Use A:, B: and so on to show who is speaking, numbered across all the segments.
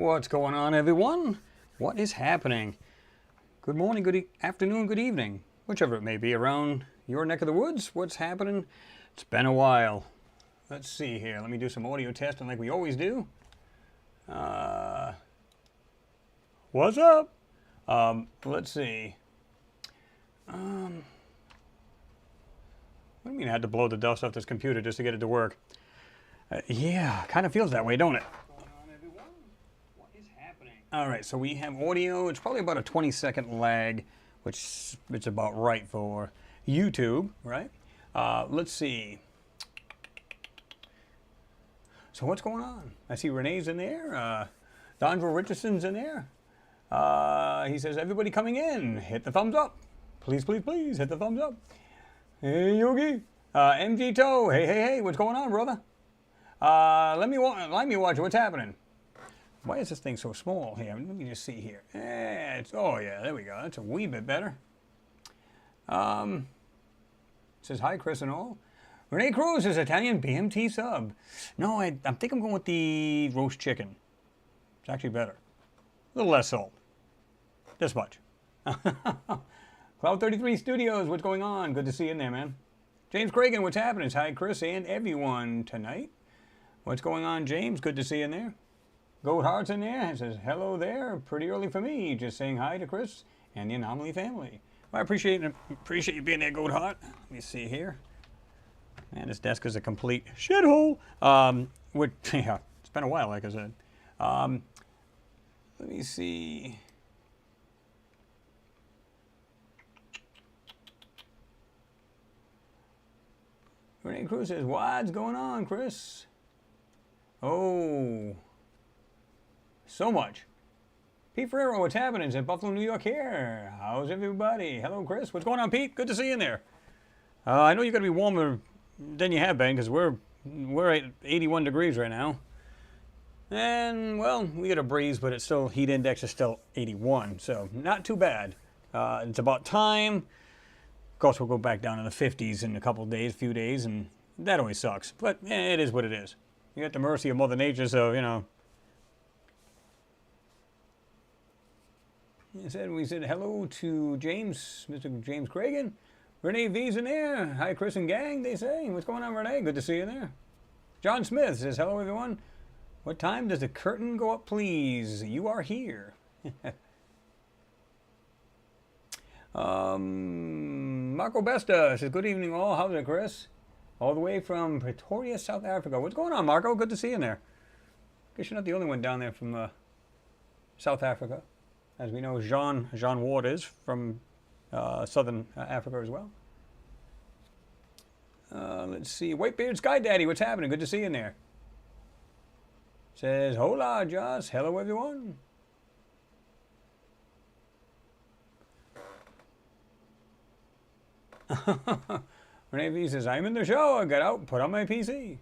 A: What's going on, everyone? What is happening? Good morning, good afternoon, good evening, whichever it may be around your neck of the woods. What's happening? It's been a while. Let's see here. Let me do some audio testing like we always do. What's up? Let's see. What do you mean I had to blow the dust off this computer just to get it to work? Yeah, kind of feels that way, don't it? All right, so we have audio. It's probably about a 20-second lag, which it's about right for YouTube, right? Let's see. So what's going on? I see Renee's in there. Dondra Richardson's in there. He says, everybody coming in, hit the thumbs up. Please, please, please, hit the thumbs up. Hey, Yogi. MG Toe. Hey, hey, hey, what's going on, brother? Let me watch. What's happening? Why is this thing so small here? Let me just see here. Oh yeah, there we go. That's a wee bit better. It says hi, Chris and all. Renee Cruz is Italian BMT sub. No, I think I'm going with the roast chicken. It's actually better. A little less salt. This much. Cloud 33 Studios, what's going on? Good to see you in there, man. James Cragen, what's happening? It's hi, Chris and everyone tonight. What's going on, James? Good to see you in there. Goat Heart's in there and says, hello there. Pretty early for me. Just saying hi to Chris and the Anomaly family. Well, I appreciate you being there, Goat Heart. Let me see here. Man, this desk is a complete shithole. Yeah, it's been a while, like I said. Let me see. Renee Cruz says, what's going on, Chris? Oh. So much. Pete Ferrero, what's happening? It's in Buffalo, New York here. How's everybody? Hello, Chris. What's going on, Pete? Good to see you in there. I know you're going to be warmer than you have been because we're at 81 degrees right now. And, well, we get a breeze, but it's still, heat index is still 81, so not too bad. It's about time. Of course, we'll go back down in the 50s in a couple of days, few days, and that always sucks. But it is what it is. You're at the mercy of Mother Nature, so, you know. We said hello to James, Mr. James Cragen. Renee V's in there. Hi, Chris and gang, they say. What's going on, Renee? Good to see you there. John Smith says, hello, everyone. What time does the curtain go up, please? You are here. Marco Besta says, good evening, all. How's it, Chris? All the way from Pretoria, South Africa. What's going on, Marco? Good to see you in there. Guess you're not the only one down there from South Africa. As we know, Jean Ward is from Southern Africa as well. Let's see. Whitebeard Sky Daddy, what's happening? Good to see you in there. Says, hola, Joss. Hello, everyone. Renee V says, I'm in the shower. Got out, put on my PC.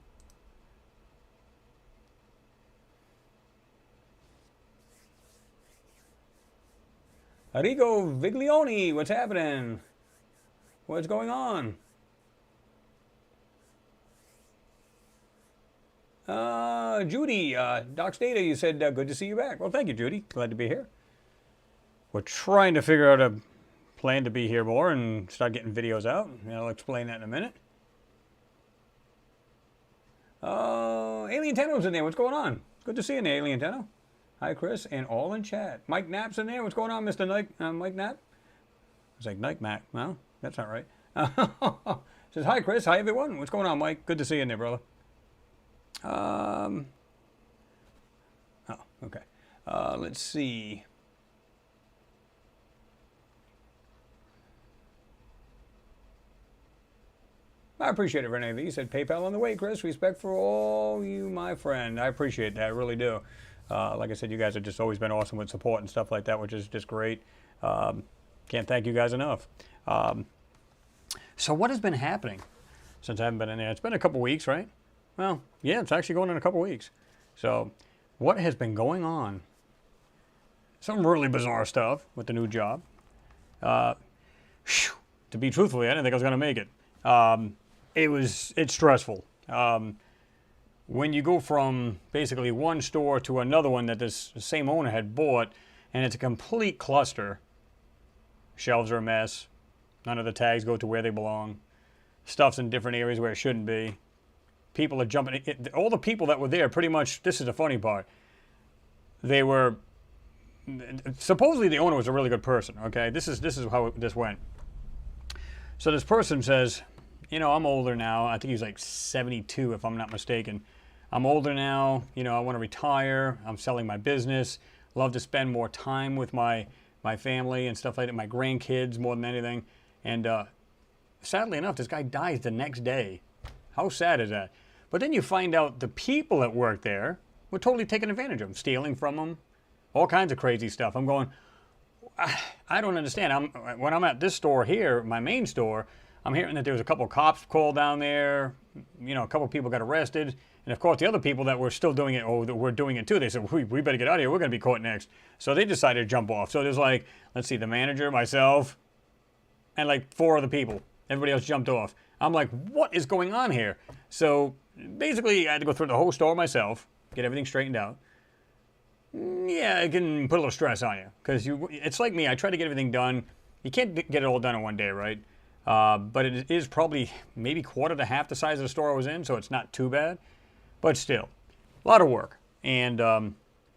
A: Arrigo Viglione, what's happening? What's going on? Judy, Doc Stata, you said good to see you back. Well, thank you, Judy. Glad to be here. We're trying to figure out a plan to be here more and start getting videos out. I'll explain that in a minute. Alien Tenno's in there. What's going on? Good to see you in there, Alien Tenno. Hi, Chris, and all in chat. Mike Knapp's in there. What's going on, Mr. Mike Knapp? It's like Nike Mac. No, that's not right. Says, hi, Chris. Hi, everyone. What's going on, Mike? Good to see you in there, brother. Oh, okay. Let's see. I appreciate it, Renee V. You said PayPal on the way, Chris. Respect for all you, my friend. I appreciate that. I really do. Like I said, you guys have just always been awesome with support and stuff like that, which is just great. Can't thank you guys enough. So what has been happening since I haven't been in there? It's been a couple weeks, right? Well, yeah, it's actually going in a couple weeks. So what has been going on? Some really bizarre stuff with the new job. To be truthfully, I didn't think I was going to make it. It's stressful. when you go from basically one store to another one that this same owner had bought, and it's a complete cluster. Shelves are a mess. None of the tags go to where they belong. Stuff's in different areas where it shouldn't be. People are jumping. All the people that were there, pretty much, this is the funny part. They were, supposedly the owner was a really good person, okay? This is how this went. So this person says, you know, I'm older now. I think he's like 72 if I'm not mistaken. I'm older now, you know, I want to retire. I'm selling my business. Love to spend more time with my family and stuff like that, my grandkids more than anything. And sadly enough, this guy dies the next day. How sad is that? But then you find out the people that work there were totally taking advantage of him, stealing from him, all kinds of crazy stuff. I'm going, I don't understand. When I'm at this store here, my main store, I'm hearing that there was a couple of cops called down there. You know, a couple of people got arrested. And of course, the other people that were still doing it, or that were doing it too, they said, we better get out of here. We're going to be caught next. So they decided to jump off. So there's like, let's see, the manager, myself, and like 4 other people. Everybody else jumped off. I'm like, what is going on here? So basically, I had to go through the whole store myself, get everything straightened out. Yeah, it can put a little stress on you. Because it's like me, I try to get everything done. You can't get it all done in one day, right? But it is probably maybe quarter to half the size of the store I was in, so it's not too bad. But still, a lot of work. And,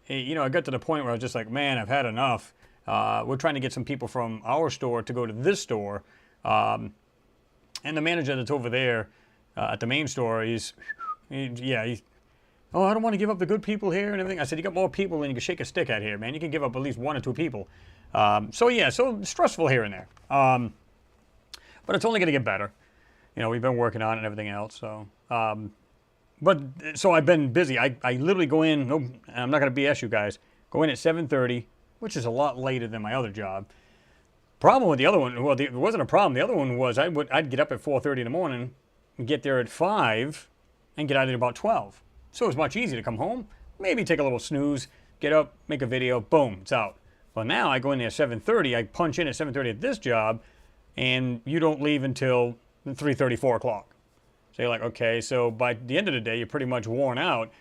A: you know, I got to the point where I was just like, man, I've had enough. We're trying to get some people from our store to go to this store. And the manager that's over there at the main store, he's, oh, I don't want to give up the good people here and everything. I said, you got more people than you can shake a stick at here, man. You can give up at least 1 or 2 people. So stressful here and there. But it's only going to get better. You know, we've been working on it and everything else. So, so I've been busy. I literally go in, no, I'm not going to BS you guys, go in at 7:30, which is a lot later than my other job. Problem with the other one, well, it wasn't a problem. The other one was I'd get up at 4:30 in the morning, and get there at 5, and get out at about 12. So it was much easier to come home, maybe take a little snooze, get up, make a video, boom, it's out. Well, now I go in there at 7:30, I punch in at 7:30 at this job, and you don't leave until 3:30, 4 o'clock. So you're like, okay, so by the end of the day, you're pretty much worn out.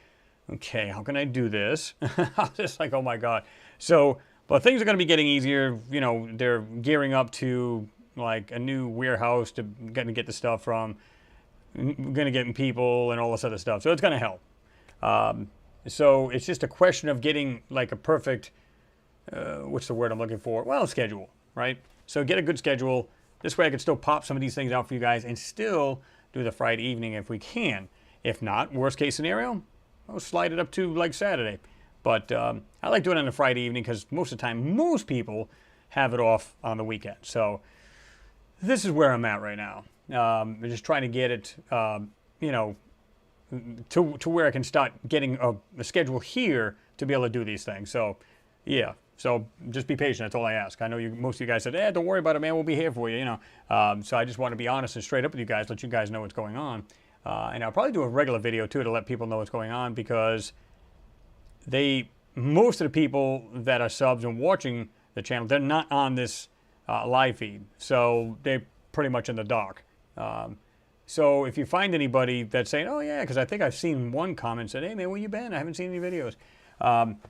A: Okay, how can I do this? I'm just like, oh my God. So, but things are going to be getting easier. You know, they're gearing up to like a new warehouse to get the stuff from. Going to get people and all this other stuff. So it's going to help. So it's just a question of getting like a perfect, what's the word I'm looking for? Well, schedule, right? So get a good schedule. This way I can still pop some of these things out for you guys and still do the Friday evening if we can. If not, worst case scenario, I'll slide it up to like Saturday. But I like doing it on a Friday evening because most of the time, most people have it off on the weekend. So this is where I'm at right now. I'm just trying to get it, you know, to where I can start getting a schedule here to be able to do these things. So, yeah. So just be patient. That's all I ask. I know most of you guys said, don't worry about it, man. We'll be here for you, you know. So I just want to be honest and straight up with you guys, let you guys know what's going on. And I'll probably do a regular video, too, to let people know what's going on because most of the people that are subs and watching the channel, they're not on this live feed. So they're pretty much in the dark. So if you find anybody that's saying, oh, yeah, because I think I've seen one comment said, hey, man, where you been? I haven't seen any videos.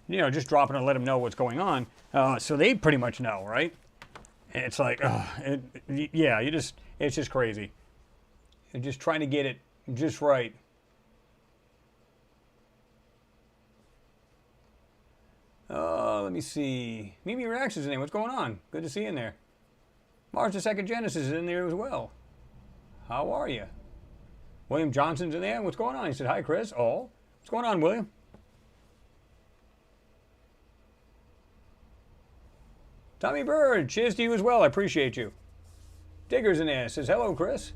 A: You know, just drop it and let them know what's going on. So they pretty much know, right? It's like, yeah, it's just crazy. You're just trying to get it just right. Let me see. Mimi Reactions in there. What's going on? Good to see you in there. Mars the Second Genesis is in there as well. How are you? William Johnson's in there. What's going on? He said, hi, Chris. Oh, what's going on, William? Tommy Bird, cheers to you as well. I appreciate you. Digger's in there. Says, hello, Chris.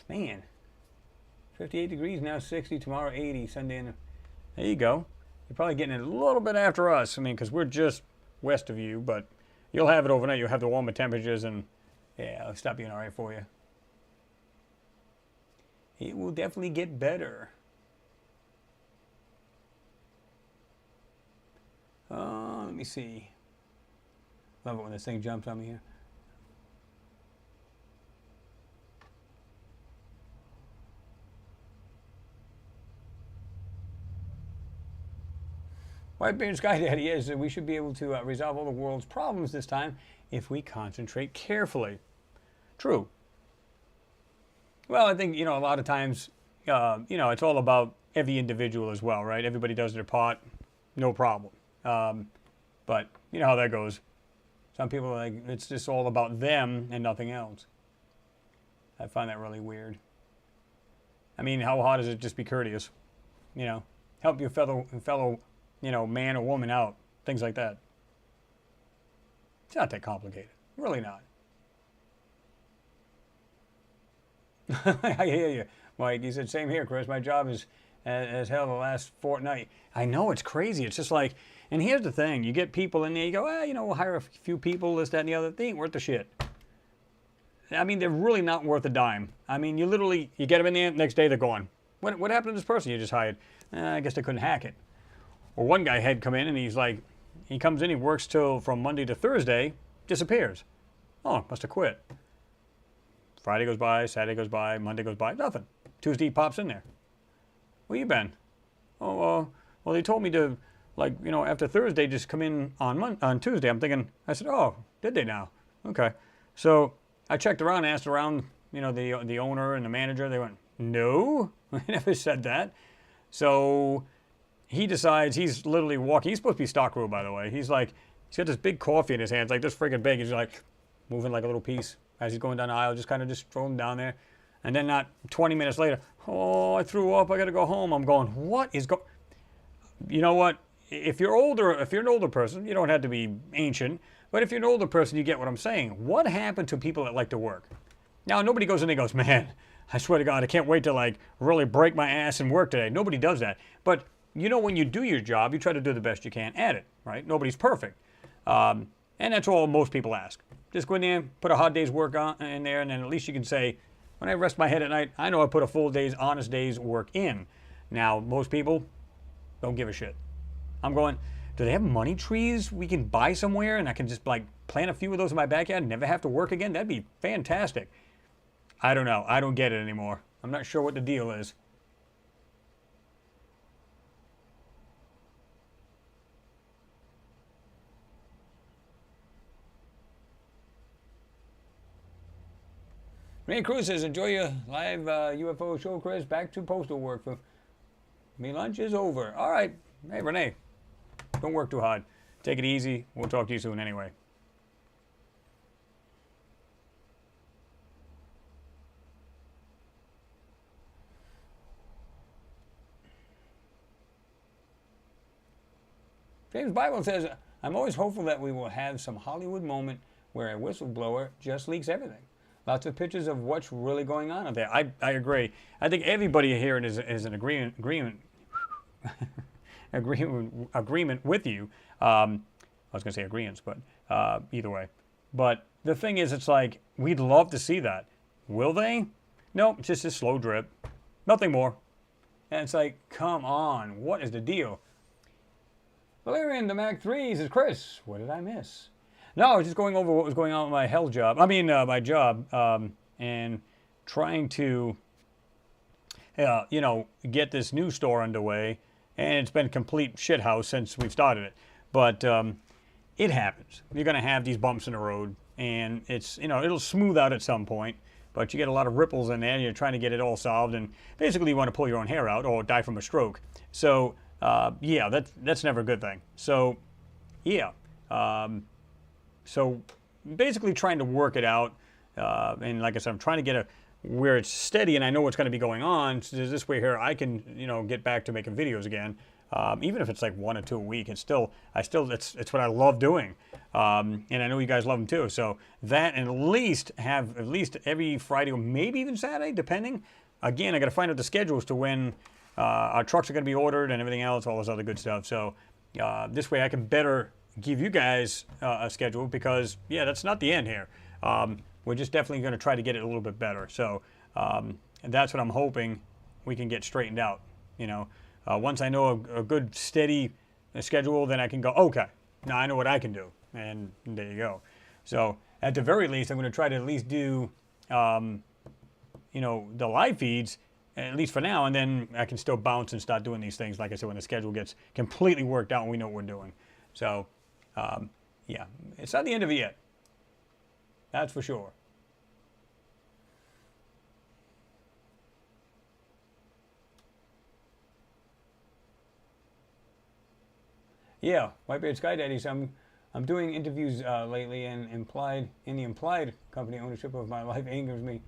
A: Man. 58 degrees, now 60, tomorrow 80, Sunday. There you go. You're probably getting it a little bit after us. I mean, because we're just west of you, but you'll have it overnight. You'll have the warmer temperatures, and yeah, it'll stop being all right for you. It will definitely get better. Let me see. Love it when this thing jumps on me here. Whitebeard Sky Daddy is we should be able to resolve all the world's problems this time if we concentrate carefully. True. Well, I think, a lot of times, it's all about every individual as well, right? Everybody does their part, no problem. But you know how that goes. Some people are like, it's just all about them and nothing else. I find that really weird. I mean, how hard is it just be courteous? Help your fellow, man or woman out. Things like that. It's not that complicated. Really not. I hear you, Mike. He said, same here, Chris. My job is as hell the last fortnight. I know, it's crazy. It's just like, and here's the thing. You get people in there, you go, we'll hire a few people, this, that, and the other. They ain't worth the shit. I mean, they're really not worth a dime. I mean, you get them in there, next day they're gone. What happened to this person you just hired? I guess they couldn't hack it. Or one guy had come in and he's like, he comes in, he works from Monday to Thursday, disappears. Oh, must have quit. Friday goes by, Saturday goes by, Monday goes by, nothing. Tuesday he pops in there. Where you been? Oh, well, they told me to, after Thursday, just come in on Tuesday. I'm thinking, I said, oh, did they now? Okay. So I checked around, asked around, the owner and the manager. They went, no, I never said that. So he decides he's literally walking. He's supposed to be stock room, by the way. He's got this big coffee in his hands, like this friggin' big. He's like moving like a little piece as he's going down the aisle, just kind of just strolling down there. And then not 20 minutes later, oh, I threw up. I got to go home. I'm going, what is going? You know what? If you're an older person, you don't have to be ancient. But if you're an older person, you get what I'm saying. What happened to people that like to work? Now, nobody goes in and goes, man, I swear to God, I can't wait to really break my ass and work today. Nobody does that. But when you do your job, you try to do the best you can at it, right? Nobody's perfect. And that's all most people ask. Just go in there, put a hard day's work in there, and then at least you can say, when I rest my head at night, I know I put a full day's, honest day's work in. Now, most people don't give a shit. I'm going, do they have money trees we can buy somewhere and I can just plant a few of those in my backyard and never have to work again? That'd be fantastic. I don't know. I don't get it anymore. I'm not sure what the deal is. Renee Cruz says, enjoy your live UFO show, Chris. Back to postal work. For me, lunch is over. All right. Hey, Renee, don't work too hard. Take it easy. We'll talk to you soon anyway. James Bible says, I'm always hopeful that we will have some Hollywood moment where a whistleblower just leaks everything. Lots of pictures of what's really going on out there. I agree. I think everybody here is an agreement with you. I was going to say agreements, but either way. But the thing is, it's like, we'd love to see that. Will they? No, it's just a slow drip. Nothing more. And it's like, come on, what is the deal? Valerian, the Mac 3 says, Chris, what did I miss? No, I was just going over what was going on with my my job, and trying to, get this new store underway. And it's been a complete shithouse since we've started it. But it happens. You're going to have these bumps in the road, and it's, it'll smooth out at some point. But you get a lot of ripples in there, and you're trying to get it all solved. And basically, you want to pull your own hair out or die from a stroke. So, yeah, that's never a good thing. So, yeah. So basically trying to work it out, and like I said, I'm trying to get where it's steady and I know what's going to be going on. So this way here I can, get back to making videos again. Even if it's like 1 or 2 a week, it's what I love doing. And I know you guys love them too. So that, and at least every Friday or maybe even Saturday, depending. Again, I got to find out the schedule as to when our trucks are going to be ordered and everything else, all this other good stuff. So this way I can better give you guys a schedule, because that's not the end here. We're just definitely going to try to get it a little bit better. So and that's what I'm hoping we can get straightened out. Once I know a good steady schedule, then I can go, okay, now I know what I can do, and there you go. So at the very least, I'm going to try to at least do the live feeds at least for now, and then I can still bounce and start doing these things, like I said, when the schedule gets completely worked out and we know what we're doing. So, yeah, it's not the end of it yet. That's for sure. Yeah, Whitebeard Sky Daddy. So I'm doing interviews lately, and the implied company ownership of my life angers me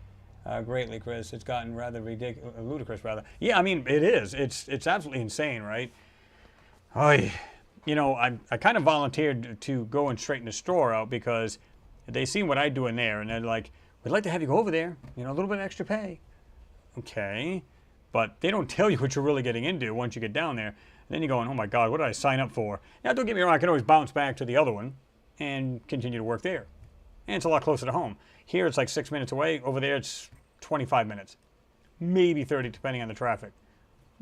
A: greatly, Chris. It's gotten rather ridiculous, ludicrous, rather. Yeah, I mean it is. It's absolutely insane, right? I, I kind of volunteered to go and straighten the store out because they seen what I do in there, and they're like, "We'd like to have you go over there. A little bit of extra pay." Okay, but they don't tell you what you're really getting into once you get down there. And then you're going, "Oh my God, what did I sign up for?" Now, don't get me wrong, I can always bounce back to the other one and continue to work there. And it's a lot closer to home. Here, it's like 6 minutes away. Over there, it's 25 minutes. Maybe 30, depending on the traffic.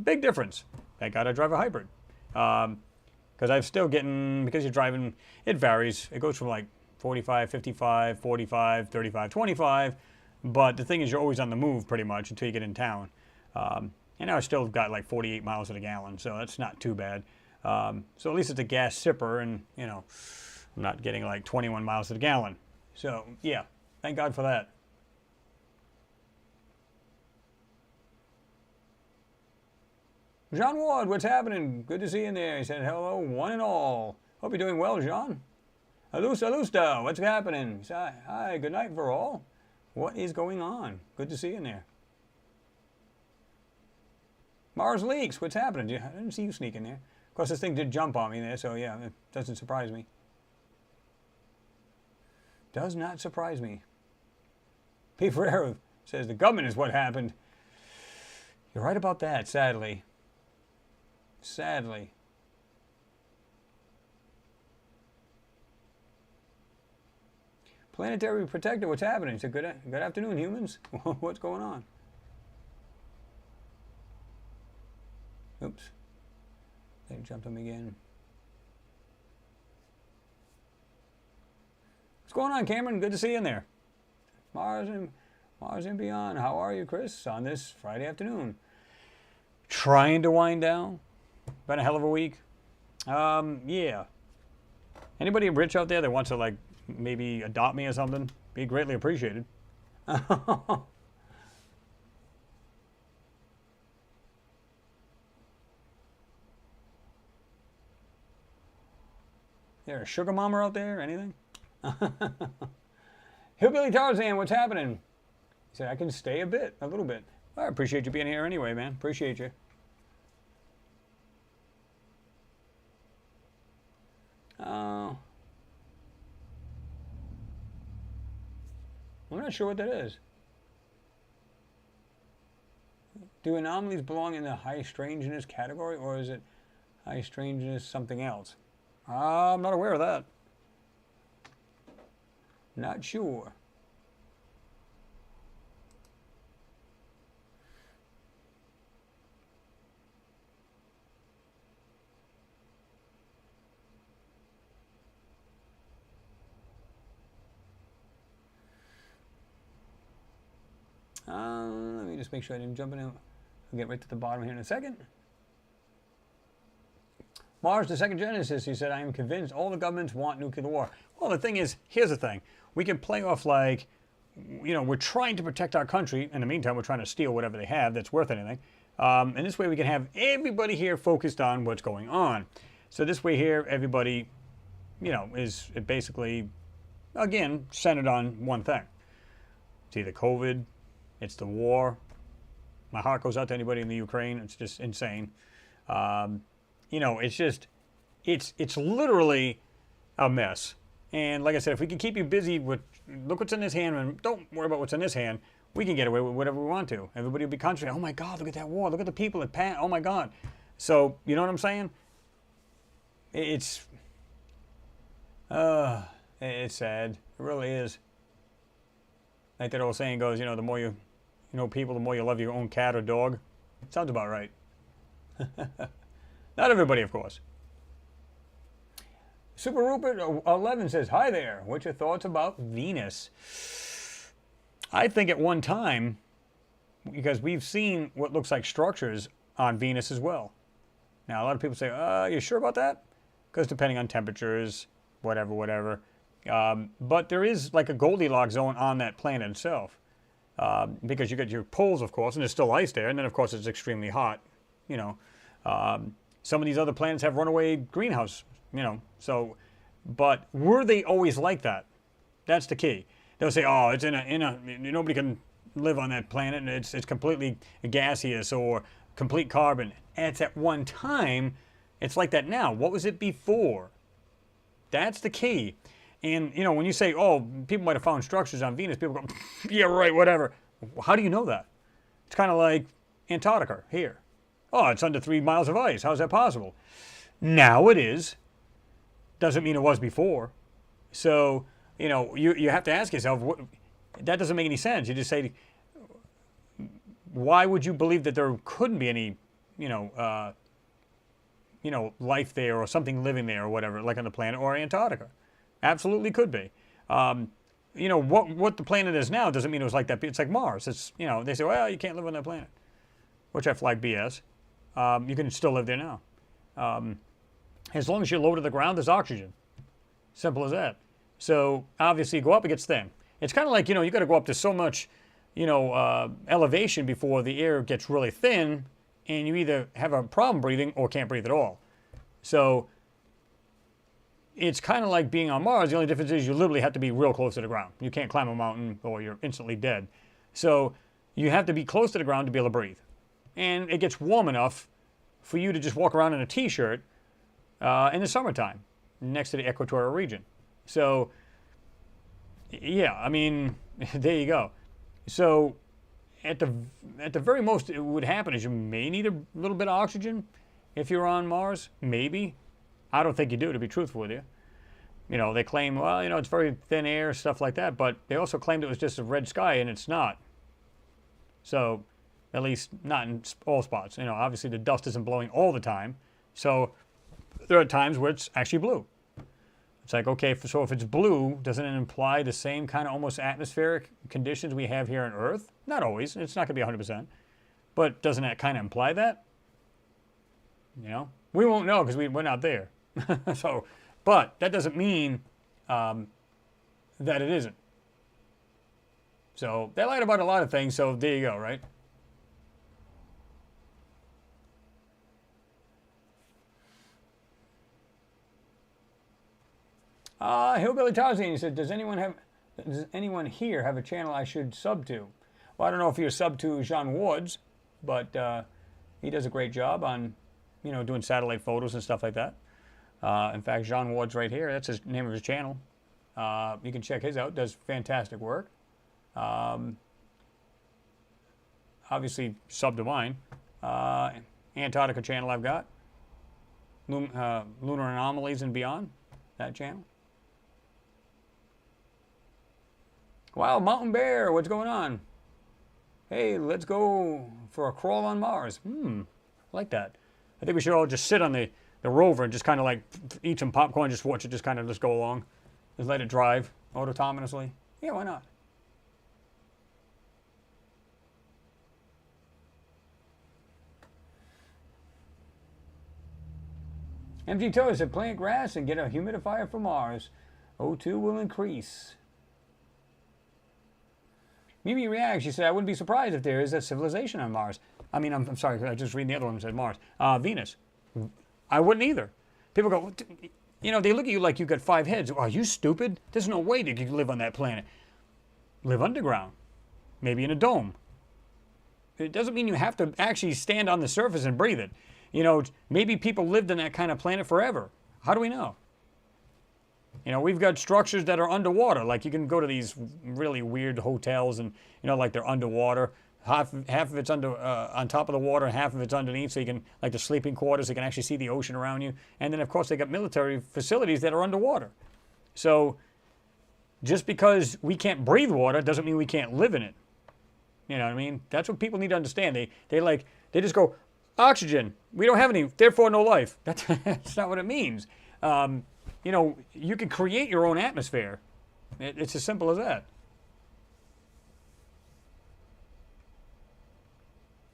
A: Big difference. Thank God I drive a hybrid. Because I'm still getting, because you're driving, it varies. It goes from like 45, 55, 45, 35, 25. But the thing is, you're always on the move pretty much until you get in town. And I still got like 48 miles to the gallon, so that's not too bad. So at least it's a gas sipper, and I'm not getting like 21 miles to the gallon. So yeah, thank God for that. Jean Ward, what's happening? Good to see you in there. He said, hello, one and all. Hope you're doing well, Jean. Alusta, what's happening? He said, hi, good night for all. What is going on? Good to see you in there. Mars Leaks, what's happening? I didn't see you sneak in there. Of course, this thing did jump on me there, so yeah, it doesn't surprise me. Does not surprise me. P. Ferrero says, the government is what happened. You're right about that, sadly. Sadly. Planetary Protector, what's happening? He said, good afternoon, humans. What's going on? Oops. They jumped him again. What's going on, Cameron? Good to see you in there. Mars and beyond. How are you, Chris, on this Friday afternoon? Trying to wind down. Been a hell of a week. Yeah. Anybody rich out there that wants to, like, maybe adopt me or something? Be greatly appreciated. There a sugar mama out there? Anything? Hillbilly Tarzan, what's happening? He said, I can stay a little bit. Well, I appreciate you being here anyway, man. Appreciate you. I'm not sure what that is. Do anomalies belong in the high strangeness category, or is it high strangeness something else? I'm not aware of that. Not sure. Let me just make sure I didn't jump in. I'll get right to the bottom here in a second. Mars, the second Genesis, he said, I am convinced all the governments want nuclear war. Well, the thing is, here's the thing. We can play off like, we're trying to protect our country. In the meantime, we're trying to steal whatever they have that's worth anything. And this way we can have everybody here focused on what's going on. So this way here, everybody, is basically, again, centered on one thing. It's either COVID, it's the war. My heart goes out to anybody in the Ukraine. It's just insane. It's just, it's literally a mess. And like I said, if we can keep you busy with, look what's in this hand, and don't worry about what's in this hand, we can get away with whatever we want to. Everybody will be concentrating, oh my God, look at that war, look at the people at Pat, oh my God. So, you know what I'm saying? It's sad. It really is. Like that old saying goes, the more you know people, the more you love your own cat or dog. Sounds about right. Not everybody, of course. Super Rupert 11 says, hi there. What's your thoughts about Venus? I think at one time, because we've seen what looks like structures on Venus as well. Now, a lot of people say, you sure about that? Because depending on temperatures, whatever. But there is like a Goldilocks zone on that planet itself. Because you get your poles, of course, and there's still ice there. And then, of course, it's extremely hot, you know. Some of these other planets have runaway greenhouse, you know. So, but were they always like that? That's the key. They'll say, oh, it's in a nobody can live on that planet, and it's completely gaseous or complete carbon. It's at one time, it's like that now. What was it before? That's the key. And, you know, when you say, oh, people might have found structures on Venus, people go, yeah, right, whatever. How do you know that? It's kind of like Antarctica here. Oh, it's under 3 miles of ice. How's that possible? Now it is. Doesn't mean it was before. So, you know, you have to ask yourself, that doesn't make any sense. You just say, why would you believe that there couldn't be any, life there or something living there or whatever, like on the planet or Antarctica? Absolutely could be. What the planet is now doesn't mean it was like that. It's like Mars. It's, they say, well, you can't live on that planet, which I flag BS. You can still live there now. As long as you're low to the ground, there's oxygen. Simple as that. So obviously you go up, it gets thin. It's kind of like, you got to go up to so much, elevation before the air gets really thin, and you either have a problem breathing or can't breathe at all. So it's kind of like being on Mars. The only difference is you literally have to be real close to the ground. You can't climb a mountain or you're instantly dead. So you have to be close to the ground to be able to breathe. And it gets warm enough for you to just walk around in a t-shirt in the summertime next to the equatorial region. So, yeah, I mean, there you go. So at the very most it would happen is you may need a little bit of oxygen if you're on Mars. Maybe. I don't think you do, to be truthful with you. They claim, well, it's very thin air, stuff like that, but they also claimed it was just a red sky, and it's not. So, at least not in all spots. Obviously the dust isn't blowing all the time. So, there are times where it's actually blue. It's like, okay, so if it's blue, doesn't it imply the same kind of almost atmospheric conditions we have here on Earth? Not always. It's not going to be 100%. But doesn't that kind of imply that? We won't know because we're not there. So, but that doesn't mean that it isn't. So they lied about a lot of things. So there you go, right? Hillbilly Tarzan said, does anyone here have a channel I should sub to? Well, I don't know if you're sub to John Ward's, but he does a great job on, doing satellite photos and stuff like that. In fact, John Ward's right here. That's the name of his channel. You can check his out. Does fantastic work. Obviously, sub to mine. Antarctica channel I've got. Lunar Anomalies and Beyond. That channel. Wow, Mountain Bear, what's going on? Hey, let's go for a crawl on Mars. I like that. I think we should all just sit on the rover and just kind of like eat some popcorn, just watch it just kind of just go along. Just let it drive autonomously. Yeah, why not? MG Toy said, plant grass and get a humidifier for Mars. O2 will increase. Mimi reacts. She said, I wouldn't be surprised if there is a civilization on Mars. I mean, I'm sorry, I just read the other one that said Mars. Venus. I wouldn't either. People go, they look at you like you got 5 heads. Are you stupid? There's no way that you can live on that planet. Live underground. Maybe in a dome. It doesn't mean you have to actually stand on the surface and breathe it. Maybe people lived on that kind of planet forever. How do we know? We've got structures that are underwater. Like you can go to these really weird hotels and, like they're underwater. Half of it's on top of the water, and half of it's underneath. So you can, like the sleeping quarters, you can actually see the ocean around you. And then, of course, they got military facilities that are underwater. So just because we can't breathe water doesn't mean we can't live in it. You know what I mean? That's what people need to understand. They just go, oxygen, we don't have any, therefore no life. That's not what it means. You can create your own atmosphere. It's as simple as that.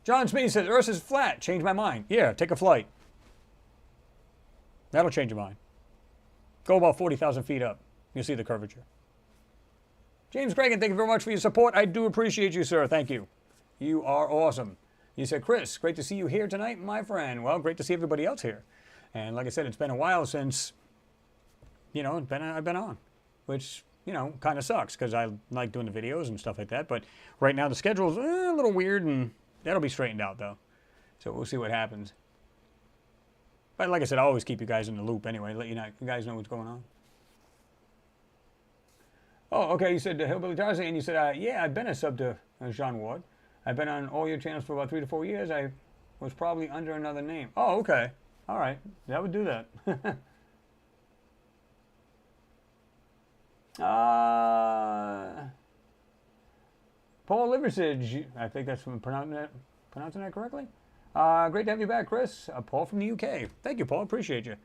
A: John Smith says, Earth is flat. Change my mind. Yeah, take a flight. That'll change your mind. Go about 40,000 feet up. You'll see the curvature. James Gregan, thank you very much for your support. I do appreciate you, sir. Thank you. You are awesome. You said, Chris, great to see you here tonight, my friend. Well, great to see everybody else here. And like I said, it's been a while since, you know, I've been on, which, you know, kind of sucks because I like doing the videos and stuff like that. But right now the schedule's a little weird, and that'll be straightened out, though. So we'll see what happens. But like I said, I always keep you guys in the loop anyway, let you guys know what's going on. Oh, okay, you said Hillbilly Tarzan, and you said, yeah, I've been a sub to Jean Ward. I've been on all your channels for about 3 to 4 years. I was probably under another name. Oh, okay. All right. That would do that. Paul Liversidge, I think that's from pronouncing that correctly. Great to have you back, Chris. Paul from the UK. Thank you, Paul. Appreciate you.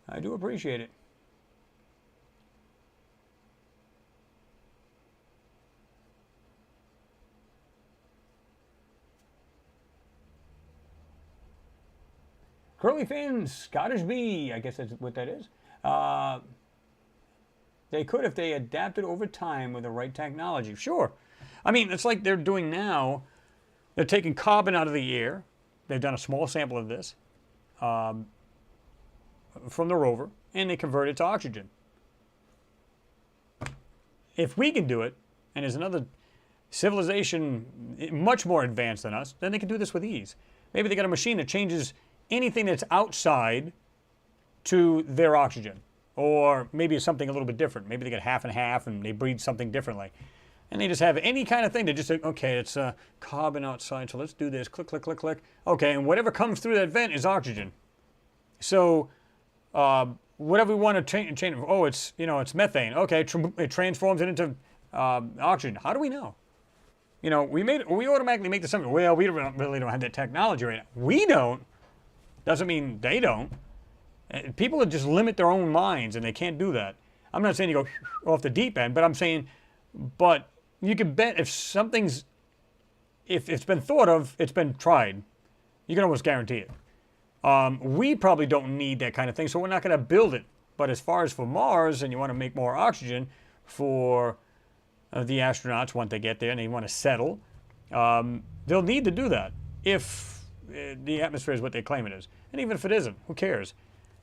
A: I do appreciate it. Curly Fins, Scottish Bee, I guess that's what that is. They could if they adapted over time with the right technology. Sure. I mean, it's like they're doing now. They're taking carbon out of the air. They've done a small sample of this from the rover, and they convert it to oxygen. If we can do it, and there's another civilization much more advanced than us, then they can do this with ease. Maybe they got a machine that changes anything that's outside to their oxygen. Or maybe it's something a little bit different. Maybe they get half and half and they breed something differently. And they just have any kind of thing. They just say, okay, it's carbon outside, so let's do this. Click, click, click, click. Okay, and whatever comes through that vent is oxygen. So whatever we want to change, oh, it's, you know, it's methane. Okay, it transforms it into oxygen. How do we know? You know, we automatically make the assumption, well, we really don't have that technology right now. We don't. Doesn't mean they don't. People just limit their own minds, and they can't do that. I'm not saying you go off the deep end, but I'm saying, but you can bet if something's, if it's been thought of, it's been tried. You can almost guarantee it. We probably don't need that kind of thing, so we're not going to build it. But as far as for Mars, and you want to make more oxygen for the astronauts once they get there and they want to settle, they'll need to do that if the atmosphere is what they claim it is. And even if it isn't, who cares?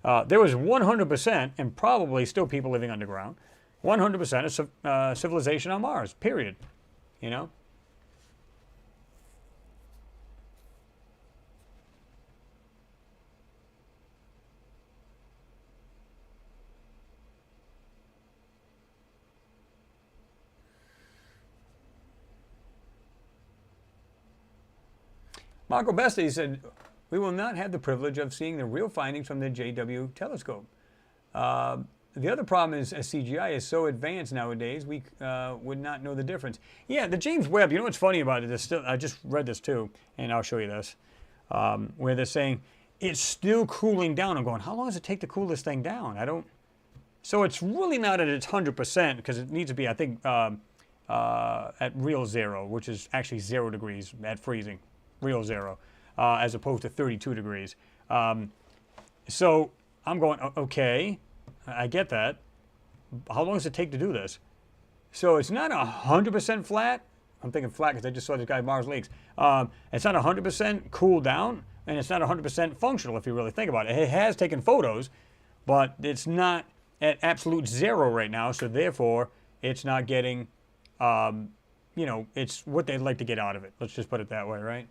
A: There was 100%, and probably still people living underground, 100% of civilization on Mars, period. You know? Marco Besti said, we will not have the privilege of seeing the real findings from the JW telescope. The other problem is CGI is so advanced nowadays, we would not know the difference. Yeah, the James Webb, you know what's funny about it? I just read this too, and I'll show you this, where they're saying it's still cooling down. I'm going, how long does it take to cool this thing down? So it's really not at its 100% because it needs to be, I think, at real zero, which is actually 0 degrees at freezing. Real zero, as opposed to 32 degrees. So I'm going, okay, I get that. How long does it take to do this? So it's not 100% flat. I'm thinking flat because I just saw this guy Mars Lakes. It's not 100% cooled down, and it's not 100% functional if you really think about it. It has taken photos, but it's not at absolute zero right now, so therefore it's not getting, you know, it's what they'd like to get out of it. Let's just put it that way, right?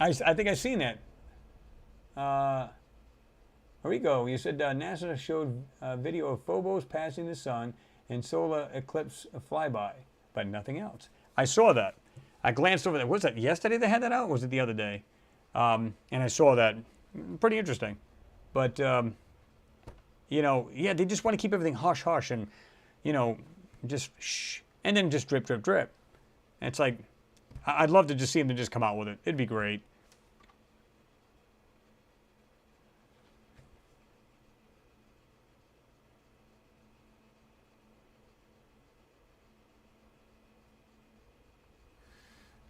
A: I think I've seen that. Here we go. You said NASA showed a video of Phobos passing the sun and solar eclipse flyby, but nothing else. I saw that. I glanced over that. Was that yesterday they had that out? Or was it the other day? And I saw that. Pretty interesting. But, you know, yeah, they just want to keep everything hush-hush and, you know, just shh. And then just drip, drip, drip. It's like, I'd love to just see them to just come out with it. It'd be great.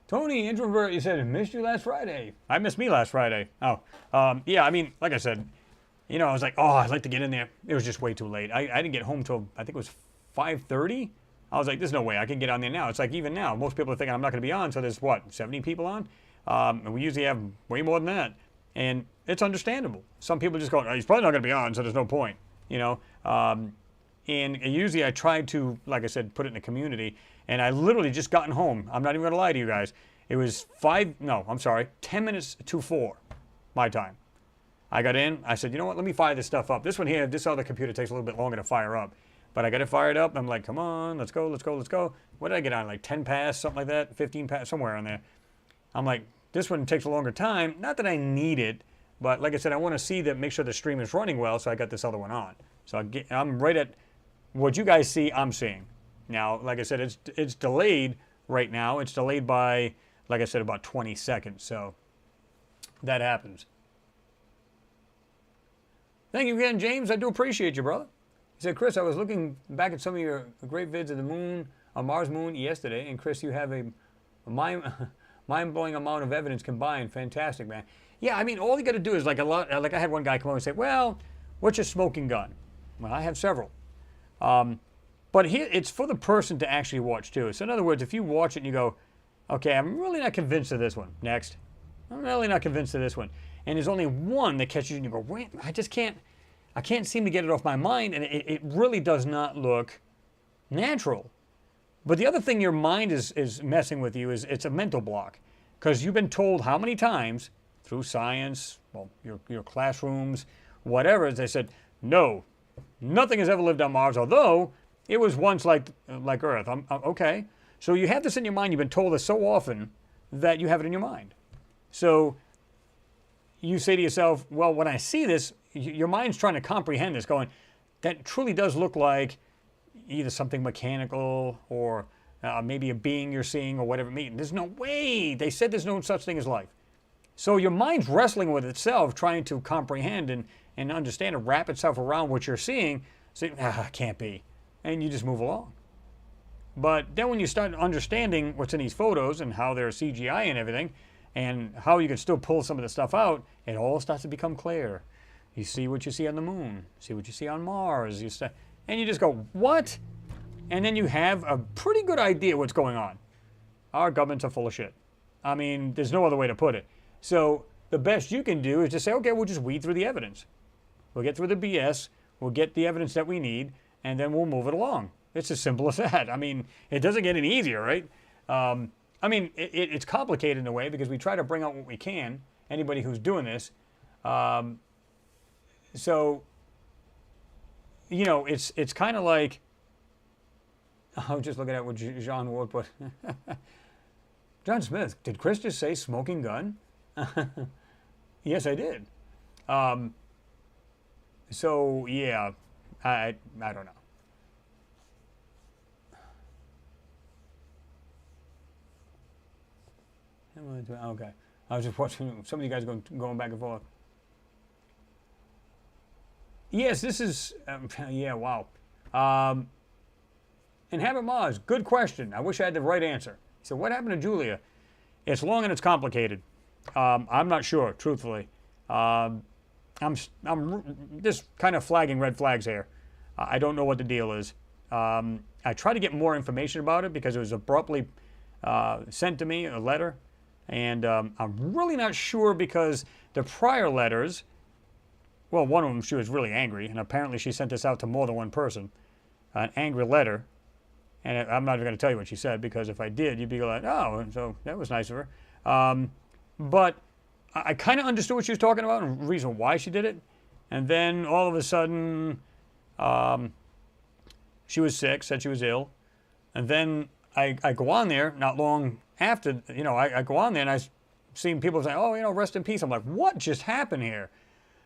A: Tony, introvert, you said, missed you last Friday. I missed me last Friday. Oh, yeah, I mean, like I said, you know, I was like, oh, I'd like to get in there. It was just way too late. I didn't get home till, I think it was 5:30. I was like, there's no way I can get on there now. It's like, even now, most people are thinking I'm not going to be on, so there's, what, 70 people on? And we usually have way more than that. And it's understandable. Some people just go, oh, he's probably not going to be on, so there's no point, you know? And usually I try to, like I said, put it in the community. And I literally just gotten home. I'm not even going to lie to you guys. It was 10 minutes to 4, my time. I got in. I said, you know what? Let me fire this stuff up. This one here, this other computer takes a little bit longer to fire up. But I got it fired up. I'm like, come on, let's go, let's go, let's go. What did I get on? Like 10 past, something like that? 15 past, somewhere on there. I'm like, this one takes a longer time. Not that I need it, but like I said, I want to see that, make sure the stream is running well, so I got this other one on. So I'm right at what you guys see, I'm seeing. Now, like I said, it's delayed right now. It's delayed by, like I said, about 20 seconds. So that happens. Thank you again, James. I do appreciate you, brother. He said, Chris, I was looking back at some of your great vids of the moon, on Mars moon yesterday, and Chris, you have a mind-blowing amount of evidence combined. Fantastic, man. Yeah, I mean, all you got to do is like I had one guy come over and say, well, what's your smoking gun? Well, I have several. But here, it's for the person to actually watch too. So in other words, if you watch it and you go, okay, I'm really not convinced of this one. Next. I'm really not convinced of this one. And there's only one that catches you and you go, wait, I can't seem to get it off my mind, and it really does not look natural. But the other thing your mind is messing with you is it's a mental block. Because you've been told how many times through science, well, your classrooms, whatever, they said, no, nothing has ever lived on Mars, although it was once like Earth. Okay. So you have this in your mind. You've been told this so often that you have it in your mind. So you say to yourself, well, when I see this, your mind's trying to comprehend this, going, that truly does look like either something mechanical or maybe a being you're seeing or whatever it means. There's no way. They said there's no such thing as life. So your mind's wrestling with itself, trying to comprehend and understand and wrap itself around what you're seeing, saying, can't be. And you just move along. But then when you start understanding what's in these photos and how they're CGI and everything, and how you can still pull some of the stuff out, it all starts to become clear. You see what you see on the moon, see what you see on Mars, and you just go, what? And then you have a pretty good idea what's going on. Our governments are full of shit. I mean, there's no other way to put it. So the best you can do is just say, okay, we'll just weed through the evidence. We'll get through the BS, we'll get the evidence that we need, and then we'll move it along. It's as simple as that. I mean, it doesn't get any easier, right? I mean, it's complicated in a way because we try to bring out what we can, anybody who's doing this. So, you know, it's kind of like, I was just looking at what Jean Ward put. John Smith, did Chris just say smoking gun? Yes, I did. So, yeah, I don't know. Okay. I was just watching some of you guys going back and forth. Yes, this is, yeah, wow. Inhabit Mars, good question. I wish I had the right answer. So what happened to Julia? It's long and it's complicated. I'm not sure, truthfully. I'm just kind of flagging red flags here. I don't know what the deal is. I tried to get more information about it because it was abruptly sent to me, a letter. And I'm really not sure because the prior letters, well, one of them, she was really angry, and apparently she sent this out to more than one person, an angry letter. And I'm not even going to tell you what she said, because if I did, you'd be like, oh, so that was nice of her. But I kind of understood what she was talking about and the reason why she did it. And then all of a sudden, she was sick, said she was ill. And then I go on there not long after, you know, I go on there and I've seen people say, oh, you know, rest in peace. I'm like, what just happened here?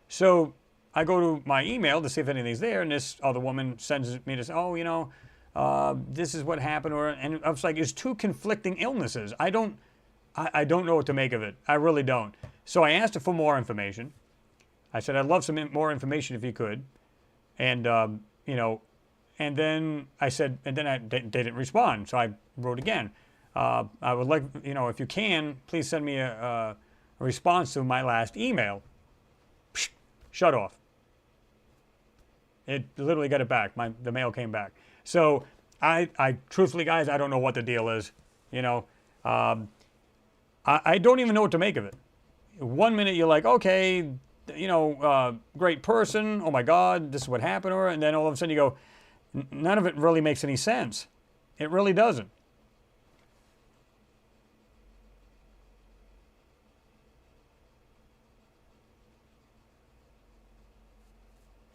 A: So I go to my email to see if anything's there, and this other woman sends me to say, oh, you know, this is what happened, and I was like, it's two conflicting illnesses. I don't know what to make of it. I really don't. So I asked her for more information. I said, I'd love some more information if you could. And, you know, and then I said, and then they didn't respond. So I wrote again. I would like, you know, if you can, please send me a response to my last email. Psh, shut off. It literally got it back. The mail came back. So I truthfully, guys, I don't know what the deal is. You know, I don't even know what to make of it. 1 minute you're like, okay, you know, great person. Oh my God, this is what happened to her. And then all of a sudden you go, none of it really makes any sense. It really doesn't.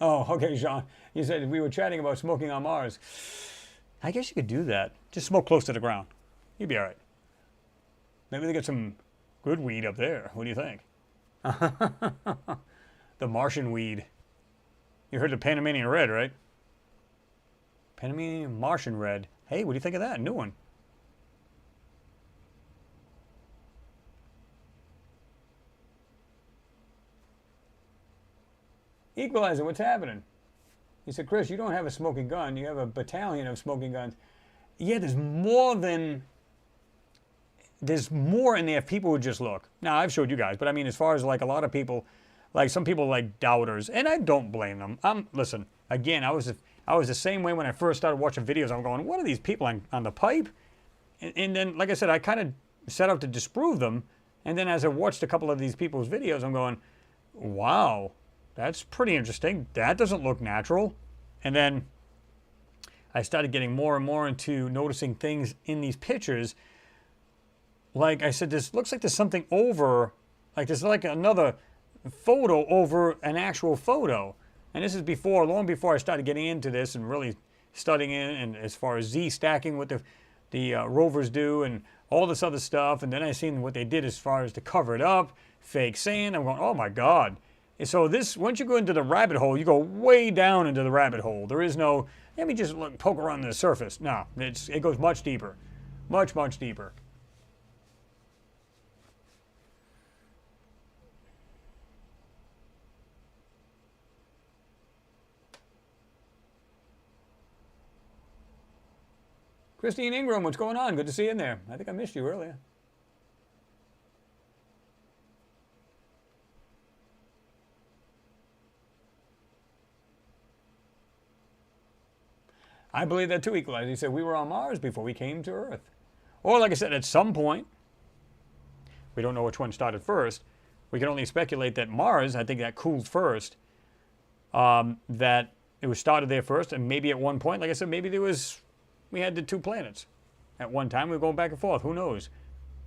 A: Oh, okay, Sean. You said we were chatting about smoking on Mars. I guess you could do that. Just smoke close to the ground. You'd be all right. Maybe they get some good weed up there. What do you think? The Martian weed. You heard of Panamanian red, right? Panamanian Martian red. Hey, what do you think of that? New one. Equalizer, what's happening? He said, Chris, you don't have a smoking gun. You have a battalion of smoking guns. Yeah, there's more in there if people would just look. Now, I've showed you guys, but I mean, as far as like a lot of people, like some people like doubters, and I don't blame them. Listen, again, I was the same way when I first started watching videos. I'm going, what are these people on the pipe? And then, like I said, I kind of set out to disprove them. And then as I watched a couple of these people's videos, I'm going, wow. That's pretty interesting. That doesn't look natural. And then I started getting more and more into noticing things in these pictures. Like I said, this looks like there's something over, like there's like another photo over an actual photo. And this is long before I started getting into this and really studying it, and as far as Z stacking, what the rovers do and all this other stuff. And then I seen what they did as far as to cover it up, fake sand. I'm going, oh my God. So this, once you go into the rabbit hole, you go way down into the rabbit hole. There is no, let me just poke around the surface. No, it goes much deeper. Much, much deeper. Christine Ingram, what's going on? Good to see you in there. I think I missed you earlier. I believe that too, Equalizer. He said we were on Mars before we came to Earth. Or like I said, at some point, we don't know which one started first. We can only speculate that Mars, I think that cooled first, that it was started there first, and maybe at one point, like I said, maybe we had the two planets. At one time, we were going back and forth. Who knows?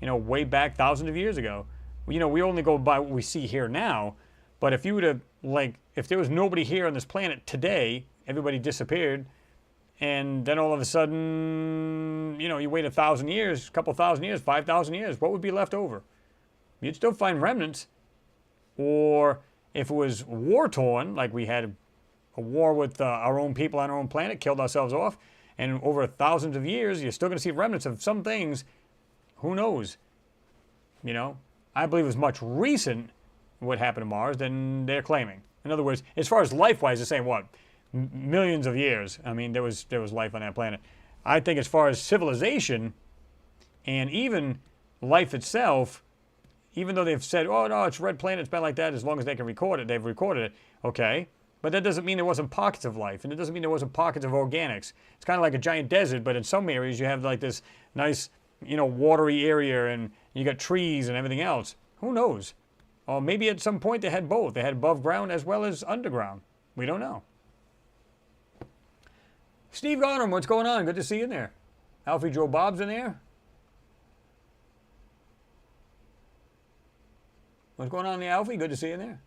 A: You know, way back thousands of years ago. You know, we only go by what we see here now, but if you were to, like, if there was nobody here on this planet today, everybody disappeared, and then all of a sudden, you know, you wait 1,000 years, a couple thousand years, 5,000 years, what would be left over? You'd still find remnants. Or if it was war-torn, like we had a war with our own people on our own planet, killed ourselves off, and over thousands of years, you're still going to see remnants of some things. Who knows? You know, I believe it was much recent what happened to Mars than they're claiming. In other words, as far as life-wise, they're saying what? Millions of years. I mean, there was life on that planet. I think as far as civilization and even life itself, even though they've said, oh no, it's red planet, it's been like that as long as they can record it, they've recorded it, okay. But that doesn't mean there wasn't pockets of life, and it doesn't mean there wasn't pockets of organics. It's kind of like a giant desert, but in some areas you have like this nice, you know, watery area, and you got trees and everything else. Who knows? Or maybe at some point they had both. They had above ground as well as underground. We don't know. Steve Garner, what's going on? Good to see you in there. Alfie Joe Bob's in there. What's going on, Alfie? Good to see you in there.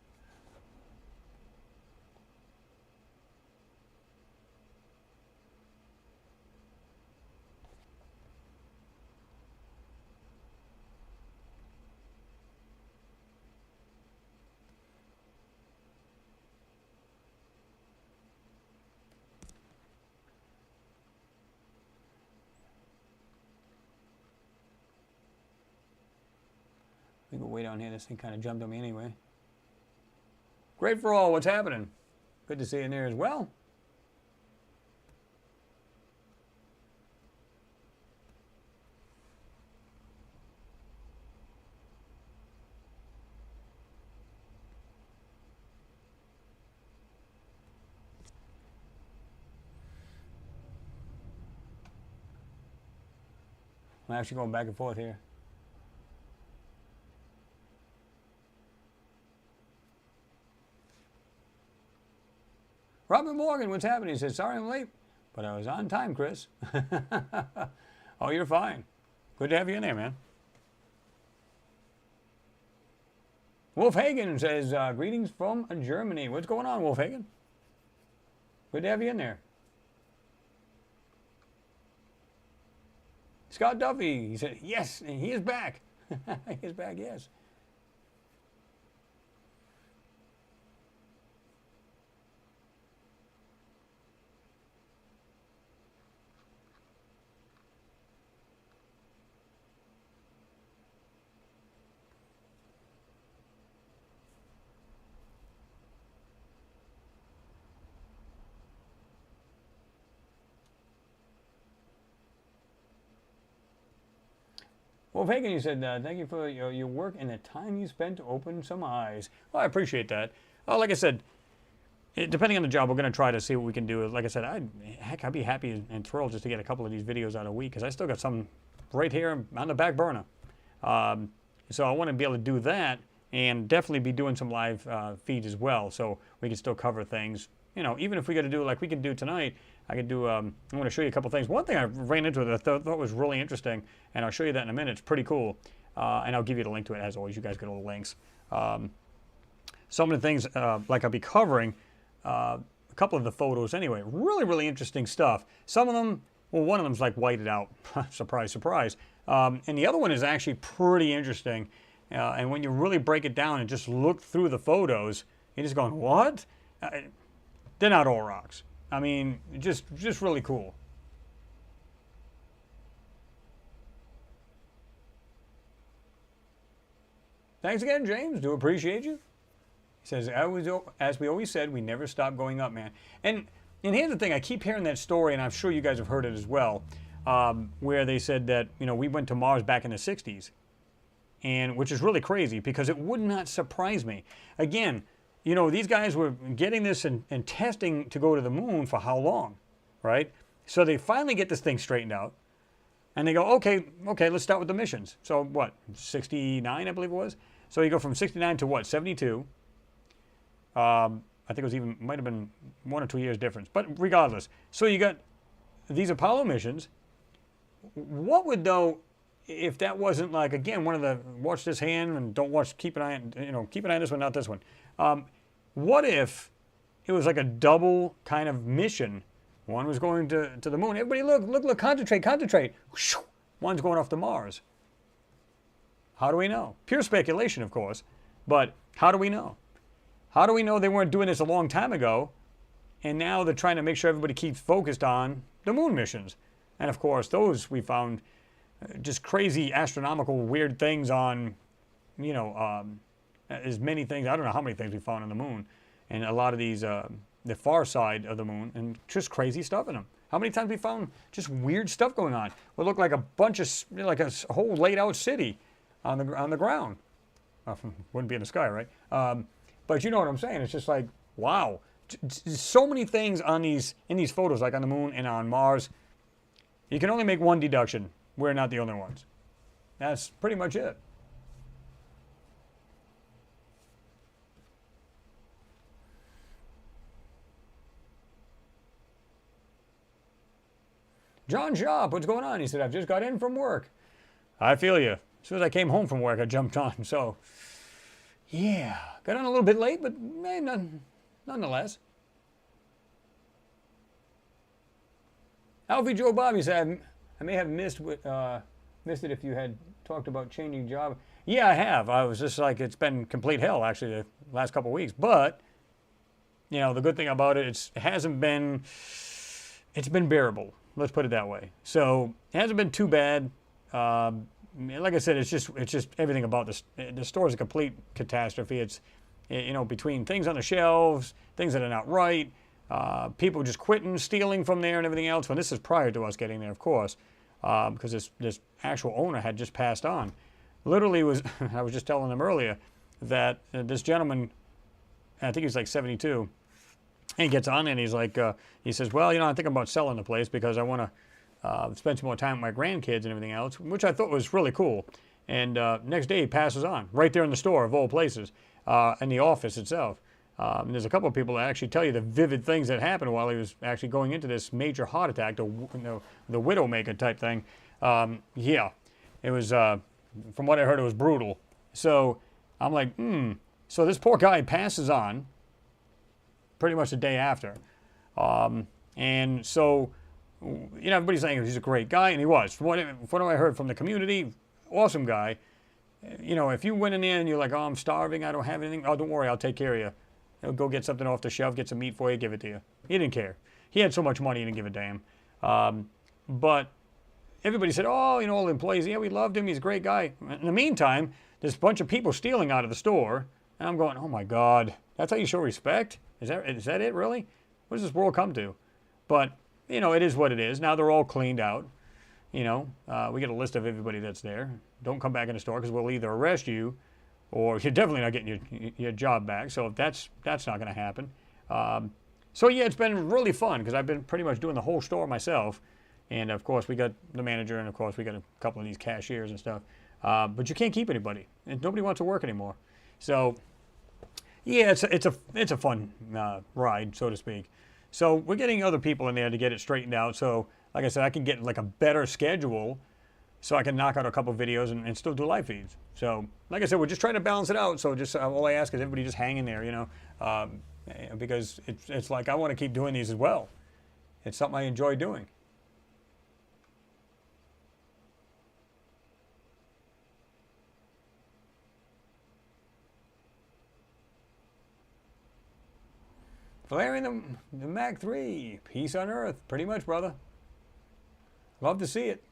A: me go way down here. This thing kind of jumped on me anyway. Great for all. What's happening? Good to see you in there as well. I'm actually going back and forth here. Robert Morgan, what's happening? He says, sorry I'm late, but I was on time, Chris. Oh, you're fine. Good to have you in there, man. Wolf Hagen says, greetings from Germany. What's going on, Wolf Hagen? Good to have you in there. Scott Duffy, he said, yes, he is back. He is back, yes. Well, Fagan, you said, thank you for your work and the time you spent to open some eyes. Well, I appreciate that. Well, like I said, depending on the job, we're going to try to see what we can do. Like I said, I'd be happy and thrilled just to get a couple of these videos out a week, because I still got some right here on the back burner. So I want to be able to do that and definitely be doing some live feeds as well, so we can still cover things. You know, even if we got to do like we can do tonight, I could do, I'm going to show you a couple things. One thing I ran into that I thought was really interesting, and I'll show you that in a minute. It's pretty cool. And I'll give you the link to it, as always. You guys get all the links. Some of the things, like I'll be covering, a couple of the photos anyway. Really, really interesting stuff. Some of them, well, one of them's like whited out. Surprise, surprise. And the other one is actually pretty interesting. And when you really break it down and just look through the photos, you're just going, what? They're not all rocks. I mean, just really cool. Thanks again, James. Do appreciate you. He says, as we always said, we never stop going up, man. And here's the thing. I keep hearing that story, and I'm sure you guys have heard it as well, where they said that, you know, we went to Mars back in the 60s, and which is really crazy, because it would not surprise me. Again, you know, these guys were getting this and testing to go to the moon for how long, right? So they finally get this thing straightened out, and they go, okay, let's start with the missions. So what, 69, I believe it was? So you go from 69 to what, 72? I think it was even, might have been 1 or 2 years difference, but regardless. So you got these Apollo missions. What would, though, if that wasn't like, again, one of the, watch this hand and don't watch, keep an eye on this one, not this one. What if it was like a double kind of mission? One was going to the moon. Everybody look, concentrate. One's going off to Mars. How do we know? Pure speculation, of course, but how do we know? How do we know they weren't doing this a long time ago, and now they're trying to make sure everybody keeps focused on the moon missions? And of course, those we found just crazy, astronomical, weird things on, you know, as many things, I don't know how many things we found on the moon, and a lot of these, the far side of the moon, and just crazy stuff in them. How many times we found just weird stuff going on? It looked like a bunch of, like a whole laid out city on the ground. Wouldn't be in the sky, right? But you know what I'm saying? It's just like, wow. So many things on in these photos, like on the moon and on Mars. You can only make one deduction. We're not the only ones. That's pretty much it. John Shop, what's going on? He said, I've just got in from work. I feel you. As soon as I came home from work, I jumped on. So, yeah, got on a little bit late, but nonetheless. Alfie Joe Bob, he said, I may have missed it if you had talked about changing job. Yeah, I have. I was just like, it's been complete hell, actually, the last couple of weeks. But, you know, the good thing about it, it's been bearable. Let's put it that way. So it hasn't been too bad. like I said, it's just everything about this. The store is a complete catastrophe. It's, you know, between things on the shelves, things that are not right, people just quitting, stealing from there and everything else. When this is prior to us getting there, of course, because this actual owner had just passed on. Literally was, I was just telling them earlier that this gentleman, I think he's like 72, and he gets on and he's like, he says, well, you know, I think I'm about selling the place because I want to spend some more time with my grandkids and everything else, which I thought was really cool. And next day he passes on, right there in the store of all places, in the office itself. And there's a couple of people that actually tell you the vivid things that happened while he was actually going into this major heart attack, the Widowmaker type thing. Yeah, it was, from what I heard, it was brutal. So I'm like, So this poor guy passes on pretty much the day after. And so, you know, everybody's saying he's a great guy, and he was. From what I heard from the community, awesome guy. You know, if you went in there and you're like, oh, I'm starving, I don't have anything, oh, don't worry, I'll take care of you. He'll go get something off the shelf, get some meat for you, give it to you. He didn't care. He had so much money, he didn't give a damn. But everybody said, oh, you know, all the employees, yeah, we loved him, he's a great guy. In the meantime, there's a bunch of people stealing out of the store, and I'm going, oh my God, that's how you show respect? Is that it, really? What does this world come to? But, you know, it is what it is. Now they're all cleaned out. You know, we get a list of everybody that's there. Don't come back in the store because we'll either arrest you or you're definitely not getting your job back. So that's not going to happen. So, yeah, it's been really fun because I've been pretty much doing the whole store myself. And, of course, we got the manager and, of course, we got a couple of these cashiers and stuff. But you can't keep anybody. And nobody wants to work anymore. So, yeah, it's a fun ride, so to speak. So we're getting other people in there to get it straightened out. So, like I said, I can get like a better schedule so I can knock out a couple videos and still do live feeds. So, like I said, we're just trying to balance it out. So just all I ask is everybody just hang in there, you know, because it's like I want to keep doing these as well. It's something I enjoy doing. Valerian the Mac 3, peace on earth, pretty much, brother. Love to see it.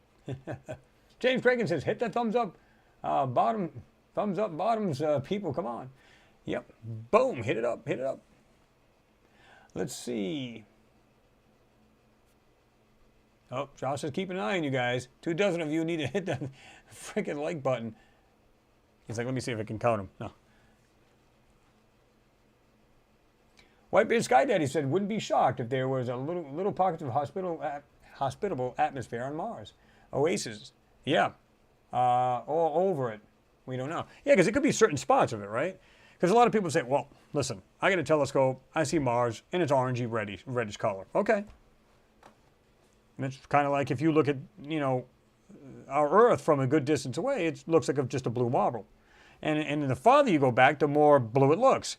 A: James Cragen says, hit that thumbs up, thumbs up, bottoms, people, come on. Yep, boom, hit it up, hit it up. Let's see. Oh, Josh says, keep an eye on you guys. 24 of you need to hit that freaking like button. He's like, let me see if I can count them. No. Whitebeard Sky Daddy said, wouldn't be shocked if there was a little pockets of hospitable atmosphere on Mars. Oasis. Yeah. All over it. We don't know. Yeah, because it could be certain spots of it, right? Because a lot of people say, well, listen, I got a telescope, I see Mars, and it's orangey, reddish color. Okay. And it's kind of like if you look at, you know, our Earth from a good distance away, it looks like just a blue marble. And the farther you go back, the more blue it looks.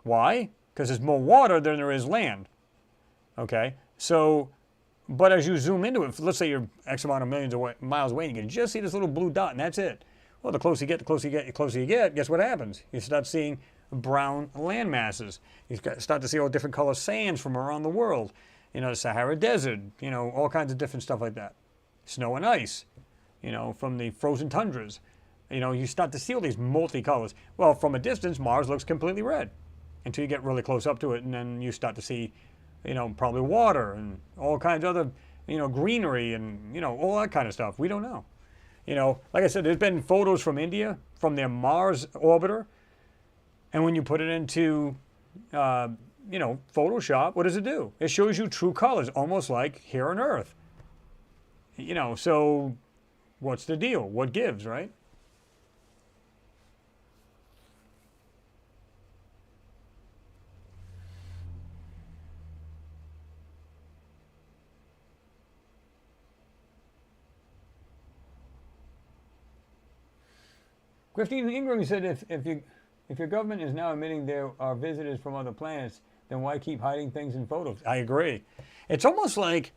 A: Why? Because there's more water than there is land. Okay? So, but as you zoom into it, let's say you're X amount of millions of miles away, and you can just see this little blue dot, and that's it. Well, the closer you get, the closer you get, the closer you get, guess what happens? You start seeing brown land masses. You start to see all different color sands from around the world. You know, the Sahara Desert, you know, all kinds of different stuff like that. Snow and ice, you know, from the frozen tundras. You know, you start to see all these multicolors. Well, from a distance, Mars looks completely red until you get really close up to it, and then you start to see, you know, probably water and all kinds of other, you know, greenery and, you know, all that kind of stuff. We don't know. You know, like I said, there's been photos from India, from their Mars orbiter, and when you put it into, you know, Photoshop, what does it do? It shows you true colors, almost like here on Earth. You know, so what's the deal? What gives, right? Christine Ingram said, if your government is now admitting there are visitors from other planets, then why keep hiding things in photos? I agree. It's almost like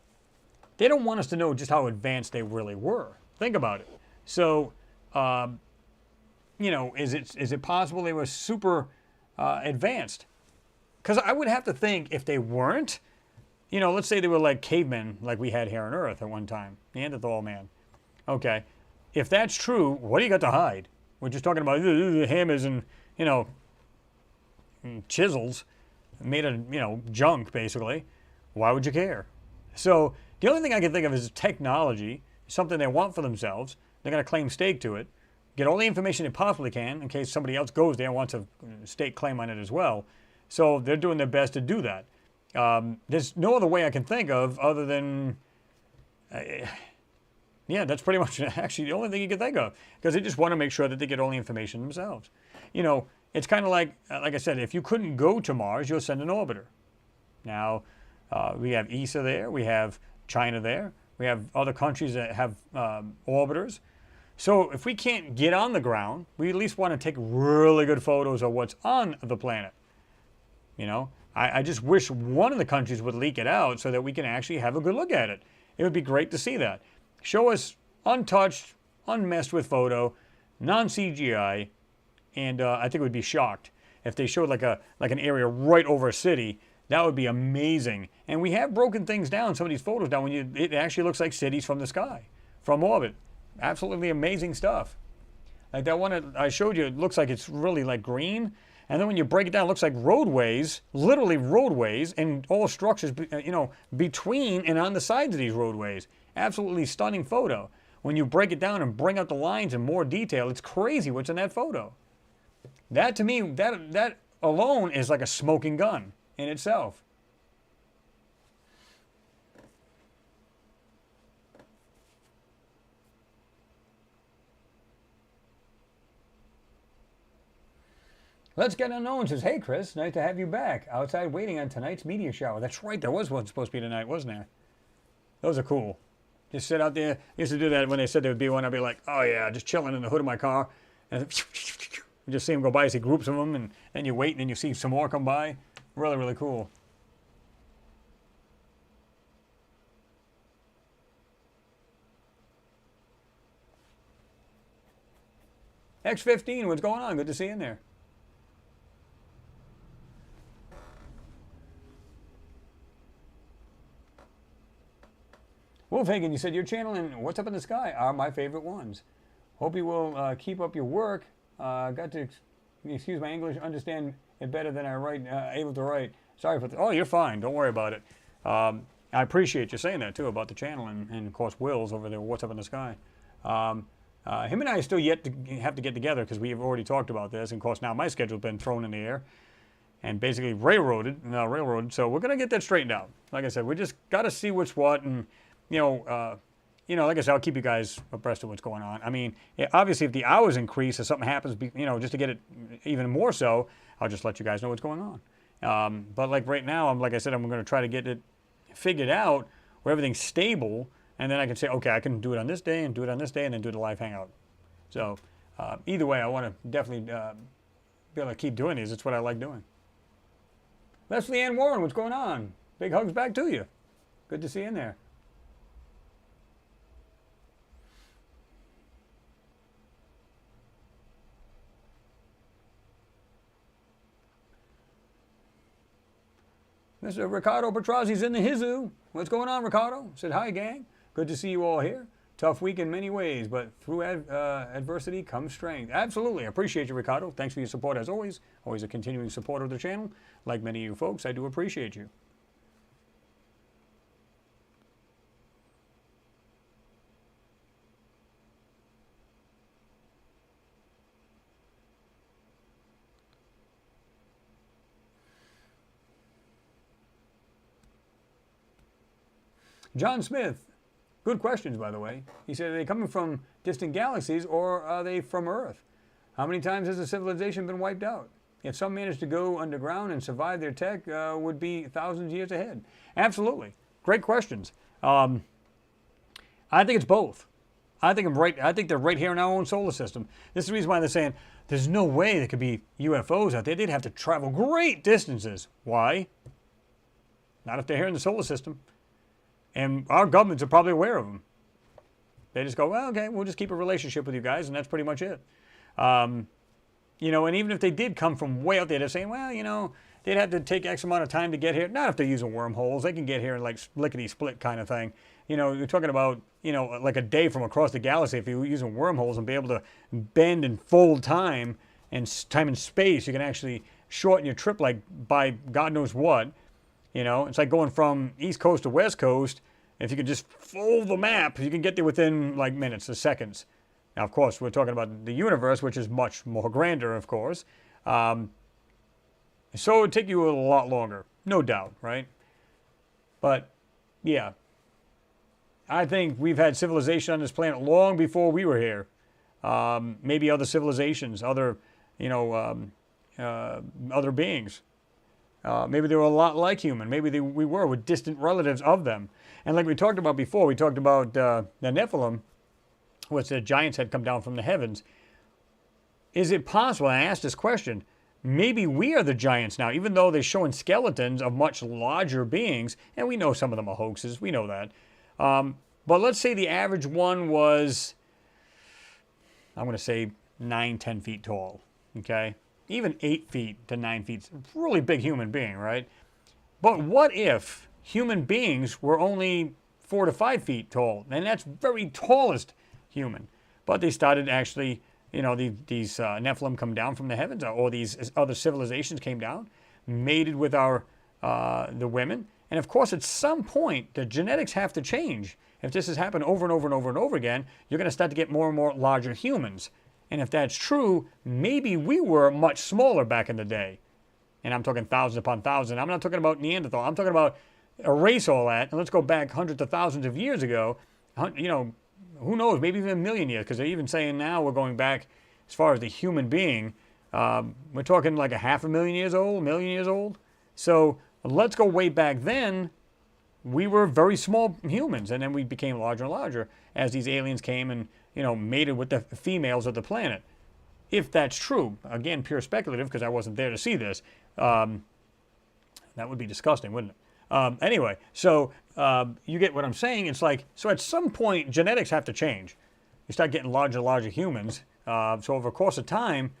A: they don't want us to know just how advanced they really were. Think about it. So, you know, is it possible they were super advanced? Because I would have to think if they weren't, you know, let's say they were like cavemen like we had here on Earth at one time, Neanderthal man. Okay. if that's true, what do you got to hide? We're just talking about hammers and, you know, chisels made of, you know, junk, basically. Why would you care? So the only thing I can think of is technology, something they want for themselves. They're going to claim stake to it, get all the information they possibly can in case somebody else goes there and wants a stake claim on it as well. So they're doing their best to do that. There's no other way I can think of other than, yeah, that's pretty much actually the only thing you can think of, because they just want to make sure that they get all the information themselves. You know, it's kind of like I said, if you couldn't go to Mars, you'll send an orbiter. Now, we have ESA there, we have China there, we have other countries that have orbiters. So if we can't get on the ground, we at least want to take really good photos of what's on the planet. You know, I just wish one of the countries would leak it out so that we can actually have a good look at it. It would be great to see that. Show us untouched, unmessed with photo, non-CGI, and I think we'd be shocked if they showed like an area right over a city. That would be amazing. And we have broken things down, some of these photos down, when it actually looks like cities from the sky, from orbit. Absolutely amazing stuff. Like that one that I showed you, it looks like it's really like green. And then when you break it down, it looks like roadways, literally roadways, and all structures, you know, between and on the sides of these roadways. Absolutely stunning photo. When you break it down and bring out the lines in more detail, it's crazy what's in that photo. That to me, that alone is like a smoking gun in itself. Let's Get Unknown says, hey Chris, nice to have you back. Outside waiting on tonight's meteor shower. That's right, there was one supposed to be tonight, wasn't there? Those are cool. Just sit out there. I used to do that when they said there would be one. I'd be like, oh yeah, just chilling in the hood of my car. And you just see them go by, you see groups of them, and then you wait and then you see some more come by. Really, really cool. X15, what's going on? Good to see you in there. Wolfhagen, you said your channel and What's Up in the Sky are my favorite ones. Hope you will keep up your work. Got to, excuse my English, understand it better than I write, able to write. Sorry for oh, you're fine. Don't worry about it. I appreciate you saying that, too, about the channel and of course, Will's over there, What's Up in the Sky. Him and I are still yet to have to get together because we have already talked about this. And, of course, now my schedule's been thrown in the air and basically railroaded. So we're going to get that straightened out. Like I said, we just got to see what's what. And, you know, like I said, I'll keep you guys abreast of what's going on. I mean, obviously, if the hours increase or something happens, you know, just to get it even more so, I'll just let you guys know what's going on. But like right now, like I said, I'm going to try to get it figured out where everything's stable, and then I can say, okay, I can do it on this day and do it on this day and then do the live hangout. So either way, I want to definitely be able to keep doing these. It's what I like doing. Leslie Ann Warren, what's going on? Big hugs back to you. Good to see you in there. Mr. Ricardo Petrazzi's in the hizoo. What's going on, Ricardo? Said, hi, gang. Good to see you all here. Tough week in many ways, but through adversity comes strength. Absolutely. I appreciate you, Ricardo. Thanks for your support, as always. Always a continuing supporter of the channel. Like many of you folks, I do appreciate you. John Smith, good questions, by the way. He said, are they coming from distant galaxies or are they from Earth? How many times has a civilization been wiped out? If some managed to go underground and survive their tech, would be thousands of years ahead. Absolutely. Great questions. I think it's both. I think they're right here in our own solar system. This is the reason why they're saying there's no way there could be UFOs out there. They'd have to travel great distances. Why? Not if they're here in the solar system. And our governments are probably aware of them. They just go, well, okay, we'll just keep a relationship with you guys, and that's pretty much it. You know, and even if they did come from way out there, they're saying, well, you know, they'd have to take X amount of time to get here. Not if they're using wormholes. They can get here in like lickety-split kind of thing. you know, you're talking about, you know, like a day from across the galaxy if you're using wormholes and be able to bend and fold time and space. You can actually shorten your trip like by God knows what. You know, it's like going from East Coast to West Coast. If you could just fold the map, you can get there within like minutes or seconds. Now, of course, we're talking about the universe, which is much more grander, of course. So it would take you a lot longer, no doubt, right? But, yeah. I think we've had civilization on this planet long before we were here. Maybe other civilizations, other, you know, other beings. Maybe they were a lot like human. Maybe we were distant relatives of them. And like we talked about before, we talked about the Nephilim, which the giants had come down from the heavens. Is it possible, and I asked this question, maybe we are the giants now, even though they're showing skeletons of much larger beings, and we know some of them are hoaxes, we know that. But let's say the average one was, I'm going to say 9, 10 feet tall, okay? Even 8 feet to 9 feet, really big human being, right? But what if human beings were only 4 to 5 feet tall? And that's very tallest human. But they started actually, you know, these Nephilim come down from the heavens, or these other civilizations came down, mated with the women. And of course, at some point, the genetics have to change. If this has happened over and over and over and over again, you're going to start to get more and more larger humans. And if that's true, maybe we were much smaller back in the day. And I'm talking thousands upon thousands. I'm not talking about Neanderthal. I'm talking about erase all that, and let's go back hundreds of thousands of years ago. You know, who knows, maybe even a million years, because they're even saying now we're going back as far as the human being. We're talking like 500,000 years old, a million years old. So let's go way back then. We were very small humans, and then we became larger and larger as these aliens came and, you know, mated with the females of the planet. If that's true, again, pure speculative, because I wasn't there to see this, that would be disgusting, wouldn't it? Anyway, so you get what I'm saying. It's like, so at some point, genetics have to change. You start getting larger and larger humans. So over the course of time,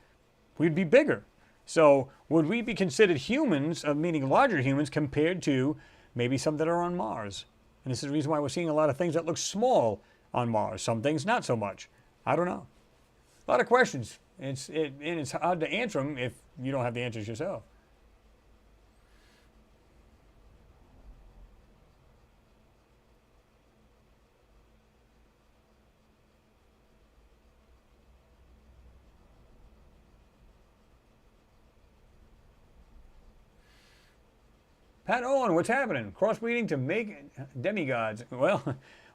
A: we'd be bigger. So would we be considered humans, meaning larger humans, compared to maybe some that are on Mars? And this is the reason why we're seeing a lot of things that look small on Mars. Some things not so much. I don't know. A lot of questions. And it's hard to answer them if you don't have the answers yourself. Pat Owen, what's happening? Crossbreeding to make demigods. Well,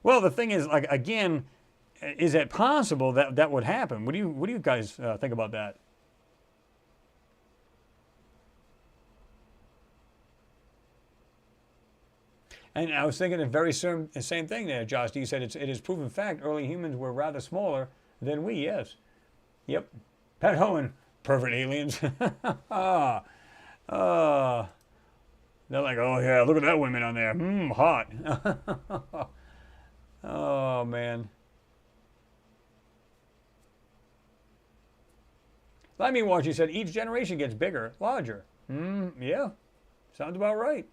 A: the thing is, like, again, is it possible that that would happen? What do you guys think about that? And I was thinking the very same thing there, Josh. You said it is proven fact early humans were rather smaller than we, yes. Yep. Pat Owen, pervert aliens. They're like, oh yeah, look at that women on there. Hot. Oh, man. Let me watch. You said each generation gets bigger, larger. Yeah. Sounds about right.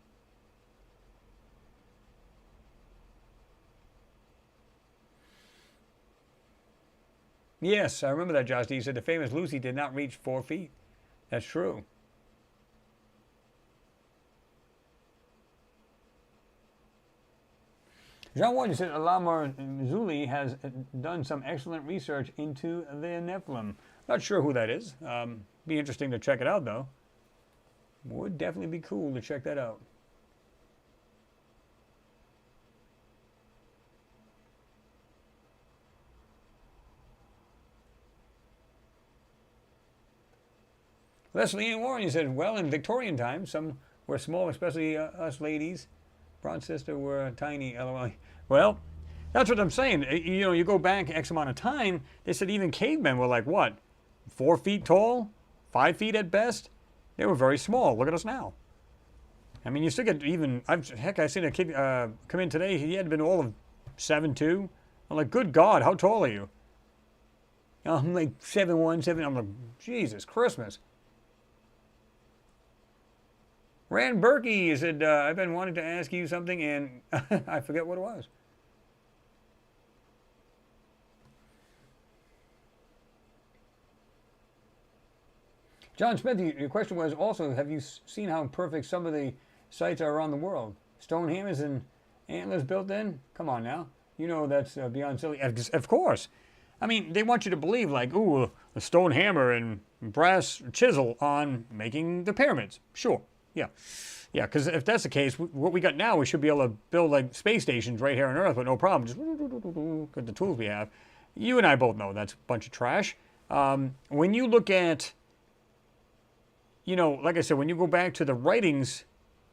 A: Yes, I remember that, Josh D. You said the famous Lucy did not reach 4 feet. That's true. John Ward, you said Alama Zuli has done some excellent research into the Nephilim. Not sure who that is. Be interesting to check it out, though. Would definitely be cool to check that out. Leslie Ann Warren, you said, well, in Victorian times, some were small, especially us ladies. Bronze sister were tiny, LOL. Well, that's what I'm saying. You know, you go back X amount of time, they said even cavemen were like, what, 4 feet tall? 5 feet at best? They were very small. Look at us now. I mean, you still get even, heck, I seen a kid come in today, he had been all of 7'2". I'm like, good God, how tall are you? I'm like 7'1", 7". I'm like, Jesus, Christmas. Rand Berkey said, I've been wanting to ask you something, and I forget what it was. John Smith, your question was also, have you seen how perfect some of the sites are around the world? Stone hammers and antlers built in? Come on now. You know that's beyond silly. Of course. I mean, they want you to believe, like, ooh, a stone hammer and brass chisel on making the pyramids. Sure. Yeah. Yeah, because if that's the case, what we got now, we should be able to build, like, space stations right here on Earth with no problem. Just with the tools we have. You and I both know that's a bunch of trash. When you look at, you know, like I said, when you go back to the writings,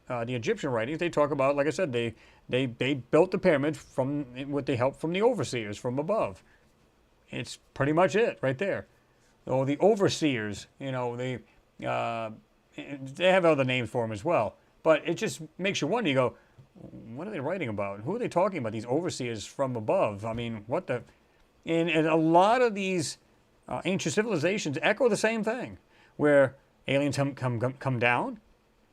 A: the Egyptian writings, they talk about, like I said, they built the pyramids with the help from the overseers from above. It's pretty much it right there. Oh, the overseers, you know, they have other names for them as well. But it just makes you wonder, you go, what are they writing about? Who are they talking about, these overseers from above? I mean, what the... And a lot of these ancient civilizations echo the same thing, where aliens come down,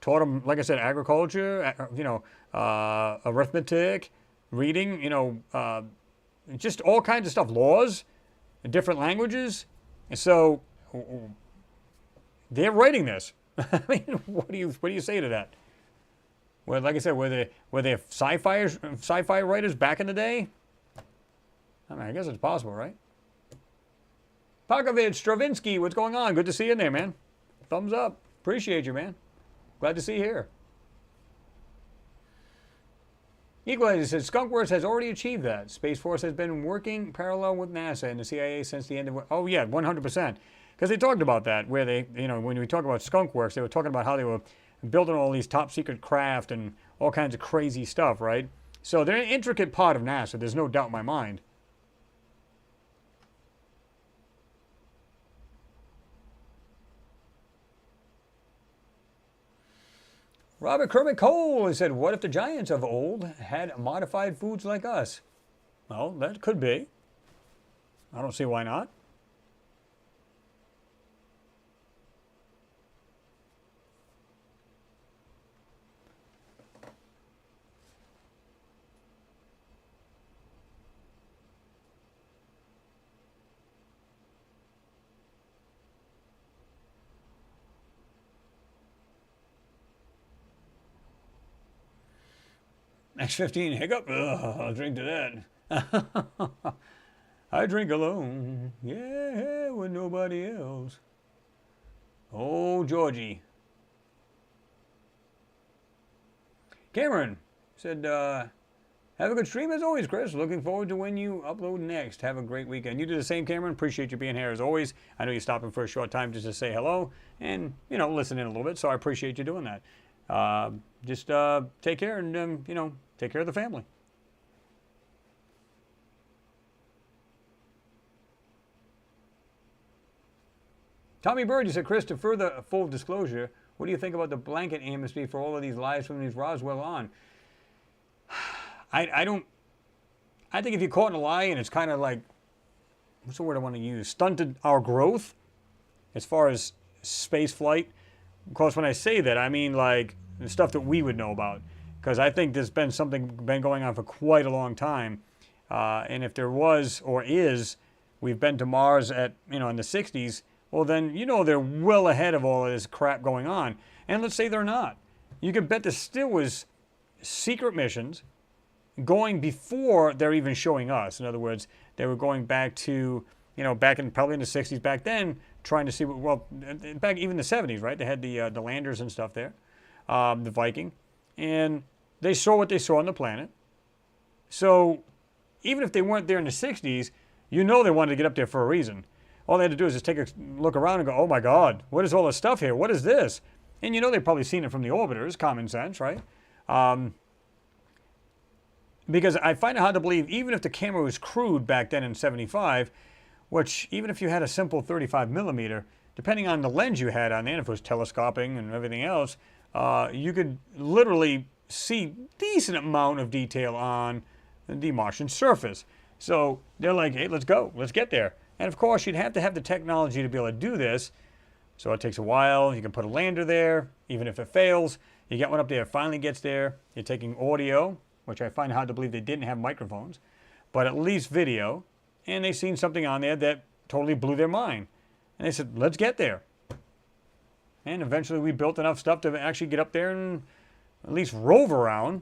A: taught them, like I said, agriculture, you know, arithmetic, reading, you know, just all kinds of stuff, laws, different languages. And so they're writing this. I mean, what do you say to that? Well, like I said, were they sci-fi writers back in the day? I mean, I guess it's possible, right? Pakovich, Stravinsky, what's going on? Good to see you in there, man. Thumbs up. Appreciate you, man. Glad to see you here. Equalizer says, Skunkworks has already achieved that. Space Force has been working parallel with NASA and the CIA since the end of... Oh, yeah, 100%. Because they talked about that, where they, you know, when we talk about Skunkworks, they were talking about how they were building all these top secret craft and all kinds of crazy stuff, right? So they're an intricate part of NASA. There's no doubt in my mind. Robert Kermit Cole has said, what if the giants of old had modified foods like us? Well, that could be. I don't see why not. X15 hiccup? Ugh, I'll drink to that. I drink alone. Yeah, with nobody else. Oh, Georgie. Cameron said, have a good stream as always, Chris. Looking forward to when you upload next. Have a great weekend. You do the same, Cameron. Appreciate you being here as always. I know you're stopping for a short time just to say hello and, you know, listen in a little bit, so I appreciate you doing that. Just take care and, you know, take care of the family. Tommy Bird, you said, Chris, to further full disclosure, what do you think about the blanket amnesty for all of these lives from these Roswell on? I think if you're caught in a lie and it's kind of like, what's the word I want to use? Stunted our growth as far as space flight. Of course, when I say that, I mean like the stuff that we would know about. Because I think there's been something going on for quite a long time. And if there was or is, we've been to Mars at, you know, in the 60s, well then, you know, they're well ahead of all of this crap going on. And let's say they're not. You can bet there still was secret missions going before they're even showing us. In other words, they were going back to, you know, back in probably in the 60s back then, trying to see what, well, back even the 70s, right? They had the landers and stuff there, the Viking. And they saw what they saw on the planet. So even if they weren't there in the 60s, you know they wanted to get up there for a reason. All they had to do is just take a look around and go, oh my God, what is all this stuff here? What is this? And you know they've probably seen it from the orbiters, common sense, right? Because I find it hard to believe, even if the camera was crude back then in 75, which even if you had a simple 35 millimeter, depending on the lens you had on there, if it was telescoping and everything else, you could literally see decent amount of detail on the Martian surface. So they're like, hey, let's go, let's get there. And of course, you'd have to have the technology to be able to do this. So it takes a while. You can put a lander there, even if it fails. You get one up there, it finally gets there. You're taking audio, which I find hard to believe they didn't have microphones, but at least video. And they seen something on there that totally blew their mind. And they said, let's get there. And eventually we built enough stuff to actually get up there and at least rove around.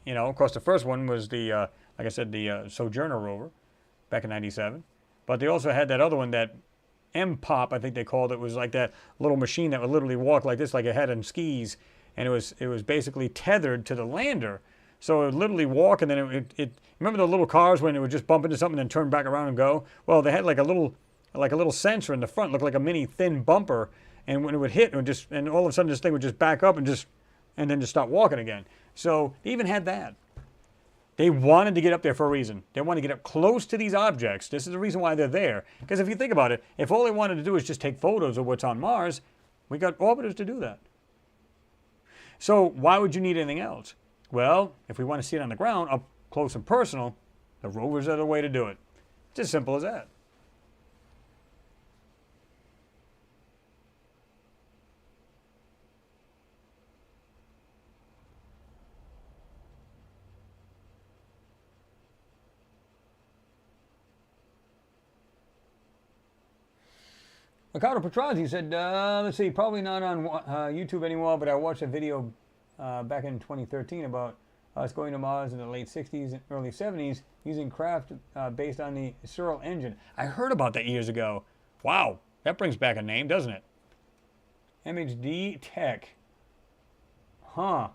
A: You know, of course, the first one was the, like I said, the Sojourner rover back in '97. But they also had that other one, that M-Pop, I think they called it. Was like that little machine that would literally walk like this, like it had on skis. And it was basically tethered to the lander. So it would literally walk, and then it remember the little cars when it would just bump into something and turn back around and go? Well, they had like a little sensor in the front, looked like a mini thin bumper, and when it would hit, it would just, and all of a sudden this thing would just back up and then just stop walking again. So they even had that. They wanted to get up there for a reason. They wanted to get up close to these objects. This is the reason why they're there. Because if you think about it, if all they wanted to do is just take photos of what's on Mars, we got orbiters to do that. So why would you need anything else? Well, if we want to see it on the ground, up close and personal, the rovers are the way to do it. It's as simple as that. Ricardo Petrozzi said, let's see, probably not on YouTube anymore, but I watched a video back in 2013 about us going to Mars in the late 60s and early 70s using craft based on the Searle engine. I heard about that years ago. Wow, that brings back a name, doesn't it? MHD Tech. Huh.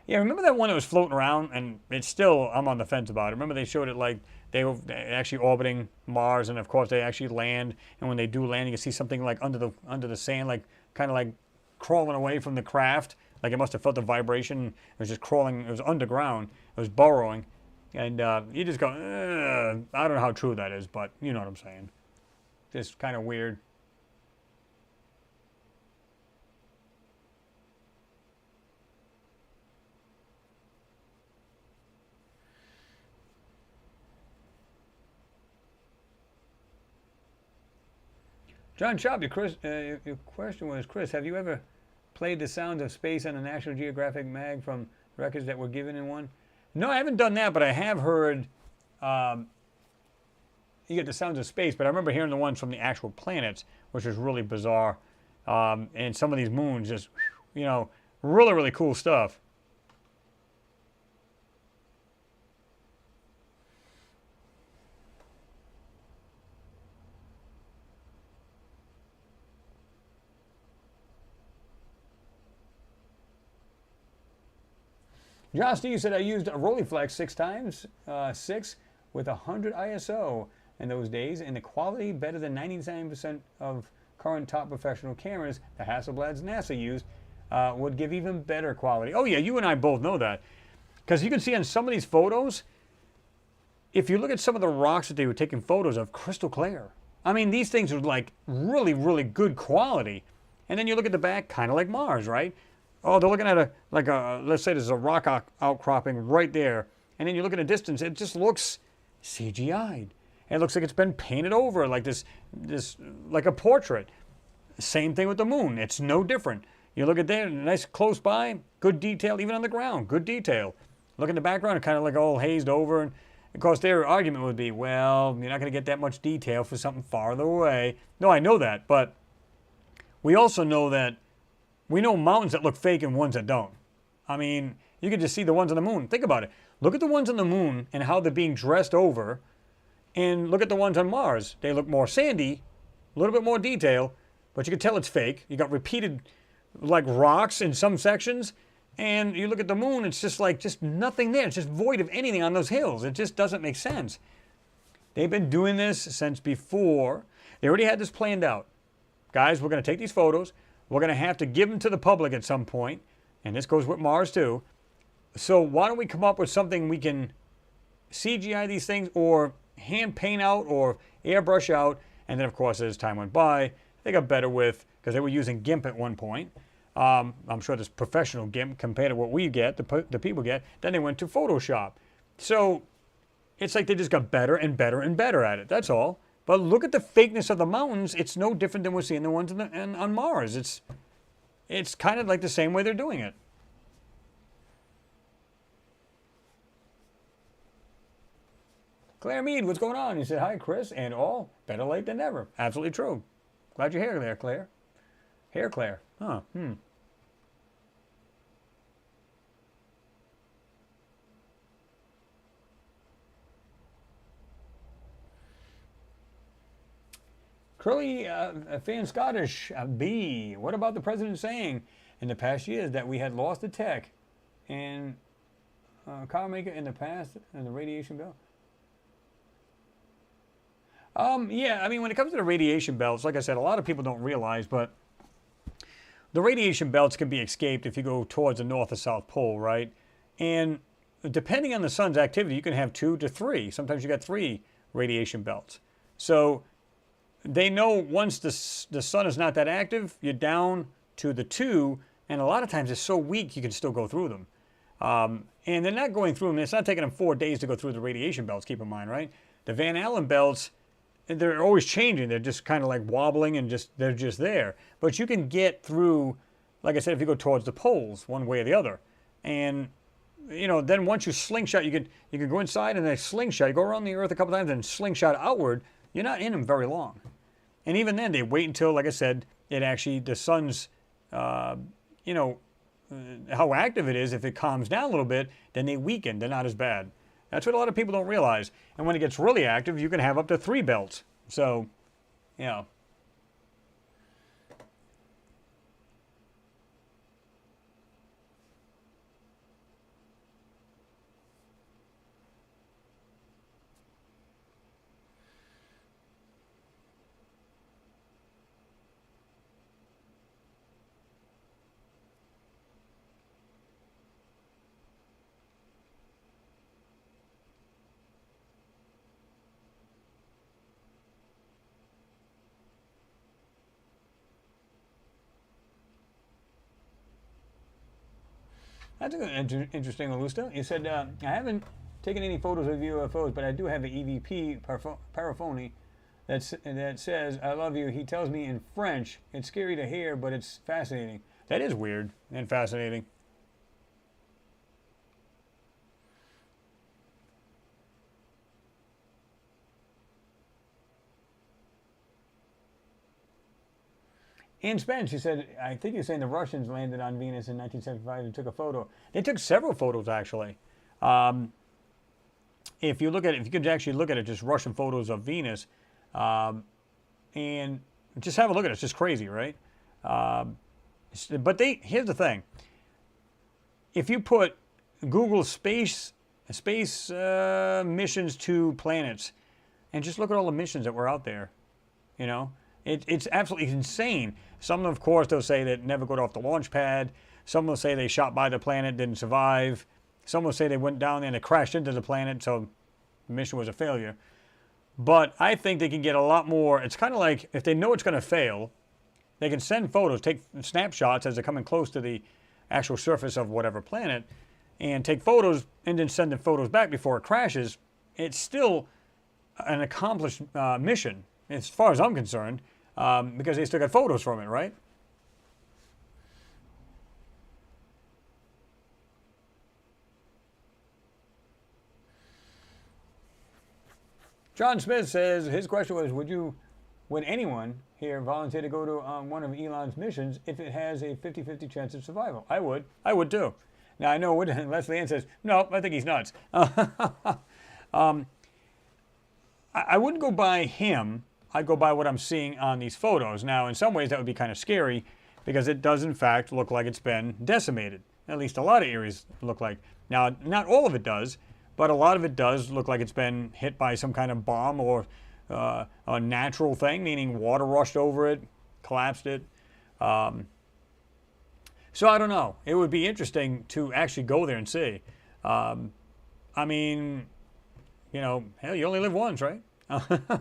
A: Yeah, remember that one that was floating around, and it's still, I'm on the fence about it. Remember they showed it like they were actually orbiting Mars, and of course they actually land, and when they do land, you can see something like under the sand, like kind of like crawling away from the craft. Like it must have felt the vibration. It was just crawling. It was underground. It was burrowing, and you just go, I don't know how true that is, but you know what I'm saying. Just kind of weird. John Schaub, your question was, Chris, have you ever played the sounds of space on a National Geographic mag from records that were given in one? No, I haven't done that, but I have heard you get the sounds of space, but I remember hearing the ones from the actual planets, which was really bizarre. And some of these moons just, you know, really, really cool stuff. JWST said I used a Rolleiflex 6 times, 6 with 100 ISO in those days, and the quality better than 99% of current top professional cameras the Hasselblad's NASA used would give even better quality. Oh yeah, you and I both know that. Because you can see on some of these photos, if you look at some of the rocks that they were taking photos of, crystal clear. I mean, these things are like really, really good quality. And then you look at the back, kind of like Mars, right? Oh, they're looking at let's say there's a rock outcropping right there. And then you look at a distance, it just looks CGI'd. It looks like it's been painted over like this like a portrait. Same thing with the moon. It's no different. You look at there, nice close by, good detail, even on the ground, good detail. Look in the background, it kind of like all hazed over. And of course, their argument would be, well, you're not going to get that much detail for something farther away. No, I know that, but we also know that we know mountains that look fake and ones that don't. I mean, you can just see the ones on the moon. Think about it. Look at the ones on the moon and how they're being dressed over, and look at the ones on Mars. They look more sandy, a little bit more detail, but you can tell it's fake. You got repeated like rocks in some sections, and you look at the moon, it's just like nothing there. It's just void of anything on those hills. It just doesn't make sense. They've been doing this since before. They already had this planned out. Guys, we're going to take these photos. We're going to have to give them to the public at some point, and this goes with Mars too. So why don't we come up with something we can CGI these things or hand paint out or airbrush out, and then of course as time went by, they got better with, because they were using GIMP at one point. I'm sure this professional GIMP compared to what we get, the people get, then they went to Photoshop. So it's like they just got better and better and better at it, that's all. But look at the fakeness of the mountains. It's no different than we're seeing the ones on Mars. It's kind of like the same way they're doing it. Claire Mead, what's going on? He said, hi, Chris, and all. Better late than never. Absolutely true. Glad you're here there, Claire. Here, Claire. Huh. Hmm. Curly fan Scottish B. What about the president saying in the past years that we had lost the tech and car maker in the past and the radiation belt? Yeah, I mean, when it comes to the radiation belts, like I said, a lot of people don't realize, but the radiation belts can be escaped if you go towards the north or south pole, right? And depending on the sun's activity, you can have 2 to 3. Sometimes you got 3 radiation belts. So they know once the sun is not that active, you're down to the 2, and a lot of times it's so weak you can still go through them. And they're not going through them. It's not taking them 4 days to go through the radiation belts, keep in mind, right? The Van Allen belts, they're always changing. They're just kind of like wobbling and they're just there. But you can get through, like I said, if you go towards the poles one way or the other. And, you know, then once you slingshot, you can go inside and then slingshot. You go around the earth a couple times and slingshot outward. You're not in them very long. And even then, they wait until, like I said, the sun's, you know, how active it is. If it calms down a little bit, then they weaken. They're not as bad. That's what a lot of people don't realize. And when it gets really active, you can have up to 3 belts. So, yeah. That's an interesting one, Lusta. You said, I haven't taken any photos of UFOs, but I do have an EVP paraphony that says, I love you. He tells me in French. It's scary to hear, but it's fascinating. That is weird and fascinating. In Spanish, he said, I think you're saying the Russians landed on Venus in 1975 and took a photo. They took several photos, actually. If you could actually look at it, just Russian photos of Venus, and just have a look at it. It's just crazy, right? But here's the thing. If you put Google space missions to planets, and just look at all the missions that were out there, you know, it's absolutely insane. Some, of course, they'll say that never got off the launch pad. Some will say they shot by the planet, didn't survive. Some will say they went down there and they crashed into the planet, so the mission was a failure. But I think they can get a lot more. It's kind of like if they know it's going to fail, they can send photos, take snapshots as they're coming close to the actual surface of whatever planet, and take photos and then send the photos back before it crashes. It's still an accomplished mission, as far as I'm concerned, because they still got photos from it, right? John Smith says his question was, would anyone here volunteer to go to one of Elon's missions if it has a 50-50 chance of survival? I would too. Now I know what Leslie Ann says, no, I think he's nuts. I wouldn't go by him. I'd go by what I'm seeing on these photos. Now, in some ways, that would be kind of scary because it does, in fact, look like it's been decimated. At least a lot of areas look like. Now, not all of it does, but a lot of it does look like it's been hit by some kind of bomb or a natural thing, meaning water rushed over it, collapsed it. So I don't know. It would be interesting to actually go there and see. I mean, you know, hell, you only live once, right?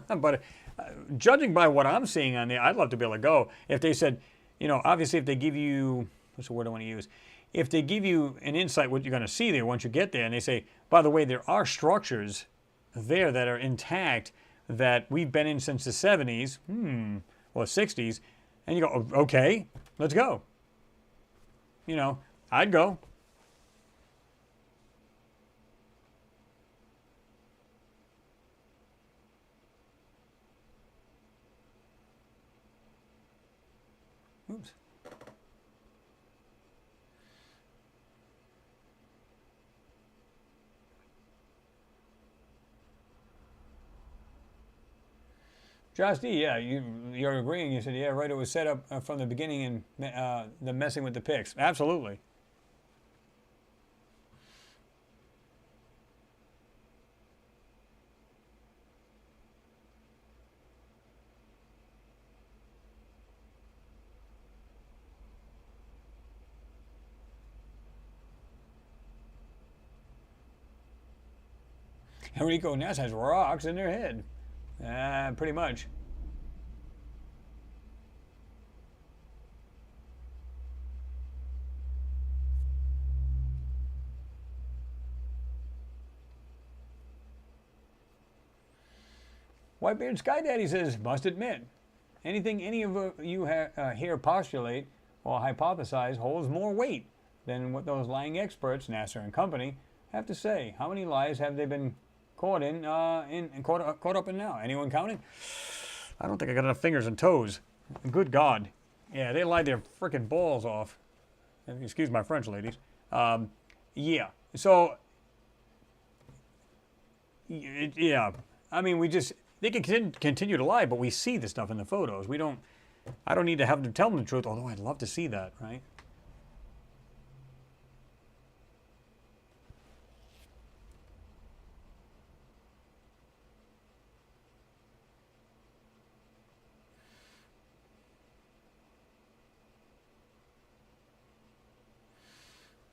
A: But judging by what I'm seeing on there, I'd love to be able to go. If they said, you know, obviously if they give you, what's the word I want to use? If they give you an insight what you're going to see there once you get there, and they say, by the way, there are structures there that are intact that we've been in since the 70s, or 60s, and you go, okay, let's go. You know, I'd go. Oops. JWST, yeah, you're agreeing. You said, yeah, right, it was set up from the beginning and the messing with the pics. Absolutely. Enrico Ness has rocks in their head. Pretty much. Whitebeard Sky Daddy says, must admit, anything any of you here postulate or hypothesize holds more weight than what those lying experts, NASA and company, have to say. How many lies have they been caught caught up in now? Anyone counting? I don't think I got enough fingers and toes. Good God. Yeah, they lied their frickin' balls off. Excuse my French, ladies. Yeah. So, yeah. I mean, they can continue to lie, but we see the stuff in the photos. I don't need to have them tell them the truth, although I'd love to see that, right?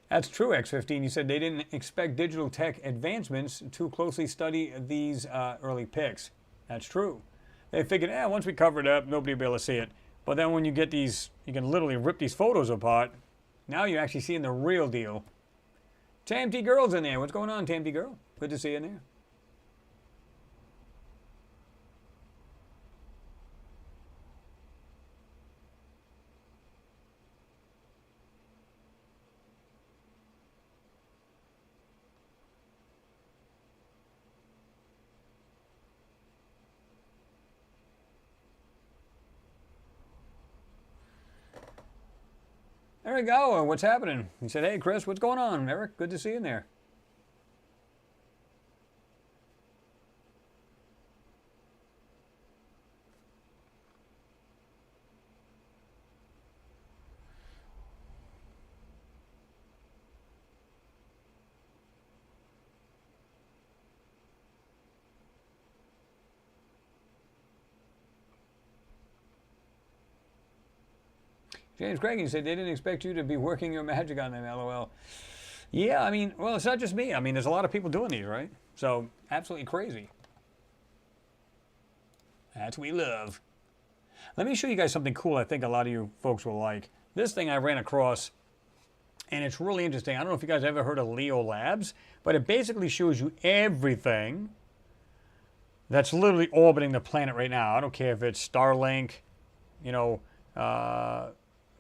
A: That's true, X15. You said they didn't expect digital tech advancements to closely study these early pics. That's true. They figured, once we cover it up, nobody will be able to see it. But then when you get these, you can literally rip these photos apart. Now you're actually seeing the real deal. TMT Girl's in there. What's going on, TMT Girl? Good to see you in there. There we go. What's happening? He said, hey, Chris, what's going on? Eric, good to see you in there. James Craig said they didn't expect you to be working your magic on them, LOL. Yeah, I mean, well, it's not just me. I mean, there's a lot of people doing these, right? So, absolutely crazy. That's what we love. Let me show you guys something cool I think a lot of you folks will like. This thing I ran across, and it's really interesting. I don't know if you guys ever heard of Leo Labs, but it basically shows you everything that's literally orbiting the planet right now. I don't care if it's Starlink, you know,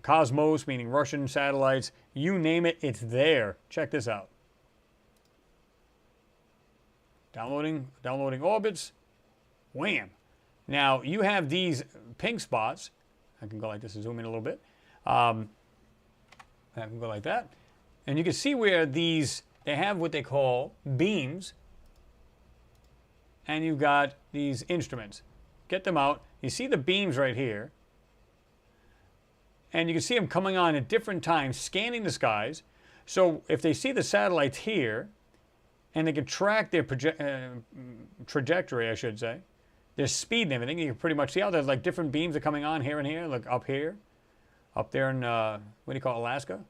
A: Cosmos, meaning Russian satellites, you name it, it's there. Check this out. Downloading orbits. Wham. Now, you have these pink spots. I can go like this and zoom in a little bit. I can go like that. And you can see where they have what they call beams. And you've got these instruments. Get them out. You see the beams right here. And you can see them coming on at different times, scanning the skies. So if they see the satellites here, and they can track their trajectory, I should say, their speed and everything, you can pretty much see how there's like different beams are coming on here and here, like up here, up there in, what do you call it, Alaska?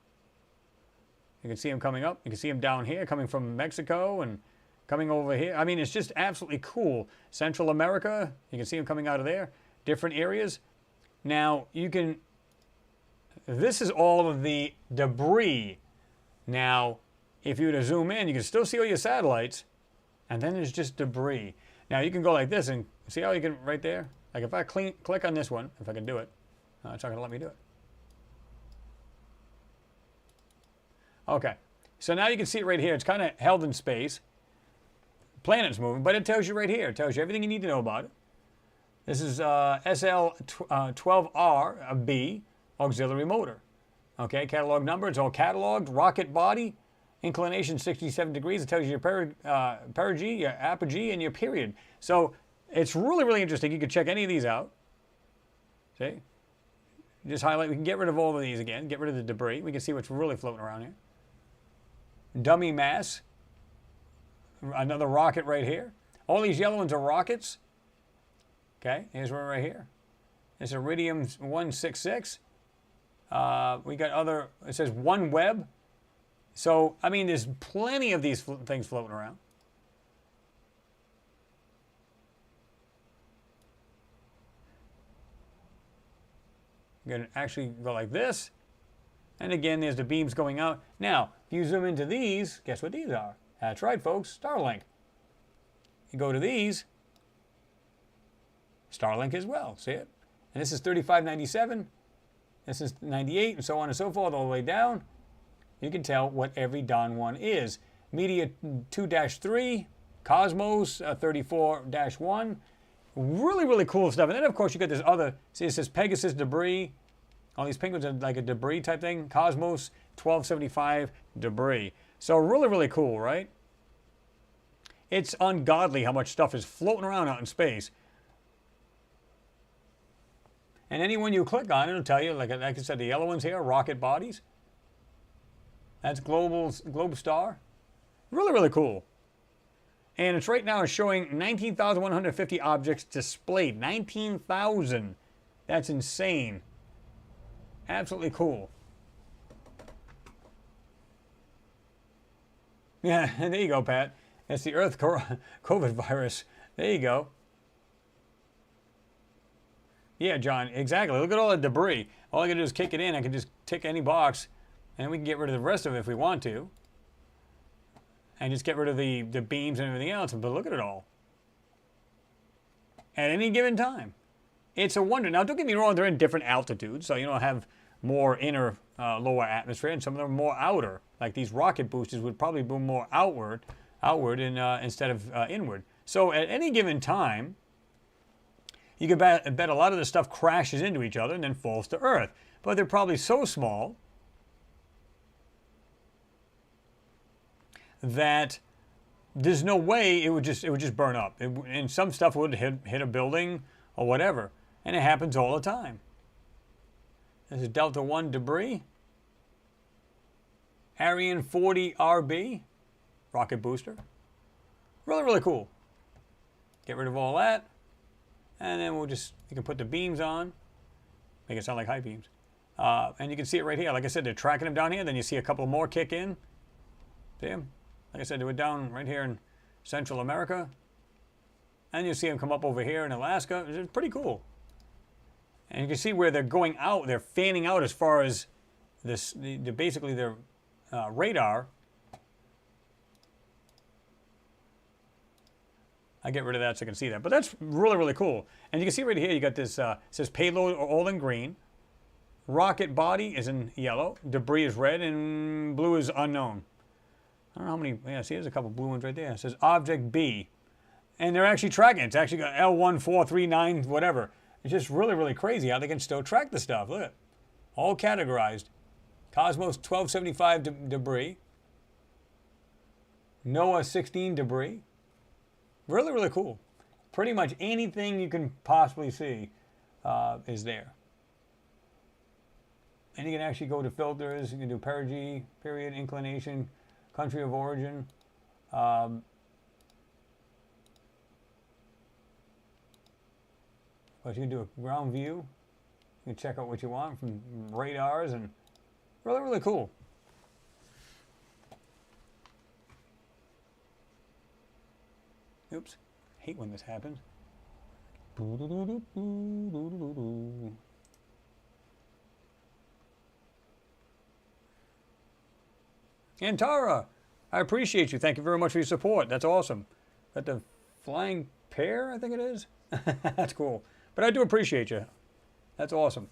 A: You can see them coming up. You can see them down here, coming from Mexico and coming over here. I mean, it's just absolutely cool. Central America, you can see them coming out of there. Different areas. Now, this is all of the debris. Now, if you were to zoom in, you can still see all your satellites, and then there's just debris. Now, you can go like this, and see how you can, right there? Like if I click on this one, if I can do it, it's not going to let me do it. Okay, so now you can see it right here. It's kind of held in space. Planet's moving, but it tells you right here. It tells you everything you need to know about it. This is SL12RB. Auxiliary motor. Okay, catalog number, it's all cataloged. Rocket body, inclination 67 degrees. It tells you your perigee, your apogee, and your period. So It's really, really interesting. You can check any of these out. See? Just highlight. We can get rid of all of these again. Get rid of the debris. We can see what's really floating around here. Dummy mass. Another rocket right here. All these yellow ones are rockets. Okay, here's one right here. It's Iridium 166. We got other, it says OneWeb. So, I mean, there's plenty of these things floating around. You're going to actually go like this. And again, there's the beams going out. Now, if you zoom into these, guess what these are? That's right, folks, Starlink. You go to these, Starlink as well, see it? And this is 3597, this is 98, and so on and so forth, all the way down. You can tell what every Don one is. Media 2-3, Cosmos 34-1. Really, really cool stuff. And then, of course, you got this other, see, it says Pegasus debris. All these penguins are like a debris type thing. Cosmos 1275 debris. So really, really cool, right? It's ungodly how much stuff is floating around out in space. And any one you click on, it'll tell you, like I said, the yellow ones here, rocket bodies. That's Globestar. Really, really cool. And it's right now showing 19,150 objects displayed. 19,000. That's insane. Absolutely cool. Yeah, there you go, Pat. It's the Earth COVID virus. There you go. Yeah, John, exactly. Look at all the debris. All I can do is kick it in. I can just tick any box, and we can get rid of the rest of it if we want to. And just get rid of the beams and everything else. But look at it all. At any given time. It's a wonder. Now, don't get me wrong. They're in different altitudes. So, you know, have more inner, lower atmosphere. And some of them are more outer. Like these rocket boosters would probably be more outward instead of inward. So, at any given time, you can bet a lot of the stuff crashes into each other and then falls to Earth. But they're probably so small that there's no way it would just burn up. And some stuff would hit a building or whatever. And it happens all the time. This is Delta 1 debris. Ariane 40 RB, rocket booster. Really, really cool. Get rid of all that. And then you can put the beams on. Make it sound like high beams. And you can see it right here. Like I said, they're tracking them down here. Then you see a couple more kick in. See them? Like I said, they were down right here in Central America. And you see them come up over here in Alaska. It's pretty cool. And you can see where they're going out. They're fanning out as far as basically their radar. I get rid of that so you can see that. But that's really, really cool. And you can see right here, you got this, it says payload all in green. Rocket body is in yellow. Debris is red, and blue is unknown. I don't know how many, yeah, see, there's a couple blue ones right there. It says object B. And they're actually tracking it. It's actually got L1439, whatever. It's just really, really crazy how they can still track the stuff. Look at it. All categorized. Cosmos 1275 debris. NOAA 16 debris. Really, really cool. Pretty much anything you can possibly see is there. And you can actually go to filters. You can do perigee, period, inclination, country of origin. But you can do a ground view. You can check out what you want from radars, and really, really cool. Oops. Hate when this happens. And Tara, I appreciate you. Thank you very much for your support. That's awesome. Got the flying pear, I think it is. That's cool. But I do appreciate you. That's awesome.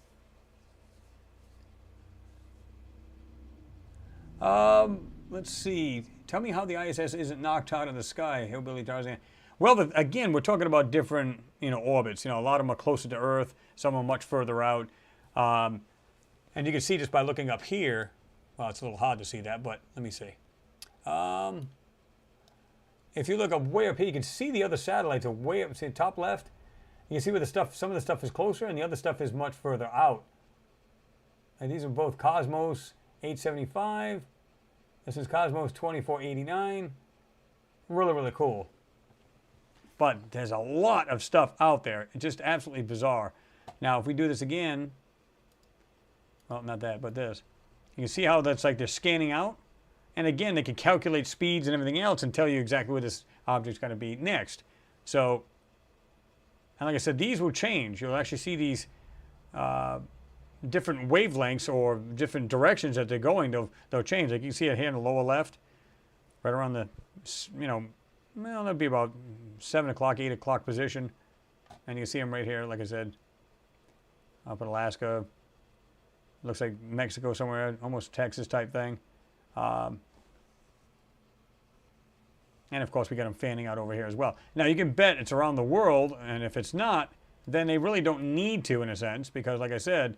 A: Let's see. Tell me how the ISS isn't knocked out of the sky, Hillbilly Tarzan. Well, again, we're talking about different, orbits. A lot of them are closer to Earth. Some are much further out. And you can see just by looking up here. Well, it's a little hard to see that, but let me see. if you look up way up here, you can see the other satellites are way up. See the top left? You can see where the stuff, some of the stuff is closer and the other stuff is much further out. And these are both Cosmos 875. This is Cosmos 2489. Really, really cool. But there's a lot of stuff out there. It's just absolutely bizarre. Now, if we do this again, well, not that, but this. You can see how that's like they're scanning out. And again, they can calculate speeds and everything else and tell you exactly where this object's going to be next. So, and like I said, these will change. You'll actually see these different wavelengths or different directions that they're going. They'll change. Like you can see it here in the lower left, right around the, you know, well, that'd be about 7 o'clock, 8 o'clock position. And you can see them right here, like I said, up in Alaska. Looks like Mexico somewhere, almost Texas type thing. And of course, we got them fanning out over here as well. Now, you can bet it's around the world, and if it's not, then they really don't need to, in a sense, because like I said,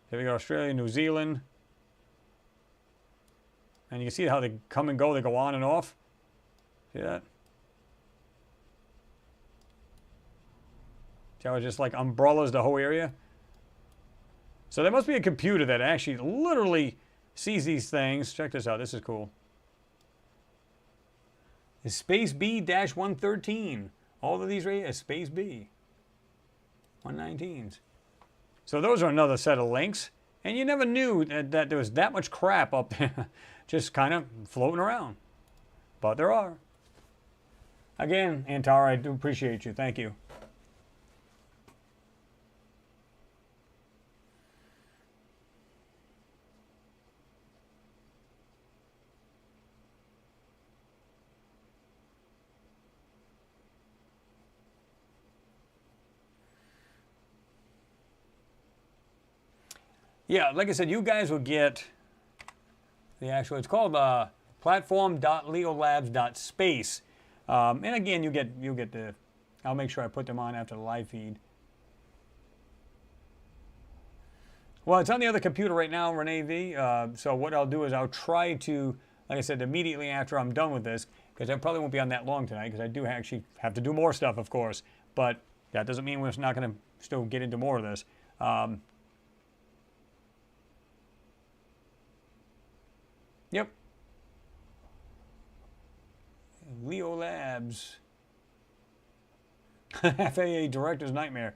A: here we go, Australia, New Zealand. And you can see how they come and go, they go on and off. See that? See how it's just like umbrellas the whole area? So there must be a computer that actually literally sees these things. Check this out. This is cool. It's Space B-113. All of these right here is Space B. 119s. So those are another set of links. And you never knew that there was that much crap up there just kind of floating around. But there are. Again, Antara, I do appreciate you. Thank you. Yeah, like I said, you guys will get the actual, it's called platform.leolabs.space. And again, you get the, I'll make sure I put them on after the live feed. Well, it's on the other computer right now, Renee V. So what I'll do is I'll try to, like I said, immediately after I'm done with this, because I probably won't be on that long tonight, because I do actually have to do more stuff, of course. But that doesn't mean we're not going to still get into more of this. Yep. Leo Labs. FAA director's nightmare.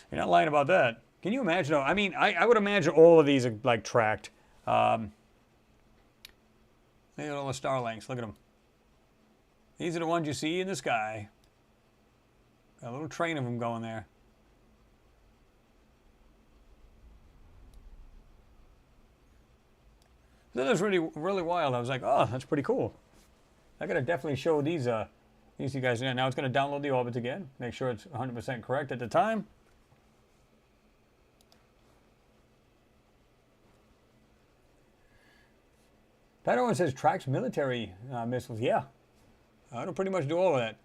A: You're not lying about that. Can you imagine? I mean, I would imagine all of these are like tracked. Look at all the Starlinks. Look at them. These are the ones you see in the sky. Got a little train of them going there. That was really, really wild. I was like, oh, that's pretty cool. I gotta definitely show these you guys. Now it's gonna download the orbits again. Make sure it's 100% correct at the time. That one says tracks military missiles. Yeah, it'll pretty much do all of that.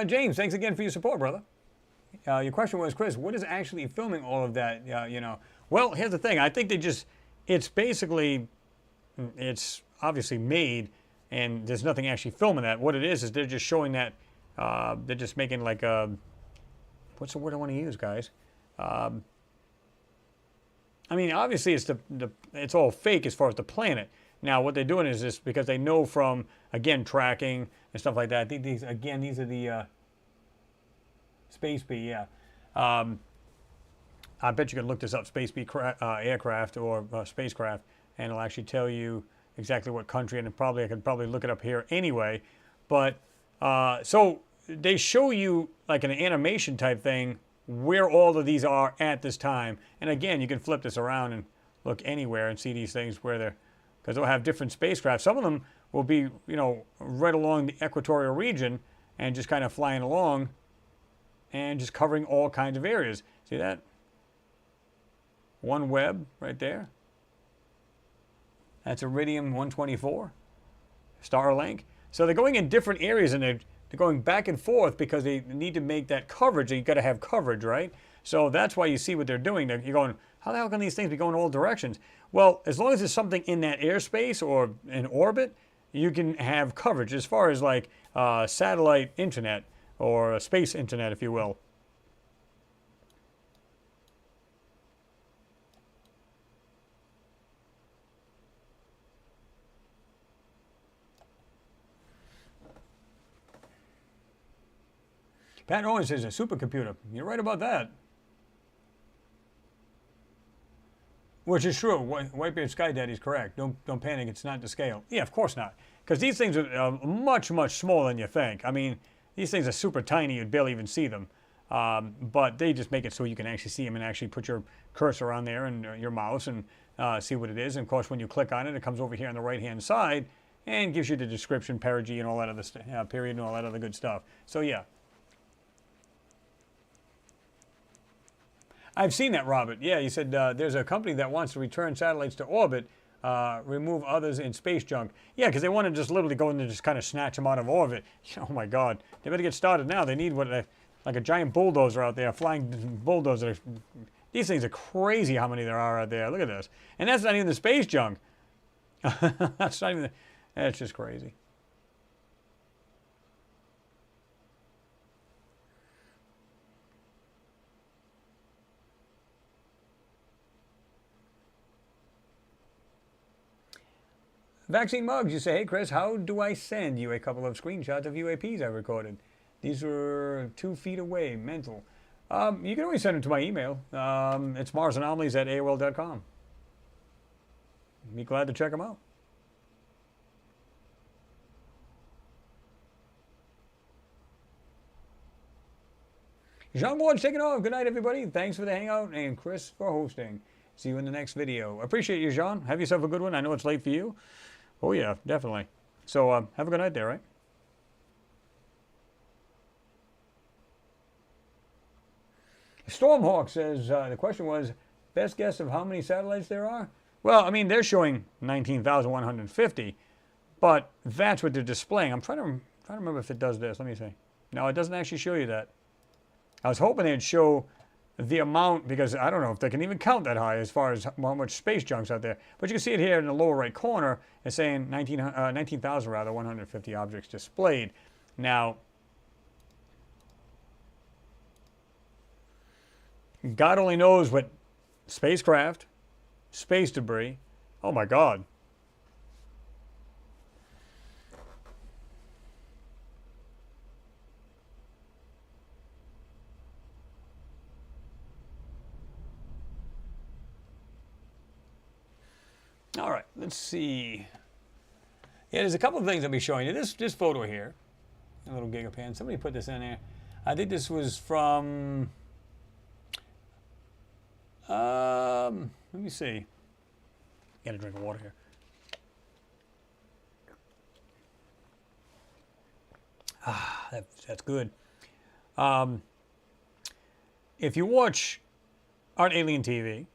A: James, thanks again for your support, brother. Your question was, Chris, what is actually filming all of that? You know, well, here's the thing. I think they just, it's basically, it's obviously made, and there's nothing actually filming that. What it is they're just showing that, they're just making like a, what's the word I want to use, guys? I mean, obviously it's it's all fake as far as the planet. Now, what they're doing is this because they know from, again, tracking and stuff like that. I think these are the Space B, yeah. I bet you can look this up, Space B aircraft or spacecraft, and it'll actually tell you exactly what country, and I could probably look it up here anyway. But, so they show you, like an animation type thing, where all of these are at this time. And again, you can flip this around and look anywhere and see these things where they're, because they'll have different spacecraft. Some of them will be, you know, right along the equatorial region and just kind of flying along and just covering all kinds of areas. See that? OneWeb right there. That's Iridium 124, Starlink. So they're going in different areas, and they're going back and forth because they need to make that coverage. You've got to have coverage, right? So that's why you see what they're doing. You're going, how the hell can these things be going in all directions? Well, as long as there's something in that airspace or in orbit, you can have coverage as far as like satellite internet or space internet, if you will. Pat Owens says a supercomputer. You're right about that. Which is true. Whitebeard Sky Daddy's correct. Don't panic. It's not to scale. Yeah, of course not. Because these things are much, much smaller than you think. I mean, these things are super tiny. You'd barely even see them. But they just make it so you can actually see them and actually put your cursor on there and your mouse and see what it is. And of course, when you click on it, it comes over here on the right-hand side and gives you the description, perigee, and all that other stuff, period, and all that other good stuff. So yeah. I've seen that, Robert. Yeah, he said there's a company that wants to return satellites to orbit, remove others in space junk. Yeah, because they want to just literally go in and just kind of snatch them out of orbit. Oh my God, they better get started now. They need like a giant bulldozer out there, flying bulldozer. These things are crazy how many there are out there. Look at this, and that's not even the space junk. That's not even. That's just crazy. Vaccine Mugs, you say, hey Chris, how do I send you a couple of screenshots of UAPs I recorded? These were 2 feet away, mental. You can always send them to my email. It's marsanomalies@aol.com. Be glad to check them out. Jean Ward's taking off. Good night, everybody. Thanks for the hangout, and Chris for hosting. See you in the next video. Appreciate you, Jean. Have yourself a good one. I know it's late for you. Oh, yeah, definitely. So have a good night there, right? Stormhawk says, the question was, best guess of how many satellites there are? Well, I mean, they're showing 19,150, but that's what they're displaying. I'm trying to remember if it does this. Let me see. No, it doesn't actually show you that. I was hoping they'd show the amount, because I don't know if they can even count that high as far as how much space junk's out there. But you can see it here in the lower right corner. It's saying 150 objects displayed. Now, God only knows what spacecraft, space debris. Oh my God. All right, let's see. Yeah, there's a couple of things I'll be showing you. This photo here, a little gigapan. Somebody put this in there. I think this was from, let me see. Got a drink of water here. Ah, that's good. If you watch Art Alien TV,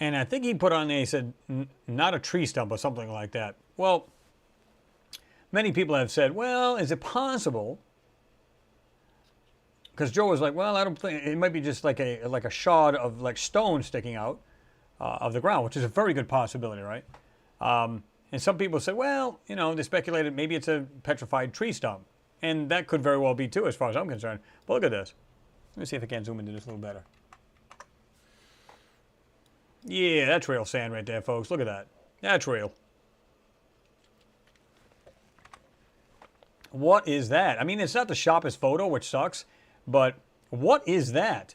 A: and I think he put on there, he said, not a tree stump or something like that. Well, many people have said, well, is it possible? Because Joe was like, well, I don't think, it might be just like a shard of like stone sticking out of the ground, which is a very good possibility, right? And some people said, well, you know, they speculated maybe it's a petrified tree stump. And that could very well be too, as far as I'm concerned. But look at this. Let me see if I can zoom into this a little better. Yeah, that's real sand right there, folks. Look at that. That's real. What is that? I mean, it's not the sharpest photo, which sucks, but what is that?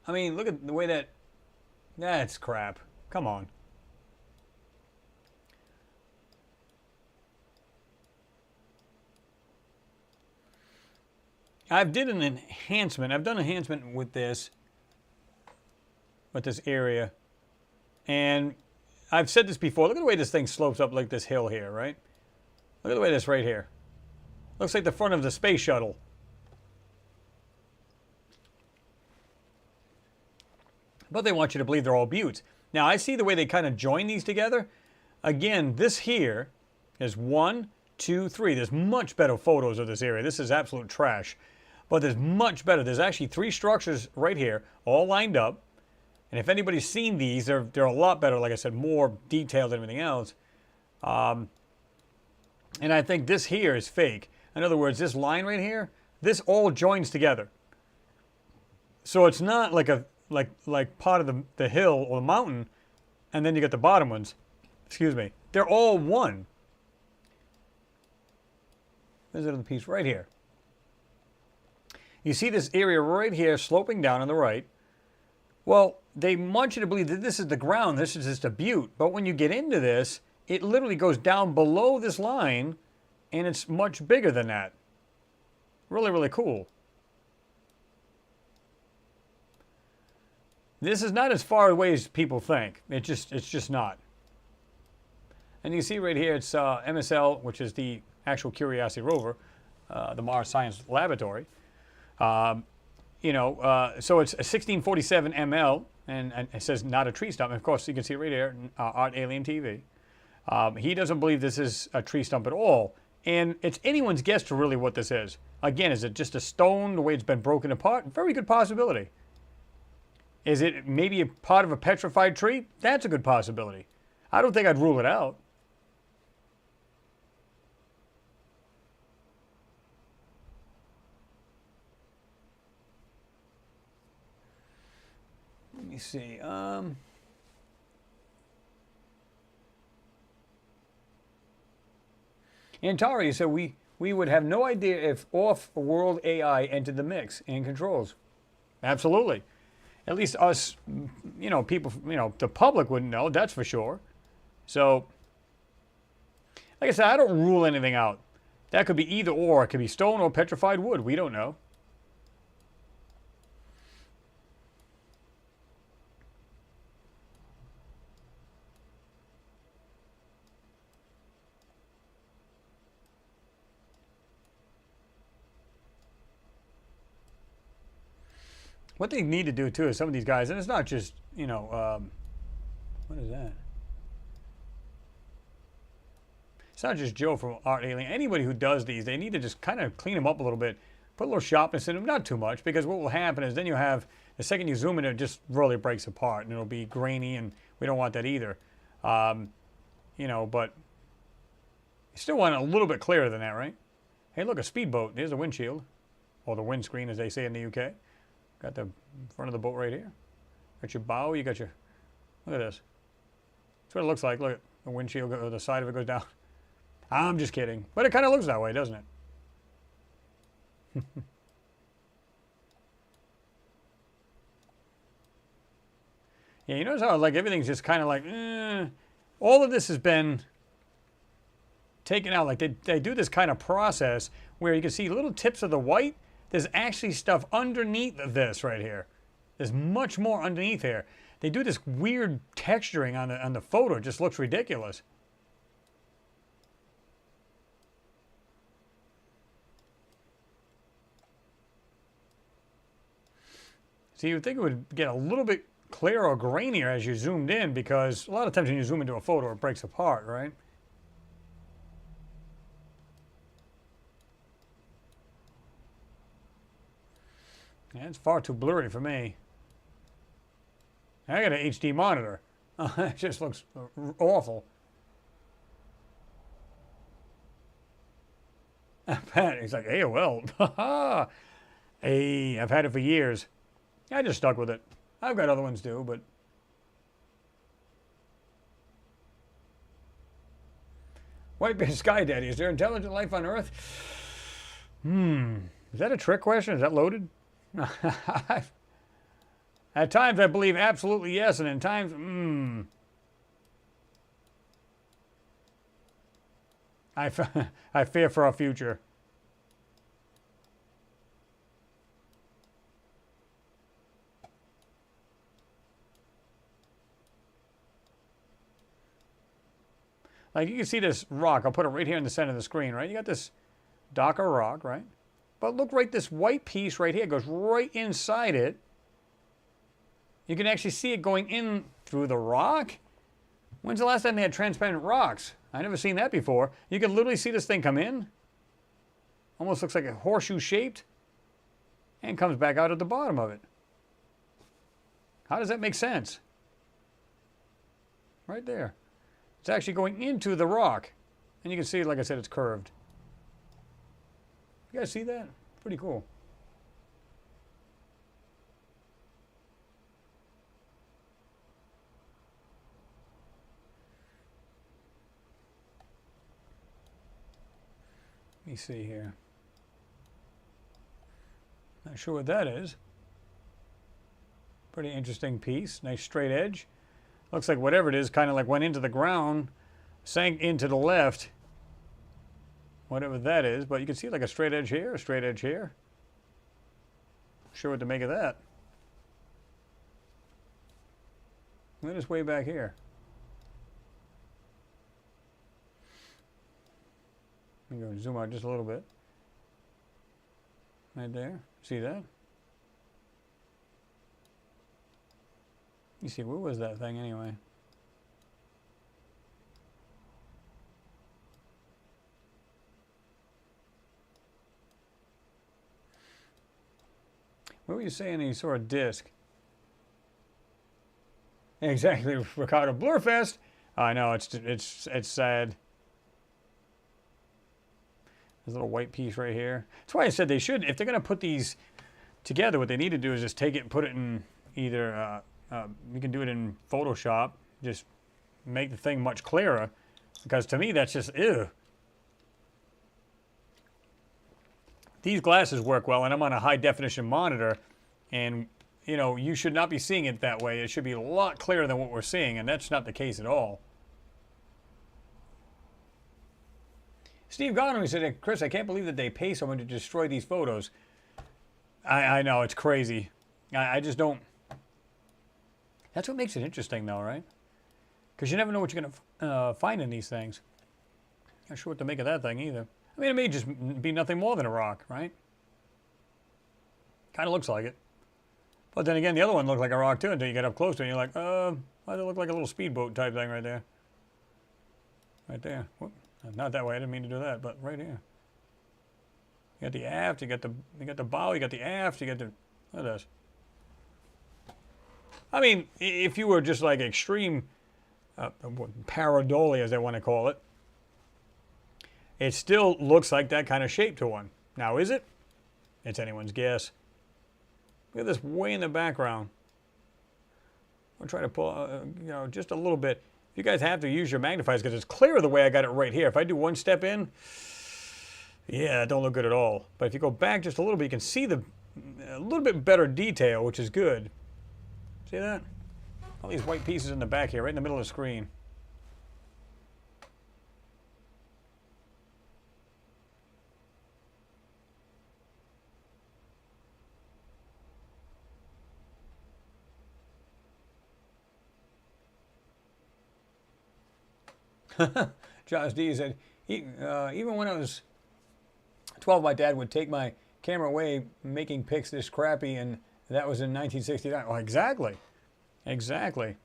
A: I mean, look at the way that... That's crap. Come on. I've did an enhancement. I've done enhancement with this area, and I've said this before. Look at the way this thing slopes up like this hill here, right? Look at the way this right here. Looks like the front of the space shuttle. But they want you to believe they're all buttes. Now, I see the way they kind of join these together. Again, this here is 1, 2, 3. There's much better photos of this area. This is absolute trash. But there's much better. There's actually 3 structures right here, all lined up. And if anybody's seen these, they're a lot better. Like I said, more detailed than everything else. And I think this here is fake. In other words, this line right here, this all joins together. So it's not like a like part of the hill or the mountain, and then you get the bottom ones. Excuse me. They're all one. There's another piece right here. You see this area right here sloping down on the right. Well, they want you to believe that this is the ground, this is just a butte. But when you get into this, it literally goes down below this line, and it's much bigger than that. Really, really cool. This is not as far away as people think. It's just not. And you see right here, it's MSL, which is the actual Curiosity rover, the Mars Science Laboratory. So it's a 1647 ml, and it says not a tree stump. And of course, you can see right here, Art Alien TV. He doesn't believe this is a tree stump at all. And it's anyone's guess to really what this is. Again, is it just a stone, the way it's been broken apart? Very good possibility. Is it maybe a part of a petrified tree? That's a good possibility. I don't think I'd rule it out. Let me see. Antari said we would have no idea if off-world AI entered the mix and controls. Absolutely. At least us, people, the public wouldn't know, that's for sure. So, like I said, I don't rule anything out. That could be either or. It could be stone or petrified wood. We don't know. What they need to do, too, is some of these guys, and it's not just, what is that? It's not just Joe from Art Alien. Anybody who does these, they need to just kind of clean them up a little bit, put a little sharpness in them, not too much, because what will happen is then you have, the second you zoom in, it just really breaks apart, and it'll be grainy, and we don't want that either. But you still want it a little bit clearer than that, right? Hey, look, a speedboat. There's a windshield, or the windscreen, as they say in the UK. Got the front of the boat right here. Got your bow, you got your, look at this. That's what it looks like. Look at the windshield, the side of it goes down. I'm just kidding. But it kind of looks that way, doesn't it? Yeah, you notice how like everything's just kind of like, all of this has been taken out. Like they do this kind of process where you can see little tips of the white. There's actually stuff underneath this right here. There's much more underneath here. They do this weird texturing on the photo. It just looks ridiculous. So you would think it would get a little bit clearer or grainier as you zoomed in, because a lot of times when you zoom into a photo, it breaks apart, right? Yeah, it's far too blurry for me. I got an HD monitor. It just looks awful. Pat, he's like, AOL. Hey, I've had it for years. I just stuck with it. I've got other ones too, but... White Bear Sky Daddy, is there intelligent life on Earth? Is that a trick question? Is that loaded? At times I believe absolutely yes, and in times, I fear for our future. Like you can see this rock, I'll put it right here in the center of the screen, right? You got this darker rock, right? But look right, this white piece right here goes right inside it. You can actually see it going in through the rock? When's the last time they had transparent rocks? I've never seen that before. You can literally see this thing come in. Almost looks like a horseshoe shaped. And comes back out at the bottom of it. How does that make sense? Right there. It's actually going into the rock. And you can see, like I said, it's curved. You guys see that? Pretty cool. Let me see here. Not sure what that is. Pretty interesting piece. Nice straight edge. Looks like whatever it is kind of like went into the ground, sank into the left. Whatever that is, but you can see like a straight edge here, a straight edge here. Not sure what to make of that. That is way back here. I'm going to zoom out just a little bit. Right there. See that? You see, where was that thing anyway? What were you saying you saw a disc? Exactly, Ricardo. Blurfest. I know, it's sad. There's a little white piece right here. That's why I said they should, if they're going to put these together, what they need to do is just take it and put it in either, you can do it in Photoshop, just make the thing much clearer, because to me that's just, ew. These glasses work well, and I'm on a high definition monitor, and you know, you should not be seeing it that way. It should be a lot clearer than what we're seeing, and that's not the case at all. Steve Garner said, Chris, I can't believe that they pay someone to destroy these photos. I know, it's crazy. I just don't. That's what makes it interesting, though, right? Because you never know what you're going to find in these things. Not sure what to make of that thing either. I mean, it may just be nothing more than a rock, right? Kind of looks like it. But then again, the other one looked like a rock, too, until you get up close to it, and you're like, why does it look like a little speedboat type thing right there? Right there. Whoop. Not that way, I didn't mean to do that, but right here. You got the aft, you got the bow, you got the aft, you got the, look at this. I mean, if you were just like extreme pareidolia, as they want to call it, it still looks like that kind of shape to one. Now, is it? It's anyone's guess. Look at this way in the background. I'll try to pull, you know, just a little bit. You guys have to use your magnifiers because it's clearer the way I got it right here. If I do one step in, yeah, it don't look good at all. But if you go back just a little bit, you can see a little bit better detail, which is good. See that? All these white pieces in the back here, right in the middle of the screen. JWST said, even when I was 12, my dad would take my camera away making pics this crappy, and that was in 1969. Well, exactly. Exactly.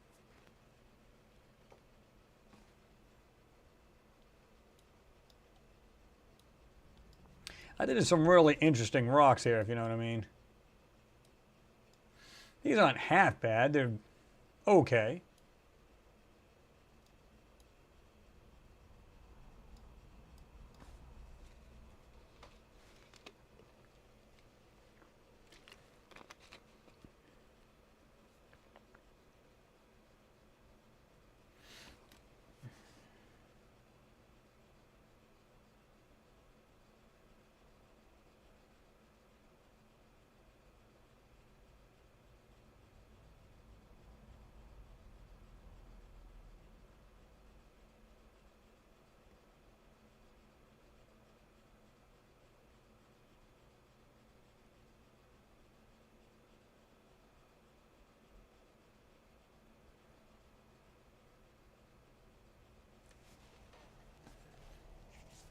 A: I think there's some really interesting rocks here, if you know what I mean. These aren't half bad. They're okay.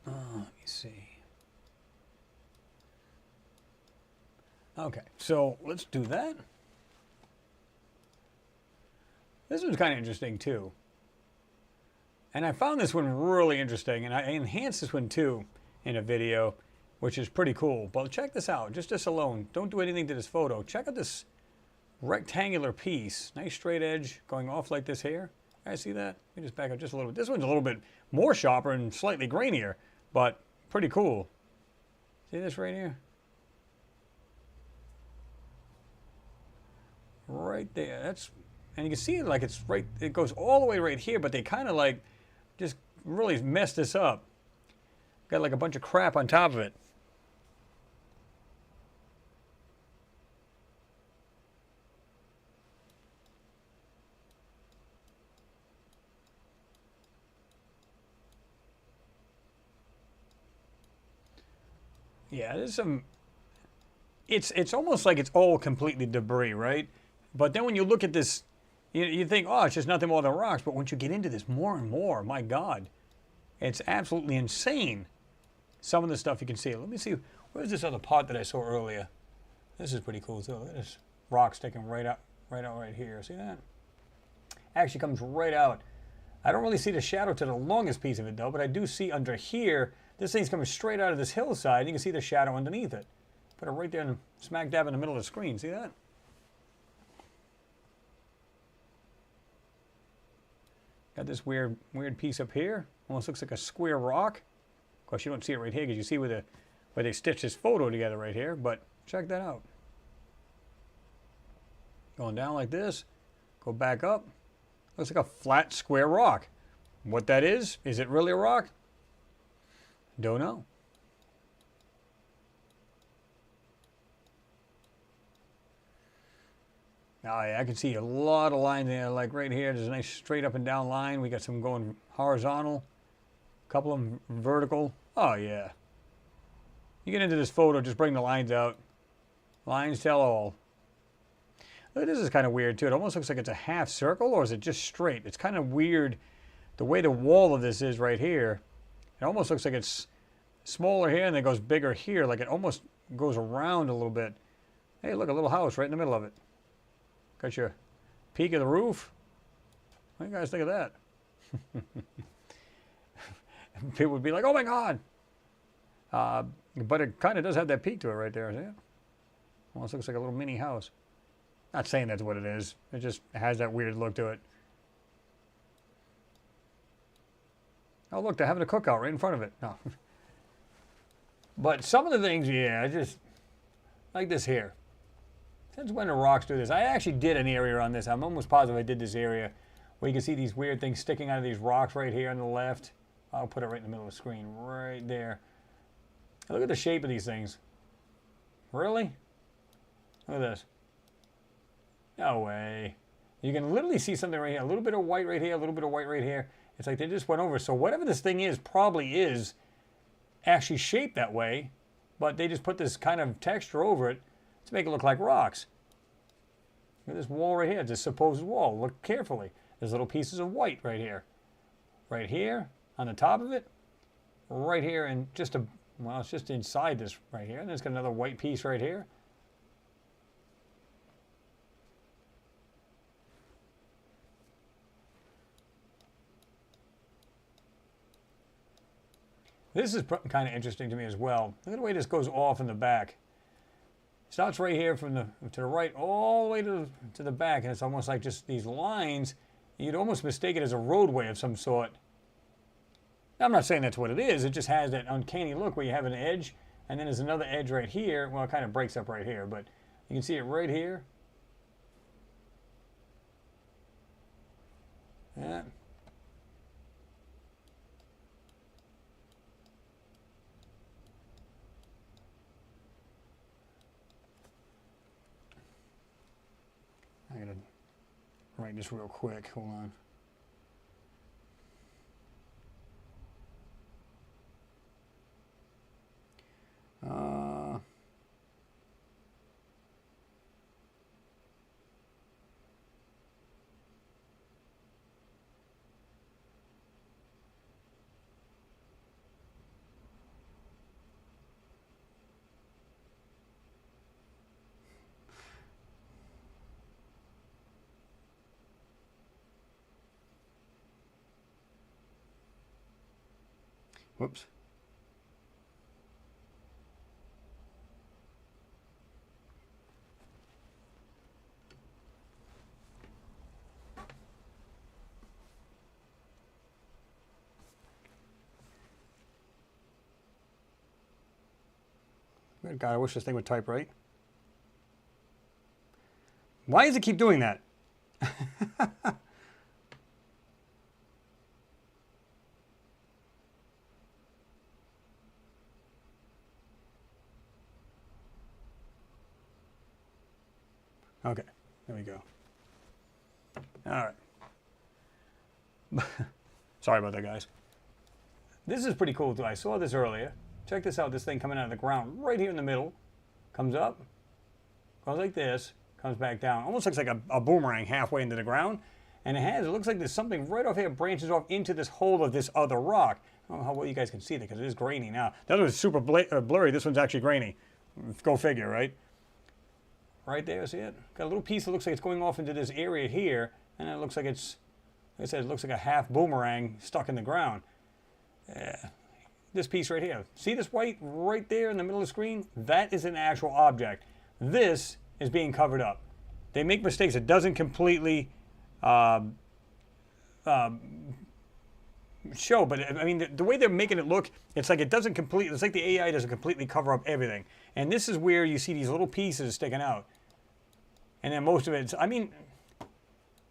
A: Let me see. Okay, so let's do that. This one's kind of interesting too. And I found this one really interesting, and I enhanced this one too in a video, which is pretty cool. But check this out, just this alone. Don't do anything to this photo. Check out this rectangular piece. Nice straight edge going off like this here. You guys see that? Let me just back up just a little bit. This one's a little bit more sharper and slightly grainier, but pretty cool. See this right here? Right there. That's, and you can see it like it's right, it goes all the way right here, but they kind of like just really messed this up. Got like a bunch of crap on top of it. Yeah, there's some, it's almost like it's all completely debris, right? But then when you look at this, you think, oh, it's just nothing more than rocks. But once you get into this more and more, my God, it's absolutely insane. Some of the stuff you can see. Let me see, where's this other part that I saw earlier? This is pretty cool too. Look at this rock sticking right out right here. See that? Actually comes right out. I don't really see the shadow to the longest piece of it though, but I do see under here, this thing's coming straight out of this hillside. You can see the shadow underneath it. Put it right there and smack dab in the middle of the screen. See that? Got this weird piece up here. Almost looks like a square rock. Of course, you don't see it right here because you see where they stitched this photo together right here. But check that out. Going down like this. Go back up. Looks like a flat square rock. What that is it really a rock? Don't know. Oh yeah, I can see a lot of lines there, like right here. There's a nice straight up and down line. We got some going horizontal, a couple of them vertical. Oh yeah. You get into this photo, just bring the lines out. Lines tell all. Look, this is kind of weird too. It almost looks like it's a half circle, or is it just straight? It's kind of weird the way the wall of this is right here. It almost looks like it's smaller here and then goes bigger here, like it almost goes around a little bit. Hey, look, a little house right in the middle of it. Got your peak of the roof. What do you guys think of that? People would be like, oh my God. But it kind of does have that peak to it right there. See it? Almost looks like a little mini house. Not saying that's what it is. It just has that weird look to it. Oh, look, they're having a cookout right in front of it. No. But some of the things, yeah, just like this here. Since when do rocks do this? I actually did an area on this. I'm almost positive I did this area where you can see these weird things sticking out of these rocks right here on the left. I'll put it right in the middle of the screen, right there. Look at the shape of these things. Really? Look at this. No way. You can literally see something right here. A little bit of white right here, a little bit of white right here. It's like they just went over. So whatever this thing is probably is actually shaped that way, but they just put this kind of texture over it to make it look like rocks. Look at this wall right here, this supposed wall. Look carefully. There's little pieces of white right here. Right here, on the top of it. Right here, and just a, well, it's just inside this right here. And it's got another white piece right here. This is kind of interesting to me as well. Look at the way this goes off in the back. Starts right here from to the right all the way to the back, and it's almost like just these lines. You'd almost mistake it as a roadway of some sort. Now, I'm not saying that's what it is. It just has that uncanny look where you have an edge, and then there's another edge right here. Well, it kind of breaks up right here, but you can see it right here. Yeah. I gotta write this real quick. Hold on. Whoops. Good God, I wish this thing would type right. Why does it keep doing that? Okay, there we go. All right. Sorry about that, guys. This is pretty cool, too. I saw this earlier. Check this out, this thing coming out of the ground right here in the middle. Comes up, goes like this, comes back down. Almost looks like a boomerang halfway into the ground. And it looks like there's something right off here, branches off into this hole of this other rock. I don't know how well you guys can see that because it is grainy now. The other one's super blurry. This one's actually grainy. Go figure, right? Right there, see it? Got a little piece that looks like it's going off into this area here. And it looks like it's, like I said, it looks like a half boomerang stuck in the ground. This piece right here. See this white right there in the middle of the screen? That is an actual object. This is being covered up. They make mistakes. It doesn't completely show, but I mean, the way they're making it look, it's like it doesn't completely, it's like the AI doesn't completely cover up everything. And this is where you see these little pieces sticking out. And then most of it's, I mean,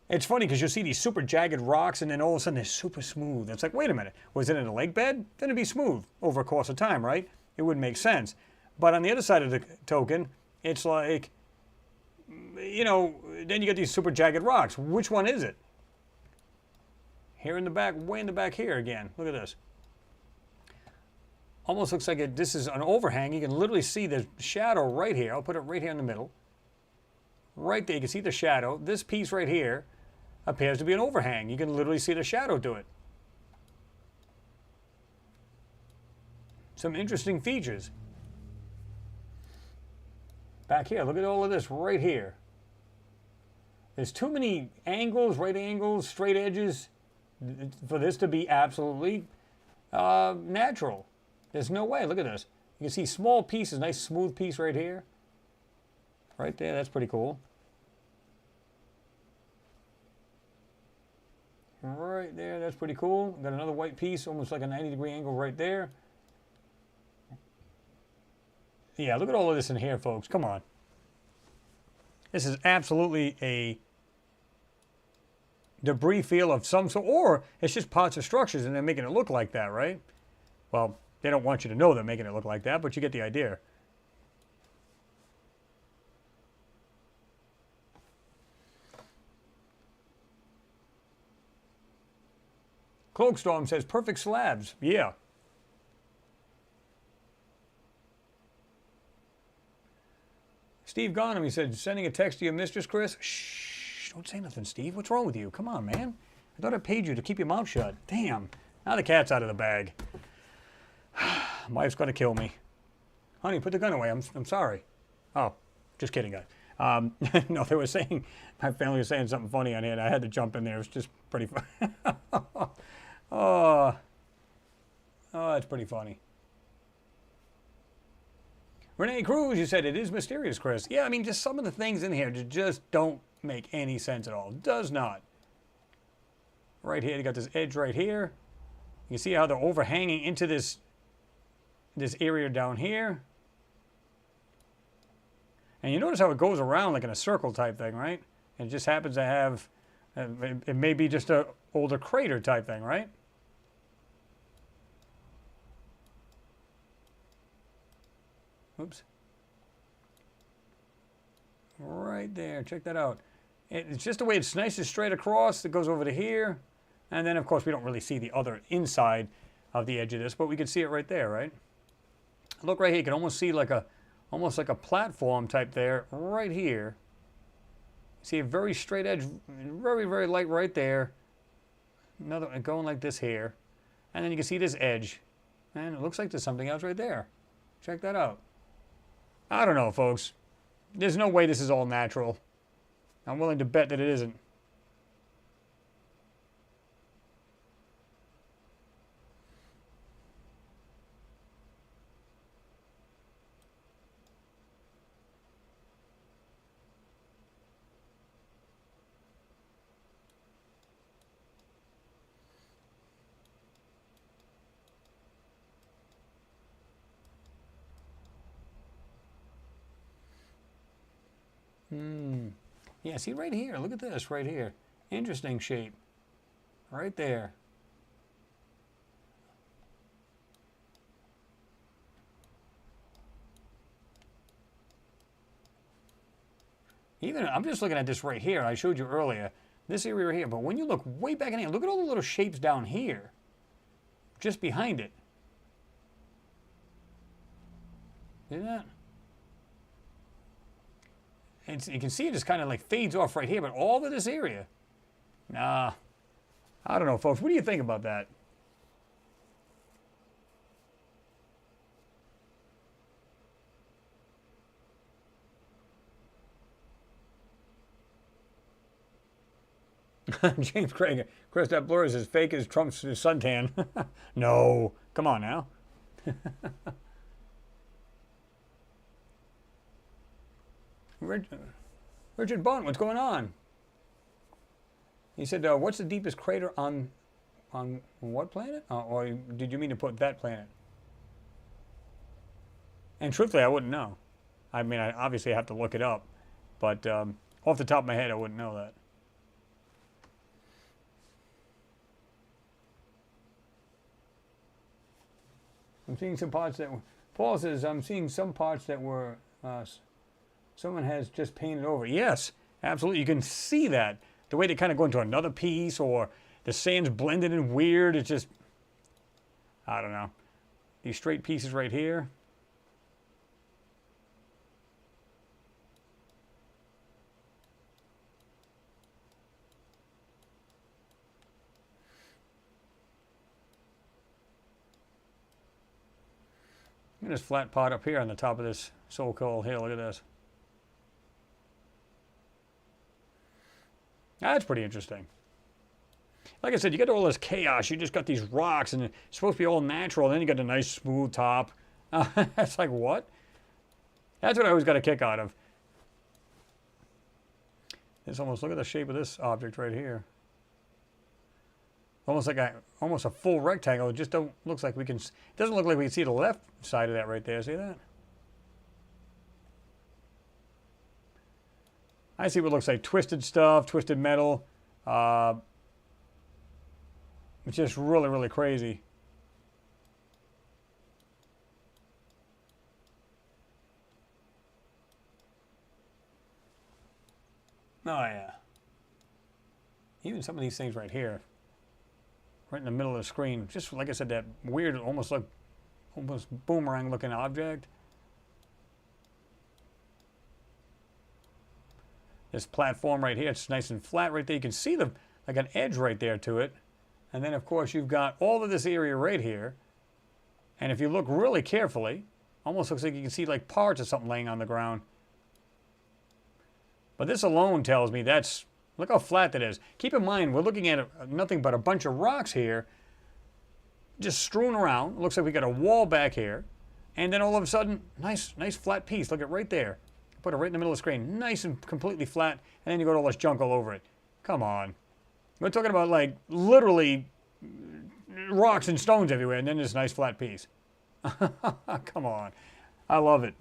A: it's funny because you'll see these super jagged rocks and then all of a sudden they're super smooth. It's like, wait a minute, was it in a lake bed? Then it'd be smooth over a course of time, right? It wouldn't make sense. But on the other side of the token, it's like, you know, then you got these super jagged rocks. Which one is it? Here in the back, way in the back here again. Look at this. Almost looks like this is an overhang. You can literally see the shadow right here. I'll put it right here in the middle. Right there, you can see the shadow. This piece right here appears to be an overhang. You can literally see the shadow to it. Some interesting features. Back here, look at all of this right here. There's too many angles, right angles, straight edges for this to be absolutely natural. There's no way. Look at this. You can see small pieces, nice smooth piece right here. Right there, that's pretty cool. Right there, that's pretty cool. Got another white piece, almost like a 90-degree angle right there. Yeah, look at all of this in here, folks. Come on. This is absolutely a debris field of some sort, or it's just parts of structures and they're making it look like that, right? Well, they don't want you to know they're making it look like that, but you get the idea. Cloakstorm says, perfect slabs. Yeah. Steve Garnham, he said, sending a text to your mistress, Chris. Shh, don't say nothing, Steve. What's wrong with you? Come on, man. I thought I paid you to keep your mouth shut. Damn. Now the cat's out of the bag. Wife's going to kill me. Honey, put the gun away. I'm sorry. Oh, just kidding, guys. No, they were saying, my family was saying something funny on here, and I had to jump in there. It was just pretty funny. Oh, that's pretty funny. Renee Cruz, you said it is mysterious, Chris. Yeah, I mean, just some of the things in here just don't make any sense at all. Does not. Right here, you got this edge right here. You can see how they're overhanging into this area down here. And you notice how it goes around like in a circle type thing, right? It just happens to have, it may be just a older crater type thing, right? Oops. Right there, check that out. It's just the way it's nice and straight across. It goes over to here. And then, of course, we don't really see the other inside of the edge of this, but we can see it right there, right? Look right here. You can almost see like almost like a platform type there, right here. See a very straight edge, very, very light right there. Another one going like this here. And then you can see this edge. And it looks like there's something else right there. Check that out. I don't know, folks. There's no way this is all natural. I'm willing to bet that it isn't. Yeah, see right here. Look at this right here. Interesting shape. Right there. Even, I'm just looking at this right here. I showed you earlier. This area right here. But when you look way back in here, look at all the little shapes down here. Just behind it. See that? You can see it just kind of like fades off right here, but all of this area. Nah. I don't know, folks. What do you think about that? James Craig, Chris, that blur is as fake as Trump's suntan. No, come on now. Richard Bond, what's going on? He said, what's the deepest crater on what planet? Or did you mean to put that planet? And truthfully, I wouldn't know. I mean, I obviously have to look it up. But off the top of my head, I wouldn't know that. I'm seeing some parts that were... Paul says, I'm seeing some parts that were... someone has just painted over. Yes, absolutely. You can see that. The way they kind of go into another piece, or the sand's blended in weird. It's just... I don't know. These straight pieces right here. Look at this flat pot up here on the top of this so-called hill. Look at this. That's pretty interesting. Like I said, you got all this chaos. You just got these rocks, and it's supposed to be all natural. And then you got a nice smooth top. It's like, what? That's what I always got a kick out of. It's almost, look at the shape of this object right here. Almost like almost a full rectangle. It just looks like we can. It doesn't look like we can see the left side of that right there. See that? I see what looks like twisted stuff, twisted metal. It's just really, really crazy. Oh yeah. Even some of these things right here. Right in the middle of the screen. Just like I said, that weird, almost boomerang looking object. This platform right here, it's nice and flat right there. You can see like an edge right there to it. And then of course you've got all of this area right here. And if you look really carefully, almost looks like you can see like parts of something laying on the ground. But this alone tells me look how flat that is. Keep in mind, we're looking at nothing but a bunch of rocks here, just strewn around. It looks like we got a wall back here. And then all of a sudden, nice flat piece. Look at right there. Put it right in the middle of the screen. Nice and completely flat. And then you got all this junk all over it. Come on. We're talking about like literally rocks and stones everywhere. And then this nice flat piece. Come on. I love it.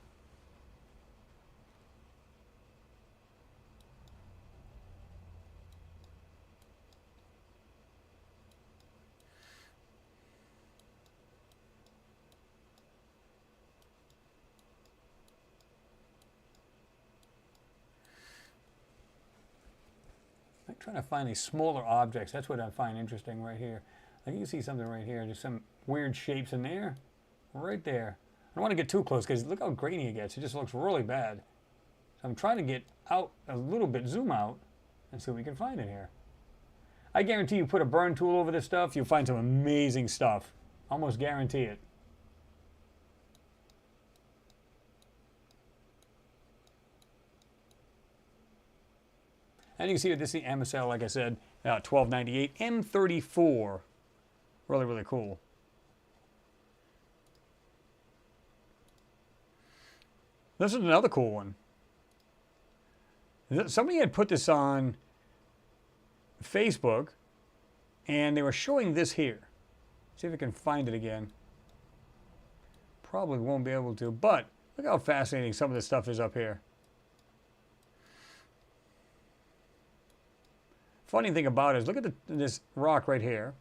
A: I'm trying to find these smaller objects. That's what I find interesting right here. Like you can see something right here. There's some weird shapes in there. Right there. I don't want to get too close because look how grainy it gets. It just looks really bad. So I'm trying to get out a little bit, zoom out, and see what we can find in here. I guarantee you put a burn tool over this stuff, you'll find some amazing stuff. Almost guarantee it. And you can see that this is the MSL, like I said, 1298 M34. Really, really cool. This is another cool one. Somebody had put this on Facebook, and they were showing this here. See if I can find it again. Probably won't be able to, but look how fascinating some of this stuff is up here. funny thing about it is, look at this rock right here.